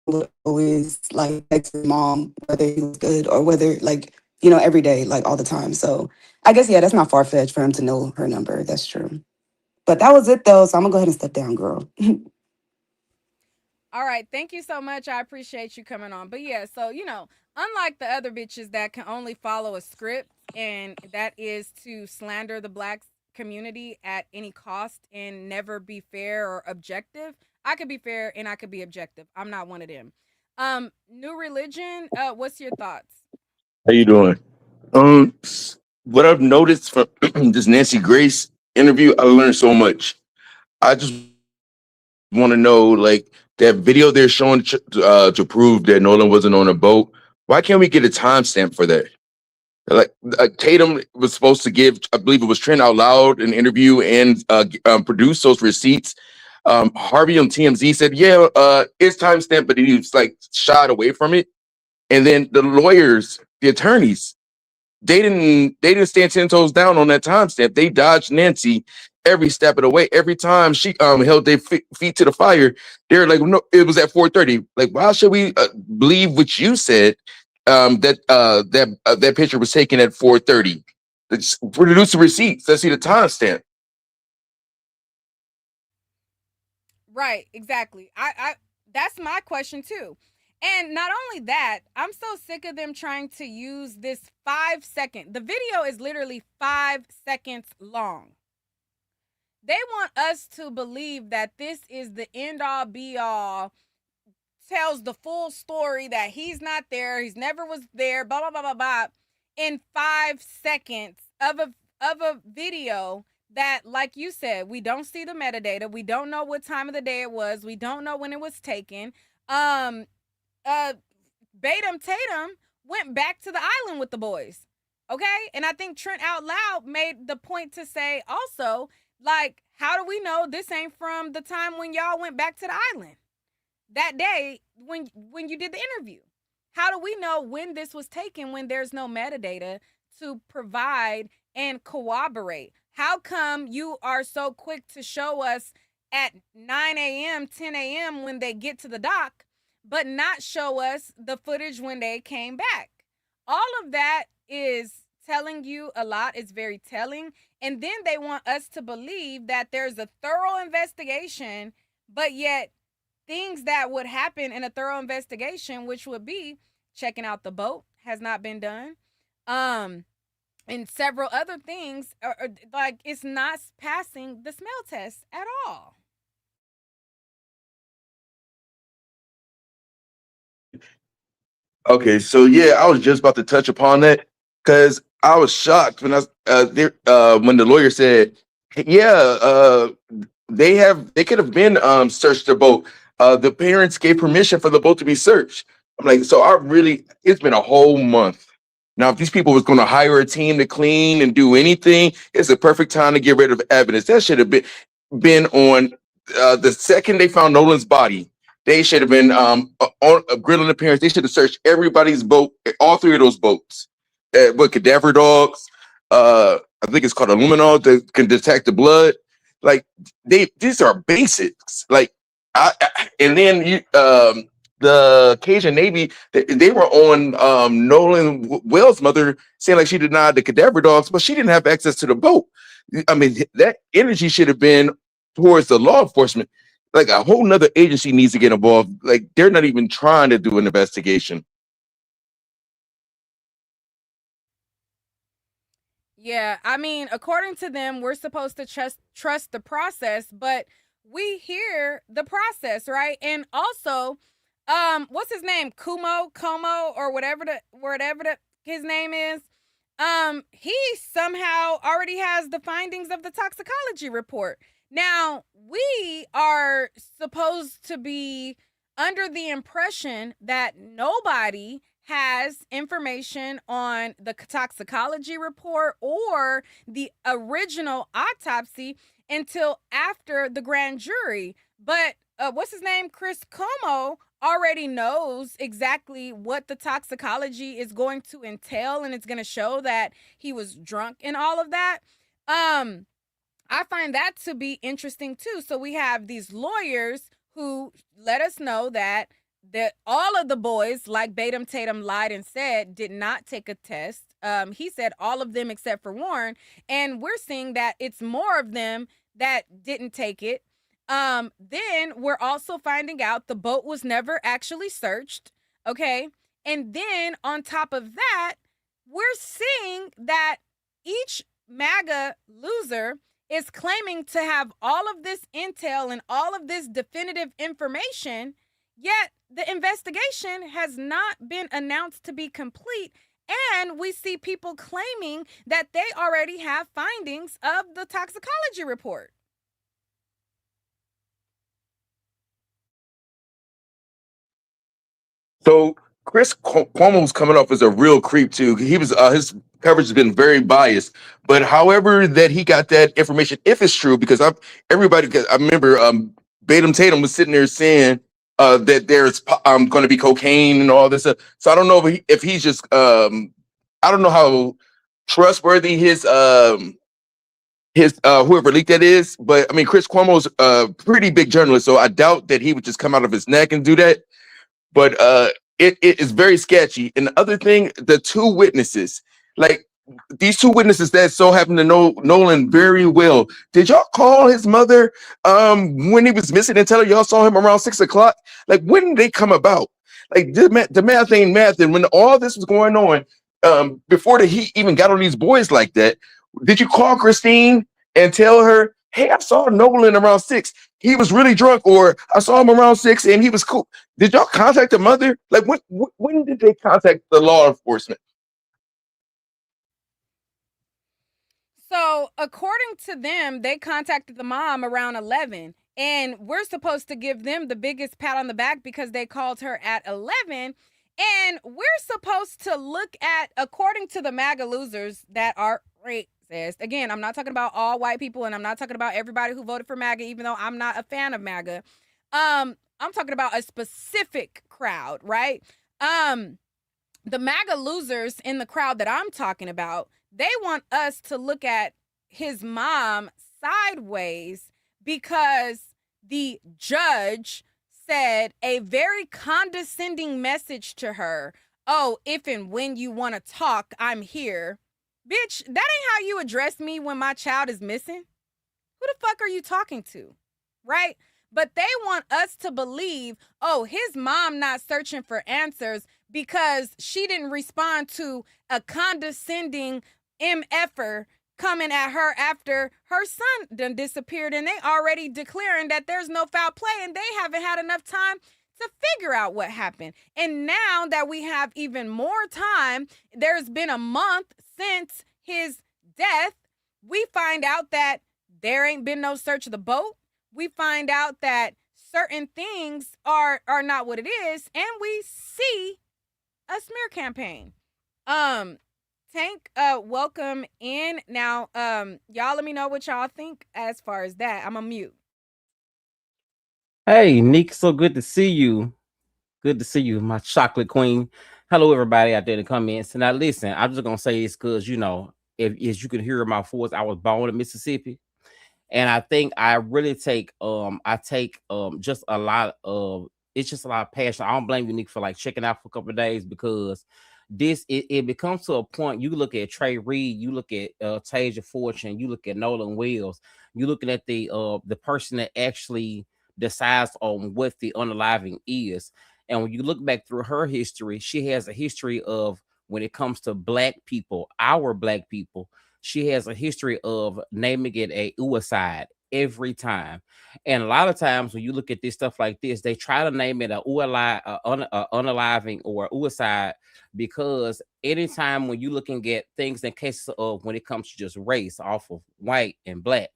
would always like text his mom whether he was good or whether like every day, like all the time. So I guess yeah, that's not far fetched for him to know her number. That's true. But that was it though, so I'm gonna go ahead and step down, girl. All right, thank you so much. I appreciate you coming on. But yeah, so unlike the other bitches that can only follow a script, and that is to slander the black community at any cost and never be fair or objective. I could be fair and I could be objective. I'm not one of them. New religion. What's your thoughts? How you doing? Um, what I've noticed from this Nancy Grace interview, I learned so much. I just want to know, like that video they're showing to prove that Nolan wasn't on a boat. Why can't we get a timestamp for that? Like Tatum was supposed to give, I believe it was Trent out loud, an interview and produce those receipts. Harvey on TMZ said, "Yeah, it's timestamped," but he was like shied away from it. And then the lawyers, the attorneys, they didn't stand 10 toes down on that timestamp. They dodged Nancy every step of the way. Every time she held their feet to the fire, they're like, "No, it was at 4:30." Like, why should we believe what you said? That picture was taken at 4:30. Produce the receipts. Let's see the timestamp. Right, exactly. I that's my question too. And not only that, I'm so sick of them trying to use this 5 second. The video is literally 5 seconds long. They want us to believe that this is the end all be all, tells the full story that he's not there, he's never was there, blah blah blah blah blah, in 5 seconds of a video that, like you said, we don't see the metadata, we don't know what time of the day it was, we don't know when it was taken. Um, uh, Batum Tatum went back to the island with the boys, okay, and I think Trent out loud made the point to say also, like, how do we know this ain't from the time when y'all went back to the island? That day when you did the interview, how do we know when this was taken when there's no metadata to provide and corroborate? How come you are so quick to show us at 9 a.m 10 a.m when they get to the dock, but not show us the footage when they came back? All of that is telling you a lot. It's very telling. And then they want us to believe that there's a thorough investigation, but yet things that would happen in a thorough investigation, which would be checking out the boat, has not been done. Um, and several other things are like, it's not passing the smell test at all. Okay, so yeah, I was just about to touch upon that because I was shocked when when the lawyer said, "Yeah, they could have been searched the boat. The parents gave permission for the boat to be searched." I'm like, so it's been a whole month. Now, if these people was going to hire a team to clean and do anything, it's the perfect time to get rid of evidence. That should have been on the second they found Nolan's body. They should have been on grilling the parents. They should have searched everybody's boat, all three of those boats, with cadaver dogs. I think it's called a luminol that can detect the blood. Like these are basics. Like and then the Cajun Navy, they were on Nolan Wells' mother saying like she denied the cadaver dogs, but she didn't have access to the boat. I mean, that energy should have been towards the law enforcement. Like a whole nother agency needs to get involved. Like they're not even trying to do an investigation. Yeah, I mean, according to them, we're supposed to trust the process, but we hear the process, right? And also, what's his name? Como, or whatever his name is. He somehow already has the findings of the toxicology report. Now, we are supposed to be under the impression that nobody has information on the toxicology report or the original autopsy until after the grand jury. But what's his name? Chris Como already knows exactly what the toxicology is going to entail, and it's going to show that he was drunk and all of that. I find that to be interesting too. So we have these lawyers who let us know that all of the boys, like Batum Tatum lied and said, did not take a test. He said all of them except for Warren, and we're seeing that it's more of them that didn't take it. Then we're also finding out the boat was never actually searched. Okay, and then on top of that, we're seeing that each MAGA loser is claiming to have all of this intel and all of this definitive information, yet the investigation has not been announced to be complete. And we see people claiming that they already have findings of the toxicology report. So Chris Cuomo's coming off as a real creep too. He was his coverage has been very biased. But however that he got that information, if it's true, because everybody, 'cause I remember Batum Tatum was sitting there saying that there's going to be cocaine and all this stuff. So I don't know if he's just I don't know how trustworthy his whoever leaked that is, but I mean Chris Cuomo's a pretty big journalist, so I doubt that he would just come out of his neck and do that. But it is very sketchy. And the other thing, the two witnesses, like these two witnesses that so happen to know Nolan very well. Did y'all call his mother when he was missing and tell her y'all saw him around 6 o'clock? Like when did they come about? Like the math ain't math. And when all this was going on, before the heat even got on these boys like that, did you call Christine and tell her, hey, I saw Nolan around 6. He was really drunk, or I saw him around 6 and he was cool. Did y'all contact the mother? Like when did they contact the law enforcement? So, according to them, they contacted the mom around 11. And we're supposed to give them the biggest pat on the back because they called her at 11. And we're supposed to look at, according to the MAGA losers that are racist. Again, I'm not talking about all white people, and I'm not talking about everybody who voted for MAGA, even though I'm not a fan of MAGA. I'm talking about a specific crowd, right? The MAGA losers in the crowd that I'm talking about, they want us to look at his mom sideways because the judge said a very condescending message to her. Oh, if and when you want to talk, I'm here. Bitch, that ain't how you address me when my child is missing. Who the fuck are you talking to? Right? But they want us to believe, oh, his mom not searching for answers because she didn't respond to a condescending MFer coming at her after her son done disappeared, and they already declaring that there's no foul play, and they haven't had enough time to figure out what happened. And now that we have even more time, there's been a month since his death, we find out that there ain't been no search of the boat. We find out that certain things are not what it is, and we see a smear campaign. Tank, welcome in. Now, y'all let me know what y'all think as far as that. I'm a mute. Hey, Nick, so good to see you. Good to see you, my chocolate queen. Hello, everybody out there in the comments. Now, listen, I'm just gonna say this because if as you can hear my voice, I was born in Mississippi, and I think I really take just a lot of it's just a lot of passion. I don't blame you, Nick, for like checking out for a couple of days because it becomes to a point. You look at Trey Reed, you look at Tasia Fortune, you look at Nolan Wills, you're looking at the person that actually decides on what the unaliving is. And when you look back through her history, she has a history of when it comes to black people, our black people, she has a history of naming it a suicide every time. And a lot of times when you look at this stuff like this, they try to name it a unaliving or suicide because anytime when you're looking at things in cases of when it comes to just race off of white and black,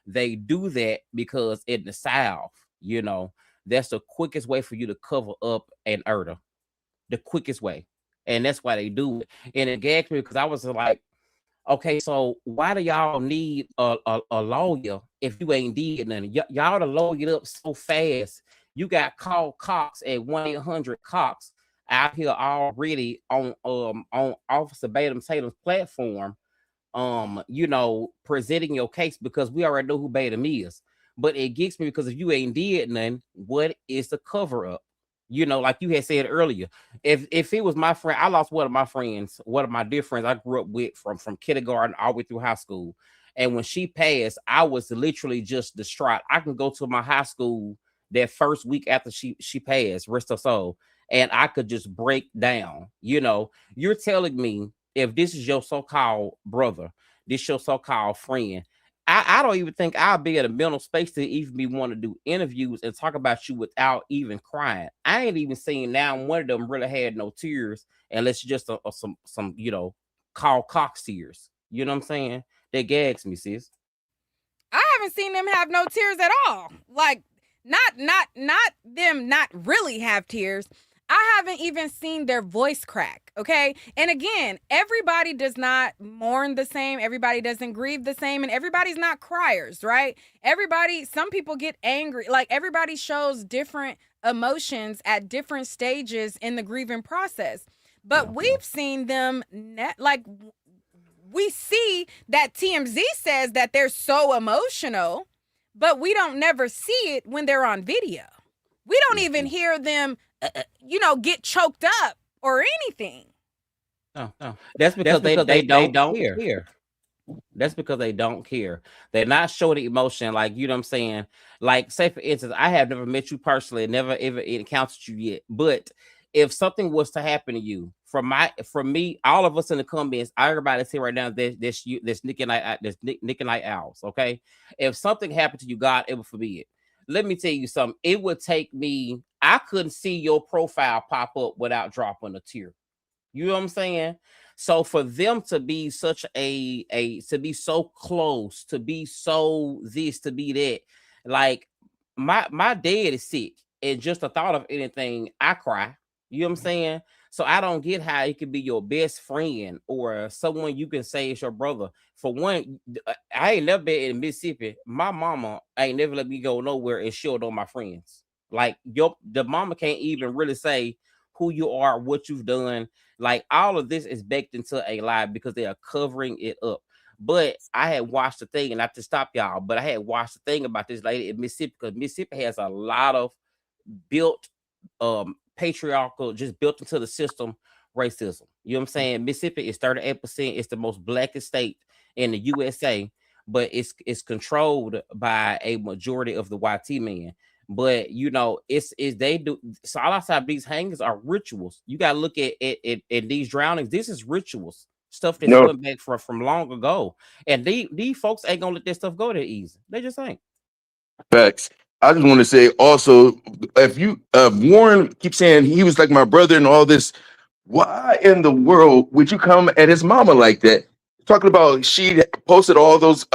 they do that because in the South, that's the quickest way for you to cover up an murder. The quickest way. And that's why they do it. And it gagged me because I was like, okay, so why do y'all need a lawyer if you ain't did nothing? Y'all to lawyer up so fast. You got called Cox at 1-800 Cox out here already on Officer Batum Tatum's platform, presenting your case because we already know who Batum is. But it gets me because if you ain't did nothing, what is the cover up? Like you had said earlier, if it was my friend, I lost one of my friends, one of my dear friends I grew up with from kindergarten all the way through high school. And when she passed, I was literally just distraught. I can go to my high school that first week after she passed, rest her soul, and I could just break down. You're telling me if this is your so-called brother, this your so-called friend, I don't even think I'll be at a mental space to even be want to do interviews and talk about you without even crying. I ain't even seen now one of them really had no tears unless just some call Cox tears. You know what I'm saying? That gags me, sis. I haven't seen them have no tears at all. Like not them not really have tears. I haven't even seen their voice crack, okay? And again, everybody does not mourn the same, everybody doesn't grieve the same, and everybody's not criers, right? Some people get angry. Like, everybody shows different emotions at different stages in the grieving process. But we've seen them, we see that TMZ says that they're so emotional, but we don't never see it when they're on video. We don't even hear them, get choked up or anything. No. That's because they don't care. That's because they don't care. They're not showing the emotion, like, you know what I'm saying? Like, say for instance, I have never met you personally, never ever encountered you yet. But if something was to happen to you, from me, all of us in the comments, everybody say right now, this Nick and I, this Nick and I owls. Okay, if something happened to you, God ever forbid, let me tell you something. It would take me. I couldn't see your profile pop up without dropping a tear. You know what I'm saying? So for them to be such to be so close, to be so this, to be that, like, my dad is sick, and just the thought of anything, I cry. You know what I'm saying? So I don't get how it could be your best friend or someone you can say is your brother. For one, I ain't never been in Mississippi. My mama ain't never let me go nowhere and shield on my friends. Like, the mama can't even really say who you are, what you've done. Like, all of this is baked into a lie because they are covering it up. But I had watched the thing, and not to stop y'all, but I had watched the thing about this lady in Mississippi, because Mississippi has a lot of built patriarchal, just built into the system, racism. You know what I'm saying? Mississippi is 38%. It's the most blackest state in the USA, but it's controlled by a majority of the YT men. But it's they do, so all outside these hangings are rituals. You gotta look at these drownings. This is rituals, stuff that's No, going back from long ago. And these folks ain't gonna let that stuff go that easy. They just ain't. facts. I just want to say also, if you Warren keeps saying he was like my brother and all this, why in the world would you come at his mama like that? Talking about she posted all those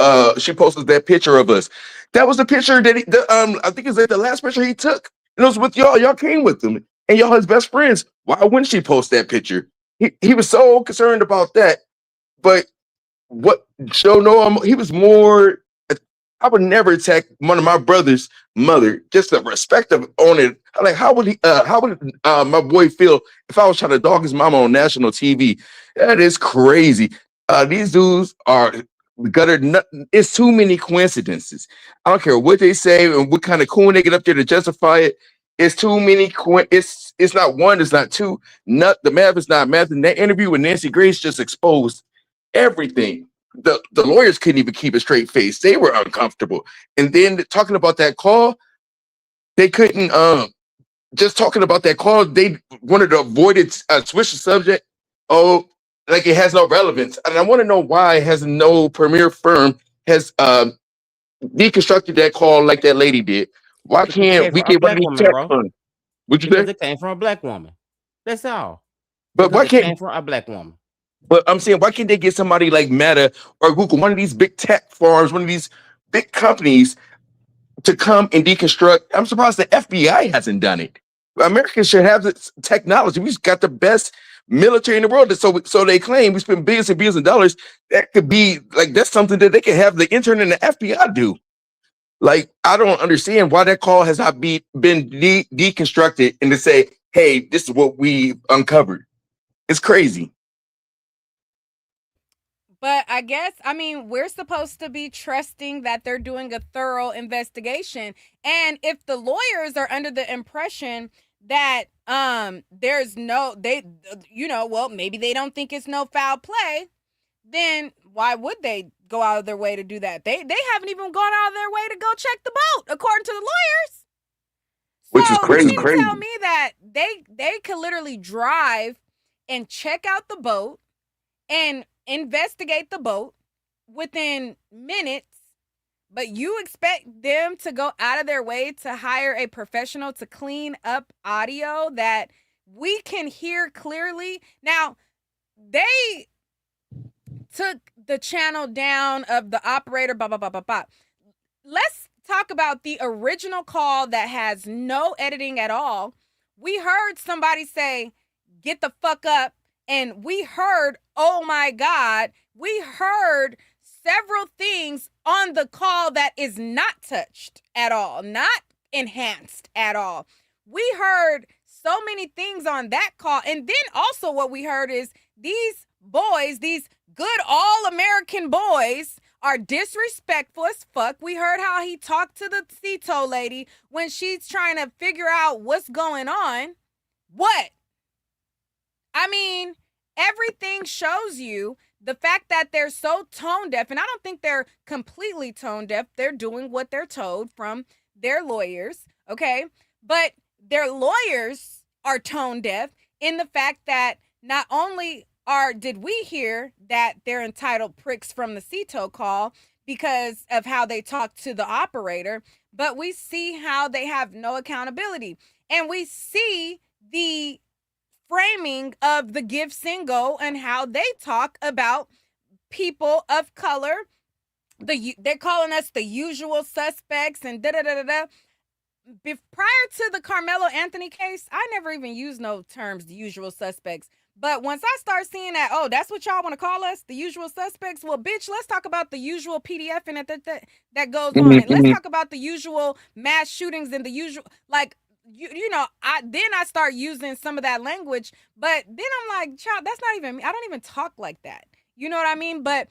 she posted that picture of us. That was the picture that I think it's like the last picture he took. And it was with y'all. Y'all came with him and y'all his best friends. Why wouldn't she post that picture? He was so concerned about that. But what Joe Noah, he was more. I would never attack one of my brother's mother. Just the respect of on it. Like, how would he? How would my boy feel if I was trying to dog his mama on national TV? That is crazy. These dudes are gutter. It's too many coincidences. I don't care what they say and what kind of coon they get up there to justify it. It's too many. It's not one. It's not two. Not the math is not math. And that interview with Nancy Grace just exposed everything. The lawyers couldn't even keep a straight face. They were uncomfortable. And then talking about that call, they couldn't just talking about that call, they wanted to avoid it, switch the subject. Oh, like it has no relevance. And I want to know why has no premier firm has deconstructed that call like that lady did. Why Because it can't came we from a get one of black these woman, tech bro. firms? Would you Because say? it came from a black woman. That's all. But Because why it can't came from a black woman. But I'm saying, why can't they get somebody like Meta or Google, one of these big tech farms, one of these big companies to come and deconstruct? I'm surprised the FBI hasn't done it. America should have this technology. We've got the best military in the world. So they claim we spend billions and billions of dollars. That could be like that's something that they can have the intern and the FBI do. Like, I don't understand why that call has not been deconstructed and to say, hey, this is what we uncovered. It's crazy. But I guess, we're supposed to be trusting that they're doing a thorough investigation. And if the lawyers are under the impression that there's no they well, maybe they don't think it's no foul play, then why would they go out of their way to do that? They haven't even gone out of their way to go check the boat, according to the lawyers. Which is So you crazy. mean to tell me that they could literally drive and check out the boat and investigate the boat within minutes, but you expect them to go out of their way to hire a professional to clean up audio that we can hear clearly? Now, they took the channel down of the operator, blah, blah, blah, blah, blah. Let's talk about the original call that has no editing at all, We heard somebody say, get the fuck up. And we heard, oh my God, we heard several things on the call that is not touched at all, not enhanced at all. We heard so many things on that call. And then also what we heard is these boys, these good all-American boys, are disrespectful as fuck. We heard how he talked to the Cito lady when she's trying to figure out what's going on. What? I mean, everything shows you the fact that they're so tone deaf, and I don't think they're completely tone deaf. They're doing what they're told from their lawyers, okay? But their lawyers are tone deaf in the fact that not only did we hear that they're entitled pricks from the Cito call because of how they talk to the operator, but we see how they have no accountability. And we see the framing of the Give Single and how they talk about people of color. They're calling us the usual suspects and da da da da da. Prior to the Carmelo Anthony case, I never even used no terms, the usual suspects. But once I start seeing that, oh, that's what y'all want to call us, the usual suspects. Well, bitch, let's talk about the usual PDF and that goes on. And let's talk about the usual mass shootings and the usual, like, I start using some of that language, but then I'm like, child, that's not even me. I don't even talk like that. You know what I mean? But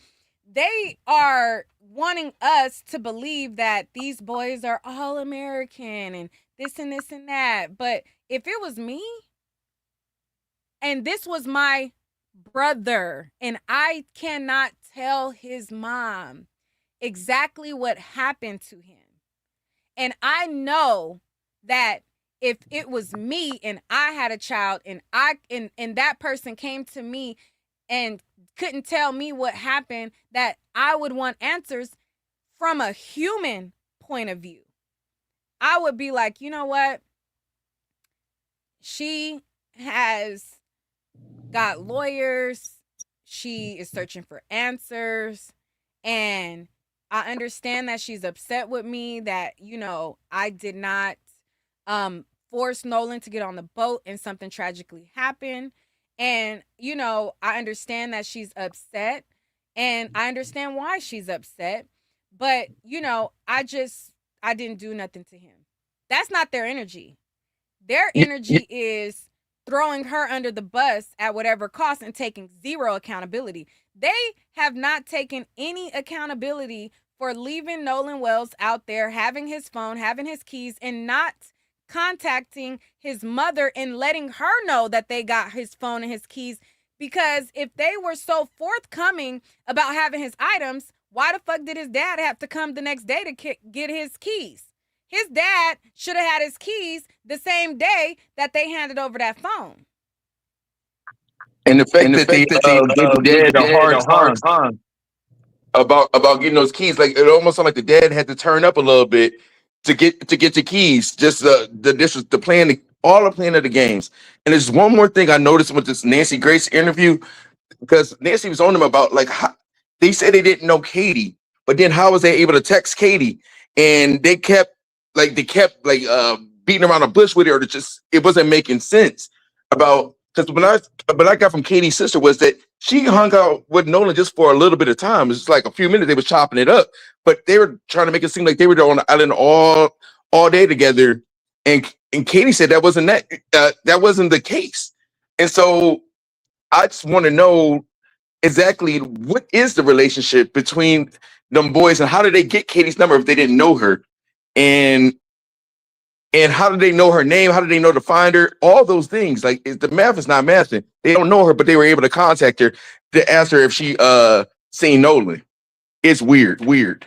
they are wanting us to believe that these boys are all American and this and this and that. But if it was me and this was my brother and I cannot tell his mom exactly what happened to him, and I know that if it was me and I had a child and that person came to me and couldn't tell me what happened, that I would want answers from a human point of view. I would be like, you know what? She has got lawyers. She is searching for answers. And I understand that she's upset with me that, I did not force Nolan to get on the boat and something tragically happened. And, I understand that she's upset and I understand why she's upset. But, I didn't do nothing to him. That's not their energy. Their energy is throwing her under the bus at whatever cost and taking zero accountability. They have not taken any accountability for leaving Nolan Wells out there, having his phone, having his keys, and not contacting his mother and letting her know that they got his phone and his keys. Because if they were so forthcoming about having his items, why the fuck did his dad have to come the next day to get his keys? His dad should have had his keys the same day that they handed over that phone. And the fact that they gave the dad a hard time about getting those keys, like it almost sounded like the dad had to turn up a little bit to get the keys. Just this was the plan, all the plan of the games. And there's one more thing I noticed with this Nancy Grace interview, because Nancy was on them about like how, they said they didn't know Katie, but then how was they able to text Katie? And they kept beating around the bush with her. It wasn't making sense about, because what I got from Katie's sister was that she hung out with Nolan just for a little bit of time. It's like a few minutes they was chopping it up, but they were trying to make it seem like they were on the island all day together. And Katie said that wasn't the case. And so I just want to know exactly what is the relationship between them boys and how did they get Katie's number if they didn't know her? And how did they know her name? How did they know to find her? All those things. Like the math is not mathing. They don't know her, but they were able to contact her to ask her if she seen Nolan. It's weird.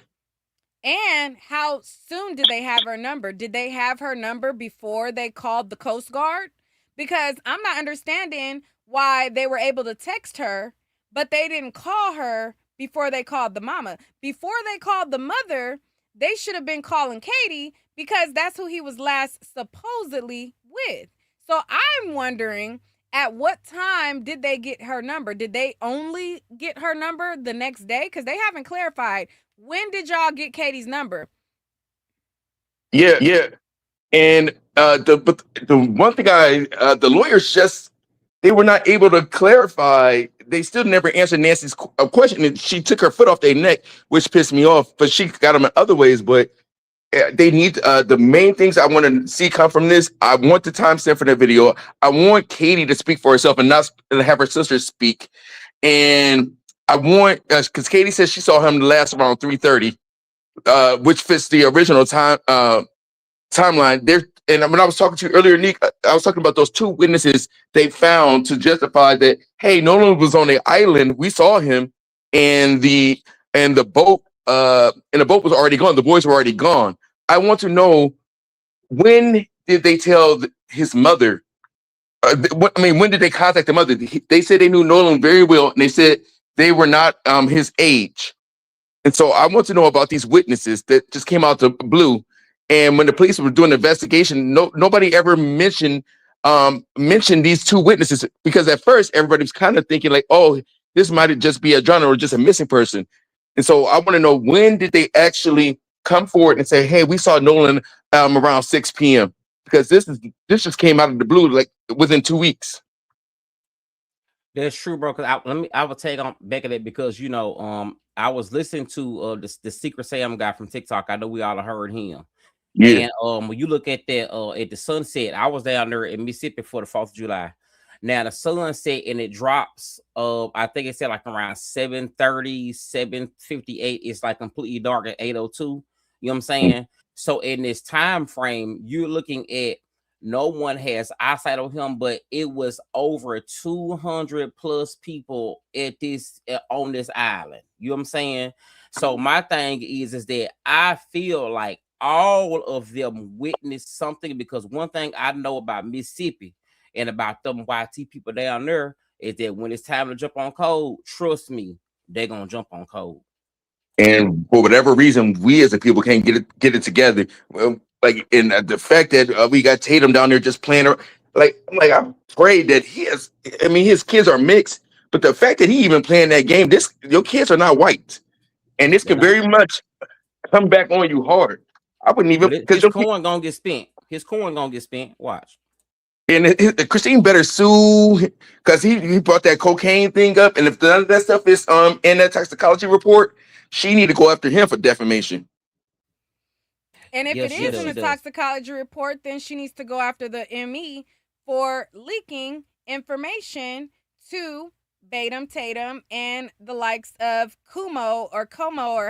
And how soon did they have her number? Did they have her number before they called the Coast Guard? Because I'm not understanding why they were able to text her, but they didn't call her before they called the mama. Before they called the mother, they should have been calling Katie because that's who he was last supposedly with. So I'm wondering, at what time did they get her number? Did they only get her number the next day? Because they haven't clarified. When did y'all get Katie's number? Yeah. And the one thing the lawyers just they were not able to clarify. They still never answered Nancy's question, and she took her foot off their neck, which pissed me off. But she got them in other ways. But they need the main things I want to see come from this. I want the timestamp for the video. I want Katie to speak for herself and not have her sister speak. And I want because Katie says she saw him last around 3:30, which fits the original timeline. There, and when I was talking to you earlier, Nick, I was talking about those two witnesses they found to justify that. Hey, Nolan was on the island. We saw him, and the boat and the boat was already gone. The boys were already gone. I want to know, when did they tell his mother? When did they contact the mother? They said they knew Nolan very well, and they said they were not his age. And so I want to know about these witnesses that just came out the blue. And when the police were doing the investigation, nobody ever mentioned these two witnesses, because at first everybody was kind of thinking like, oh, this might just be a drowner or just a missing person. And so I want to know, when did they actually come forward and say, hey, we saw Nolan around 6 p.m. Because this just came out of the blue, like within 2 weeks. That's true, bro. Because I will take on back of it, because I was listening to the Secret Sam guy from TikTok. I know we all heard him. Yeah. And when you look at that at the sunset, I was down there in Mississippi for the 4th of July. Now the sun set and it drops. I think it said like around 7:30, 7:58. It's like completely dark at 8:02. You know what I'm saying? So in this time frame, you're looking at, no one has eyesight on him, but it was over 200 plus people at this on this island. You know what I'm saying? So my thing is that I feel like all of them witnessed something, because one thing I know about Mississippi and about them YT people down there is that when it's time to jump on code, trust me, they're gonna jump on code. And for whatever reason, we as a people can't get it together. Like, in the fact that we got Tatum down there just playing, I'm afraid that his kids are mixed, but the fact that he even playing that game, your kids are not white, and this can very much come back on you hard. I wouldn't even, because his coin gonna get spent. His coin gonna get spent. Watch. And Christine better sue, because he brought that cocaine thing up, and if none of that stuff is in that toxicology report, she need to go after him for defamation. And if it is in the toxicology report, then she needs to go after the ME for leaking information to Tatum and the likes of Como or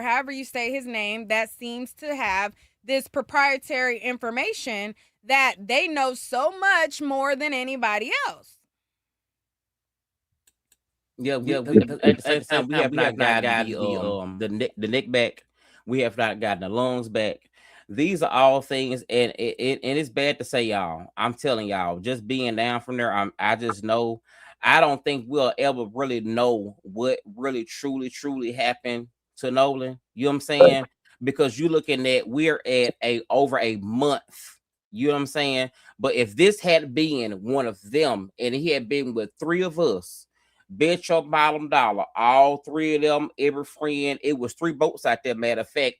however you say his name, that seems to have this proprietary information that they know so much more than anybody else. Yeah. At the same time, we have not gotten the neck back. We have not gotten the lungs back. These are all things, and it's bad to say, y'all. I'm telling y'all, just being down from there, I just know. I don't think we'll ever really know what really truly happened to Nolan. You know what I'm saying? Because you're looking at, we're at over a month. You know what I'm saying? But if this had been one of them, and he had been with 3 of us, bet your bottom dollar, all 3 of them, every friend, it was 3 boats out there. Matter of fact,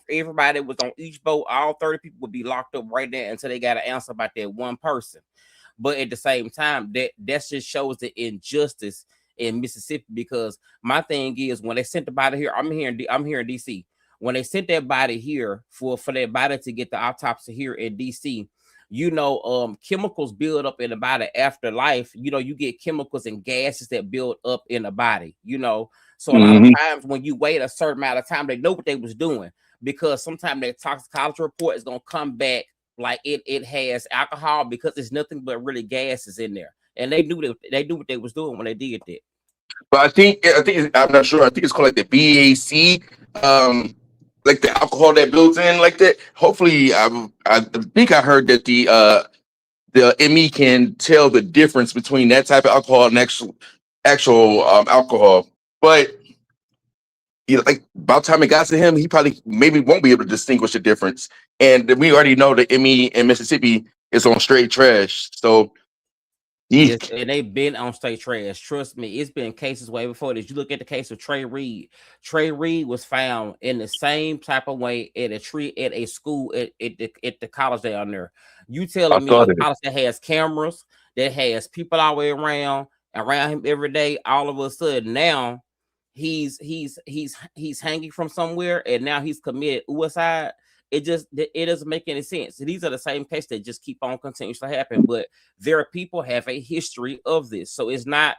everybody was on each boat. All 30 people would be locked up right there until they got an answer about that one person. But at the same time, that just shows the injustice in Mississippi. Because my thing is, when they sent the body here, I'm here in DC. When they sent that body here for that body to get the autopsy here in DC, chemicals build up in the body after life. You get chemicals and gases that build up in the body. So a lot of times when you wait a certain amount of time, they know what they was doing, because sometimes that toxicology report is gonna come back like it has alcohol, because there's nothing but really gases in there, and they knew what they was doing when they did that. But I'm not sure. I think it's called like the BAC, like the alcohol that builds in like that. Hopefully, I think I heard that the ME can tell the difference between that type of alcohol and actual alcohol. But like, about time it got to him, he probably maybe won't be able to distinguish the difference. And we already know the ME in Mississippi is on straight trash. So Eek. And they've been on state trash. Trust me, it's been cases way before this. You look at the case of Trey Reed. Trey Reed was found in the same type of way at a tree at a school at the college down there. You I telling me saw a that. college that has cameras, that has people all the way around him every day, all of a sudden now he's hanging from somewhere and now he's committed suicide. It doesn't make any sense. These are the same cases that just keep on continuously happen, but there are people have a history of this, so it's not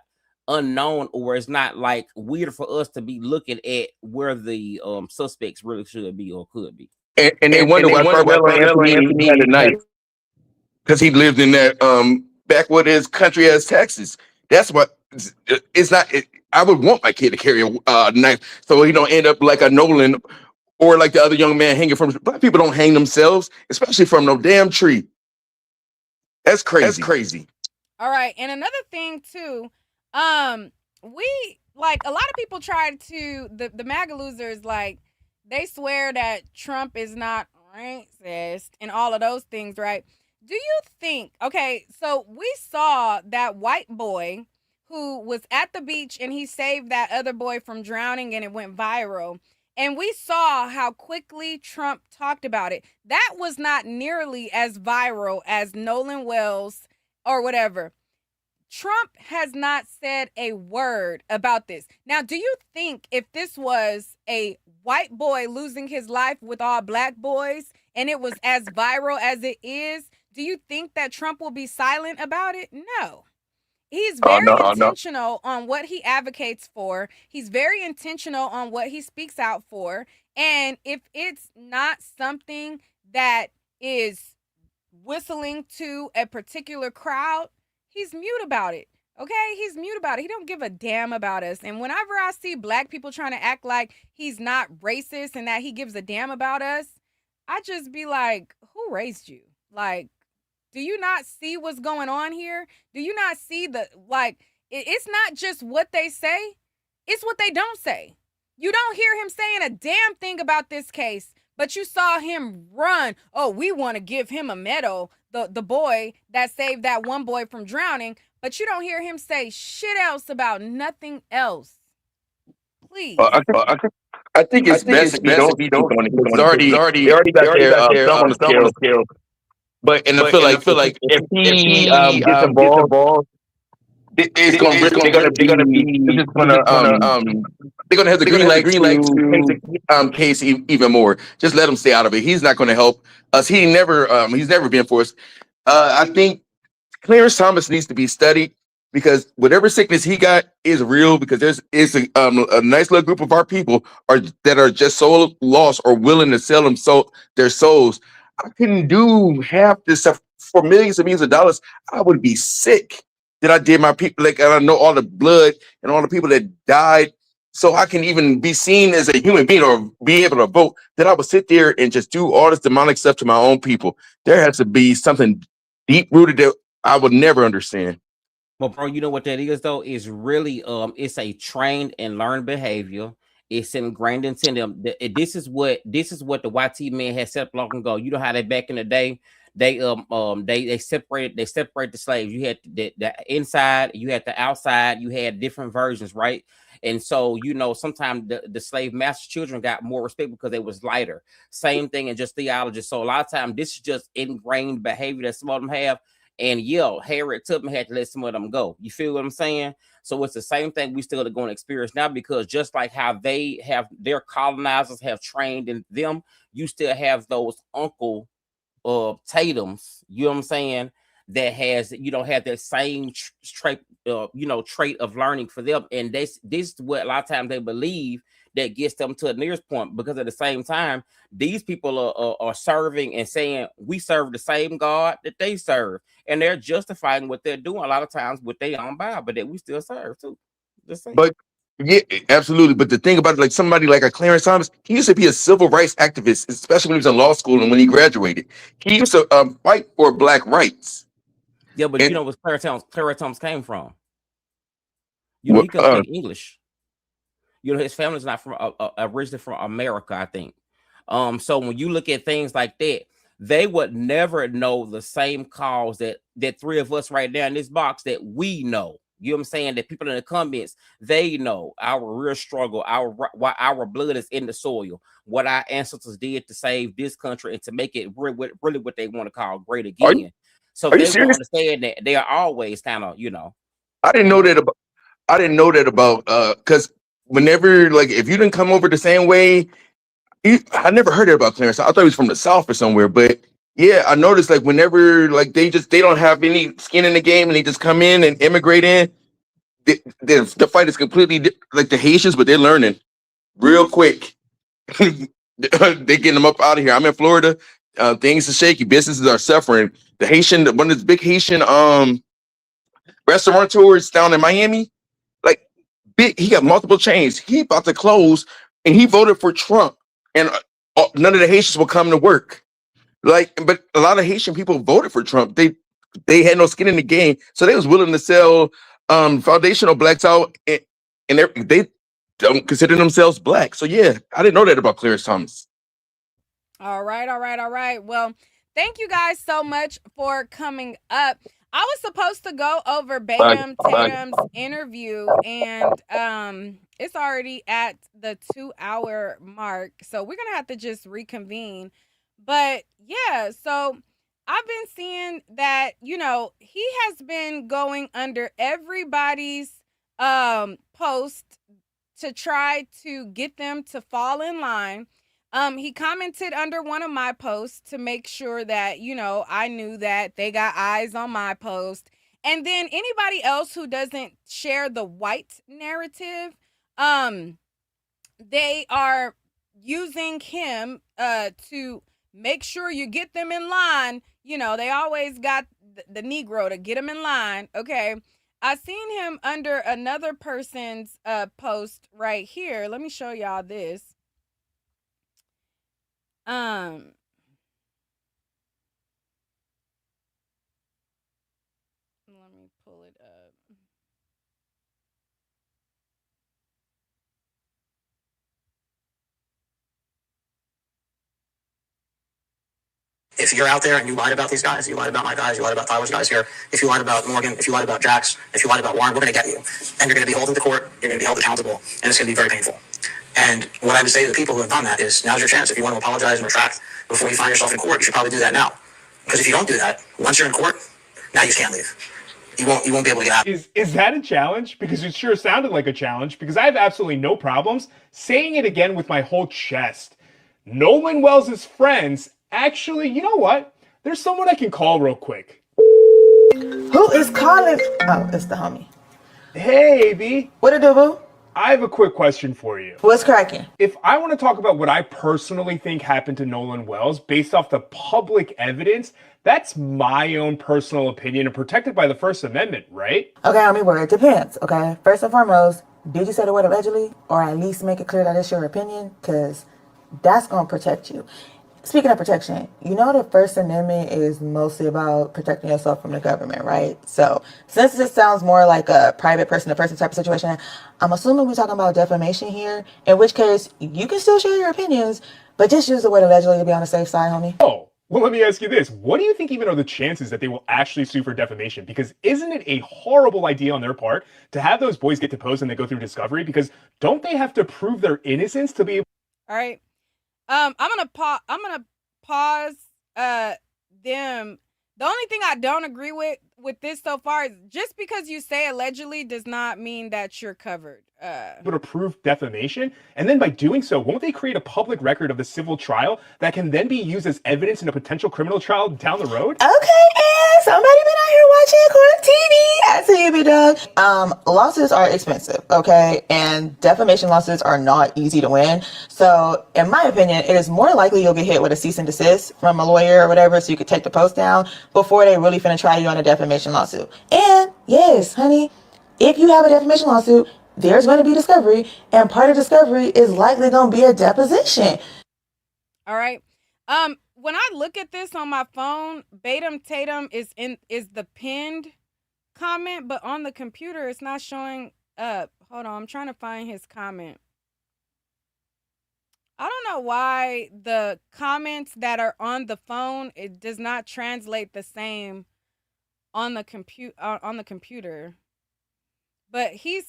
unknown or it's not like weird for us to be looking at where the suspects really should be or could be. And they wonder why Carmelo Anthony had a knife because he lived in that backwood his country as Texas. That's what it's not. I would want my kid to carry a knife so he don't end up like a Nolan or like the other young man hanging from. Black people don't hang themselves, especially from no damn tree. That's crazy. That's crazy. All right, and another thing too, we like a lot of people try to the MAGA losers like they swear that Trump is not racist and all of those things, right? Do you think? Okay, so we saw that white boy who was at the beach and he saved that other boy from drowning and it went viral. And we saw how quickly Trump talked about it. That was not nearly as viral as Nolan Wells or whatever. Trump has not said a word about this. Now, do you think if this was a white boy losing his life with all black boys and it was as viral as it is, do you think that Trump will be silent about it? No. He's very intentional on what he advocates for. He's very intentional on what he speaks out for. And if it's not something that is whistling to a particular crowd, he's mute about it. Okay, he's mute about it. He don't give a damn about us. And whenever I see black people trying to act like he's not racist and that he gives a damn about us, I just be like, who raised you? Like, do you not see what's going on here? Do you not see it's not just what they say, it's what they don't say. You don't hear him saying a damn thing about this case, but you saw him run. Oh, we want to give him a medal, the boy that saved that one boy from drowning, but you don't hear him say shit else about nothing else. Please. I think it's best if you don't speak on it because they already got their thumb on the scale. But I feel like if he gets involved, it's gonna they're gonna have the green light to take the case even more. Just let him stay out of it. He's not gonna help us. He's never been for us. I think Clarence Thomas needs to be studied because whatever sickness he got is real. Because there's a nice little group of our people that are just so lost or willing to sell their souls. I couldn't do half this stuff for millions and millions of dollars. I would be sick that I did my people and I know all the blood and all the people that died. So I can even be seen as a human being or be able to vote. That I would sit there and just do all this demonic stuff to my own people. There has to be something deep rooted that I would never understand. Well, bro, you know what that is though? It's really it's a trained and learned behavior. It's ingrained into them. This is what the YT man had set up long ago. You know how they back in the day they separate the slaves. You had the inside, you had the outside, you had different versions, right? And so sometimes the slave master children got more respect because they was lighter. Same thing in just theology. So a lot of times this is just ingrained behavior that some of them have. And Harriet Tubman had to let some of them go. You feel what I'm saying? So it's the same thing we still are going to experience now, because just like how they have their colonizers have trained in them, you still have those Uncle Tatum's, you know what I'm saying, that has have that same trait of learning for them. And this is what a lot of times they believe that gets them to the nearest point, because at the same time these people are serving and saying we serve the same God that they serve, and they're justifying what they're doing a lot of times with their own Bible that we still serve too. Just saying. But yeah, absolutely. But the thing about it, like somebody like a Clarence Thomas, he used to be a civil rights activist, especially when he was in law school and when he graduated. He used to fight for black rights. Yeah, but you know where Clarence Thomas came from. He couldn't speak English. His family's not from originally from America, I think. So when you look at things like that, they would never know the same cause that three of us right now in this box that we know. You know what I'm saying? That people in the comments, they know our real struggle, why our blood is in the soil, what our ancestors did to save this country and to make it really what they want to call great Are you again. So are you they will serious? understand that they are always kind of, I didn't know that about. I didn't know that about because whenever like if you didn't come over the same way, I never heard it about Clarence. I thought he was from the South or somewhere, but yeah, I noticed like whenever like they don't have any skin in the game and they just come in and immigrate in, the fight is completely like the Haitians, but they're learning real quick. They getting them up out of here. I'm in Florida. Things are shaky. Businesses are suffering. The Haitian, one of the big Haitian restaurateurs down in Miami, like big, he got multiple chains. He about to close, and he voted for Trump, and none of the Haitians will come to work. Like, but a lot of Haitian people voted for Trump. They had no skin in the game, so they was willing to sell foundational blacks out, and they don't consider themselves black. So yeah, I didn't know that about Clarence Thomas. All right, all right, all right. Well, thank you guys so much for coming up. I was supposed to go over Bye. Batum Bye. Tatum's interview, and it's already at the 2 hour mark. So we're gonna have to just reconvene. But yeah, so I've been seeing that, he has been going under everybody's post to try to get them to fall in line. He commented under one of my posts to make sure that, I knew that they got eyes on my post. And then anybody else who doesn't share the white narrative, they are using him to make sure you get them in line. They always got the Negro to get them in line. Okay. I seen him under another person's post right here. Let me show y'all this. Um, Let me pull it up. If you're out there and you lied about these guys, you lied about my guys, you lied about Tyler's guys here, if you lied about Morgan, if you lied about Jax, if you lied about Warren, we're going to get you. And you're going to be hauled into court, you're going to be held accountable, and it's going to be very painful. And what I would say to the people who have done that is, now's your chance. If you want to apologize and retract before you find yourself in court, you should probably do that now. Because if you don't do that, once you're in court, now you can't leave. You won't be able to get out. Is that a challenge? Because it sure sounded like a challenge, because I have absolutely no problems saying it again with my whole chest. Nolan Wells' friends, actually, you know what? There's someone I can call real quick. Who is calling? Oh, it's the homie. Hey, AB. What it do, boo? I have a quick question for you. What's cracking? If I want to talk about what I personally think happened to Nolan Wells based off the public evidence, that's my own personal opinion and protected by the First Amendment, right? Okay, homie, well, it depends, okay? First and foremost, did you say the word allegedly? Or at least make it clear that it's your opinion? Because that's going to protect you. Speaking of protection, the First Amendment is mostly about protecting yourself from the government, right? So since this sounds more like a private person-to-person type of situation, I'm assuming we're talking about defamation here, in which case you can still share your opinions, but just use the word allegedly to be on the safe side, homie. Oh, well, let me ask you this. What do you think even are the chances that they will actually sue for defamation? Because isn't it a horrible idea on their part to have those boys get deposed and they go through discovery? Because don't they have to prove their innocence to be able? All right. I'm gonna pause them. The only thing I don't agree with this so far is just because you say allegedly does not mean that you're covered. To prove defamation, and then by doing so, won't they create a public record of the civil trial that can then be used as evidence in a potential criminal trial down the road? Okay, and somebody been out here watching court TV. I see you, big dog. Lawsuits are expensive, okay, and defamation lawsuits are not easy to win. So, in my opinion, it is more likely you'll get hit with a cease and desist from a lawyer or whatever, so you could take the post down before they really finna try you on a defamation lawsuit. And yes, honey, if you have a defamation lawsuit, there's going to be discovery, and part of discovery is likely going to be a deposition. All right. When I look at this on my phone, Batum Tatum is the pinned comment, but on the computer it's not showing up. Hold on, I'm trying to find his comment. I don't know why the comments that are on the phone, it does not translate the same on the computer. But he's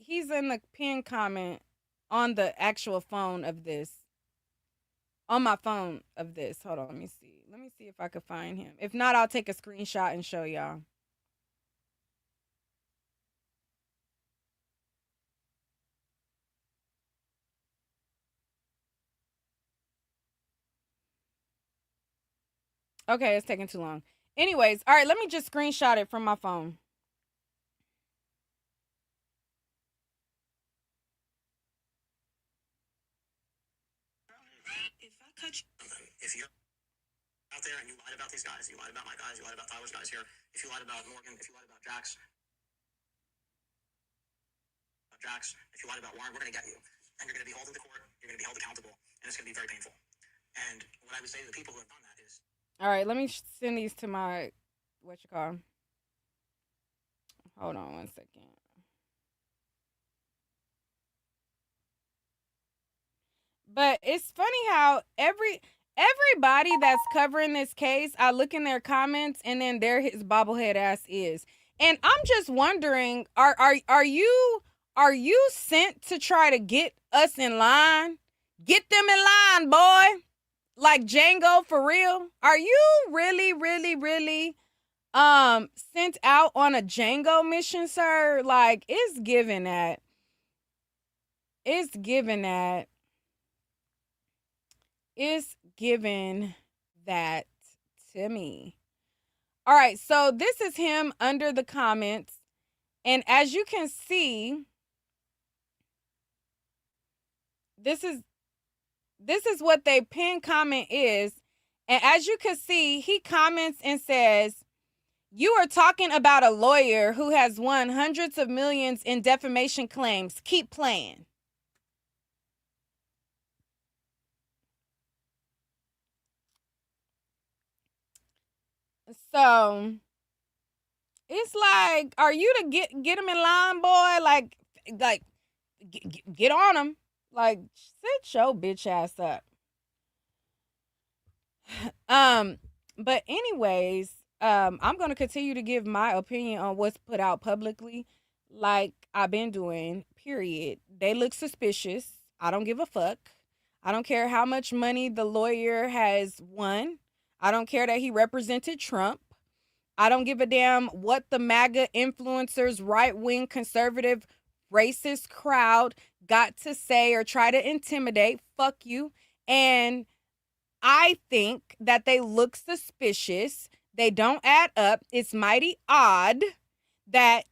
in the pin comment on the actual phone of this. On my phone of this. Hold on, let me see. Let me see if I could find him. If not, I'll take a screenshot and show y'all. Okay, it's taking too long. Anyways, all right, let me just screenshot it from my phone. If you're out there and you lied about these guys, you lied about my guys, you lied about Tyler's guys here, if you lied about Morgan, if you lied about Jax, if you lied about Warren, we're going to get you. And you're going to be hauled into court, you're going to be held accountable, and it's going to be very painful. And what I would say to the people who have done that is... All right, let me send these to my, hold on one second. But it's funny how everybody that's covering this case, I look in their comments and then there his bobblehead ass is. And I'm just wondering, are you sent to try to get us in line? Get them in line, boy. Like Django for real? Are you really sent out on a Django mission, sir? Like it's given that. It's given that. Is given that to me. All right, so this is him under the comments. And as you can see, this is what they pin comment is. And as you can see, he comments and says, "You are talking about a lawyer who has won hundreds of millions in defamation claims. Keep playing." So it's like, are you to get him in line, boy? Like get on him. Like sit your bitch ass up. But anyways, I'm gonna continue to give my opinion on what's put out publicly, like I've been doing. Period. They look suspicious. I don't give a fuck. I don't care how much money the lawyer has won. I don't care that he represented Trump. I don't give a damn what the MAGA influencers, right-wing, conservative, racist crowd got to say or try to intimidate. Fuck you. And I think that they look suspicious. They don't add up. It's mighty odd that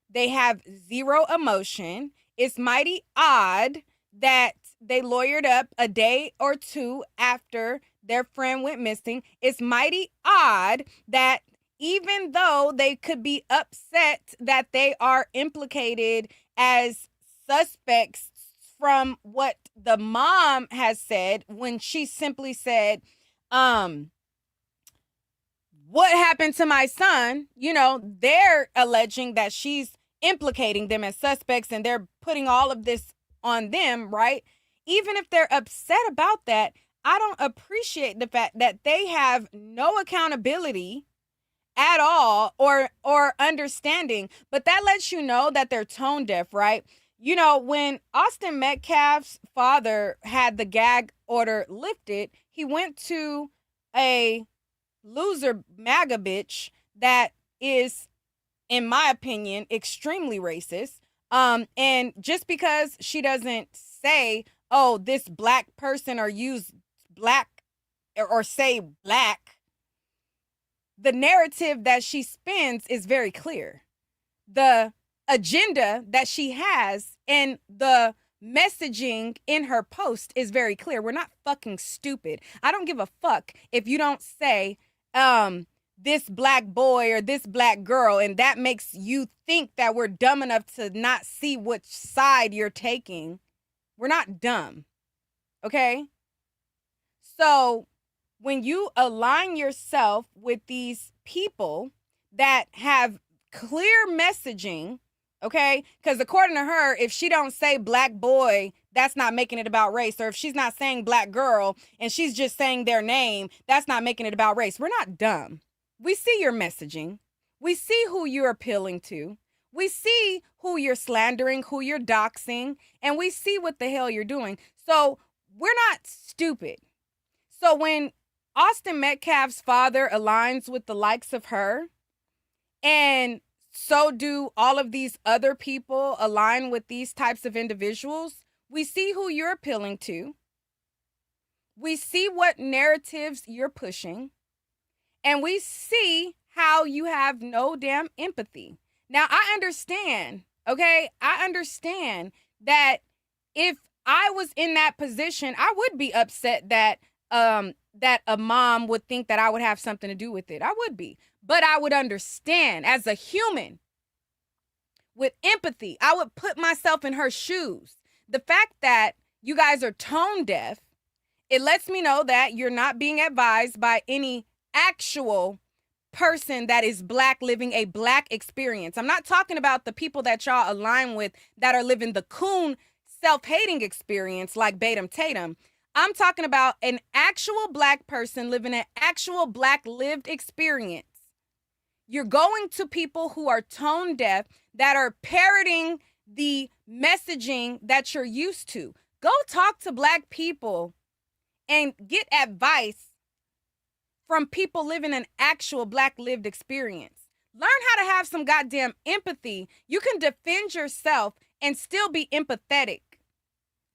they have zero emotion. It's mighty odd that they lawyered up a day or two after their friend went missing. It's mighty odd that even though they could be upset that they are implicated as suspects from what the mom has said when she simply said, what happened to my son? You know, they're alleging that she's implicating them as suspects and they're putting all of this on them, right? Even if they're upset about that, I don't appreciate the fact that they have no accountability at all or understanding, but that lets you know that they're tone deaf, right? You know, when Austin Metcalf's father had the gag order lifted, he went to a loser MAGA bitch that is, in my opinion, extremely racist. And just because she doesn't say, oh, this black person or use black or say black, the narrative that she spins is very clear. The agenda that she has and the messaging in her post is very clear. We're not fucking stupid. I don't give a fuck if you don't say this black boy or this black girl and that makes you think that we're dumb enough to not see which side you're taking. We're not dumb. Okay? So when you align yourself with these people that have clear messaging, okay? Because according to her, if she don't say black boy, that's not making it about race. Or if she's not saying black girl and she's just saying their name, that's not making it about race. We're not dumb. We see your messaging. We see who you're appealing to. We see who you're slandering, who you're doxing, and we see what the hell you're doing. So we're not stupid. So when Austin Metcalf's father aligns with the likes of her, and so do all of these other people align with these types of individuals, we see who you're appealing to. We see what narratives you're pushing. And we see how you have no damn empathy. Now, I understand, okay? I understand that if I was in that position, I would be upset that that a mom would think that I would have something to do with it. I would be. But I would understand as a human with empathy. I would put myself in her shoes. The fact that you guys are tone deaf, it lets me know that you're not being advised by any actual person that is black living a black experience. I'm not talking about the people that y'all align with that are living the coon self-hating experience like Batum Tatum. I'm talking about an actual black person living an actual black lived experience. You're going to people who are tone deaf that are parroting the messaging that you're used to. Go talk to black people and get advice from people living an actual black lived experience. Learn how to have some goddamn empathy. You can defend yourself and still be empathetic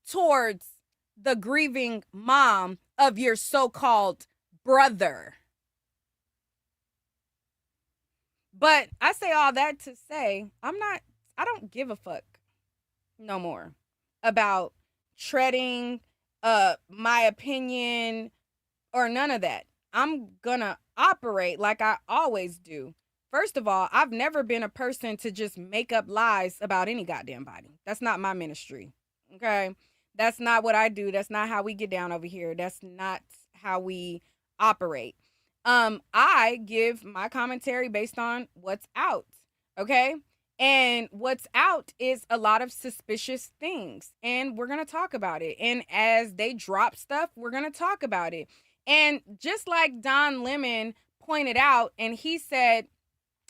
towards the grieving mom of your so-called brother. But I say all that to say, I don't give a fuck no more about treading my opinion or none of that. I'm gonna operate like I always do. First of all, I've never been a person to just make up lies about any goddamn body. That's not my ministry. Okay? That's not what I do. That's not how we get down over here. That's not how we operate. I give my commentary based on what's out. Okay? And what's out is a lot of suspicious things. And we're going to talk about it. And as they drop stuff, we're going to talk about it. And just like Don Lemon pointed out, and he said,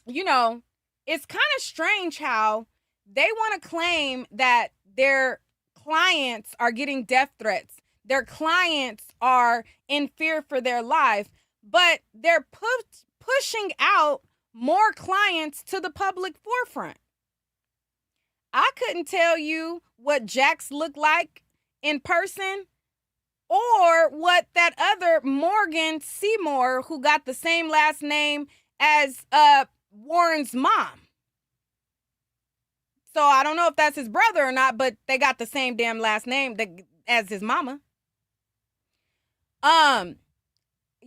you know, it's kind of strange how they want to claim that their clients are getting death threats. Their clients are in fear for their life, but they're pushing out more clients to the public forefront. I couldn't tell you what Jax looked like in person or what that other Morgan Seymour, who got the same last name as Warren's mom. So I don't know if that's his brother or not, but they got the same damn last name as his mama.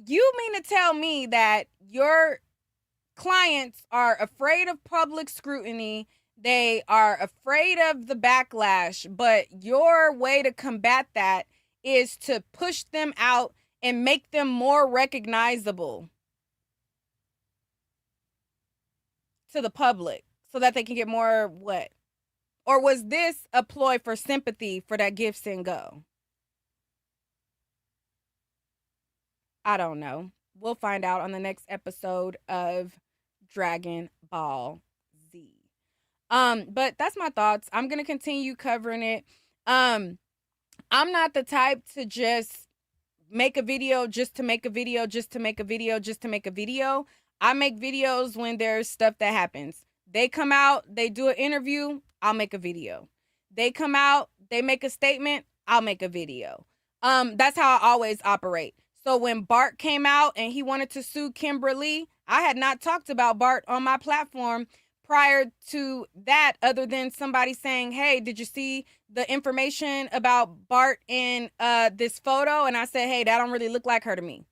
You mean to tell me that your clients are afraid of public scrutiny, they are afraid of the backlash, but your way to combat that is to push them out and make them more recognizable to the public so that they can get more what? Or was this a ploy for sympathy for that give, send, go? I don't know. We'll find out on the next episode of Dragon Ball Z. But that's my thoughts. I'm gonna continue covering it. I'm not the type to just make a video just to make a video, just to make a video, just to make a video. I make videos when there's stuff that happens. They come out, they do an interview, I'll make a video. They come out, they make a statement, I'll make a video. That's how I always operate. So when Bart came out and he wanted to sue Kimberly, I had not talked about Bart on my platform prior to that, other than somebody saying, hey, did you see the information about Bart in this photo? And I said, hey, that don't really look like her to me.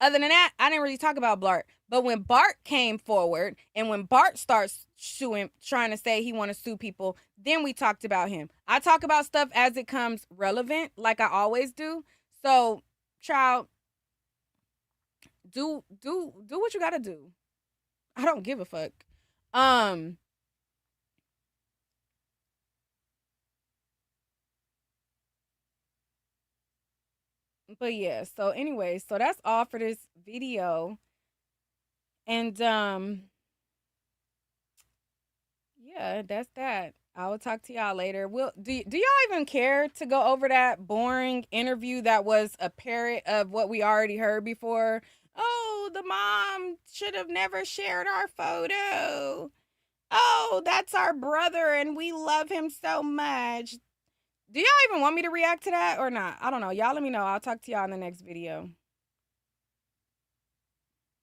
Other than that, I didn't really talk about Bart. But when Bart came forward and when Bart starts suing, trying to say he want to sue people, then we talked about him. I talk about stuff as it comes relevant, like I always do. So, child, do what you gotta do. I don't give a fuck. But yeah, so anyway, so that's all for this video. And yeah, that's that. I will talk to y'all later. Do y'all even care to go over that boring interview that was a parrot of what we already heard before? Oh, the mom should have never shared our photo. Oh, that's our brother and we love him so much. Do y'all even want me to react to that or not? I don't know. Y'all let me know. I'll talk to y'all in the next video.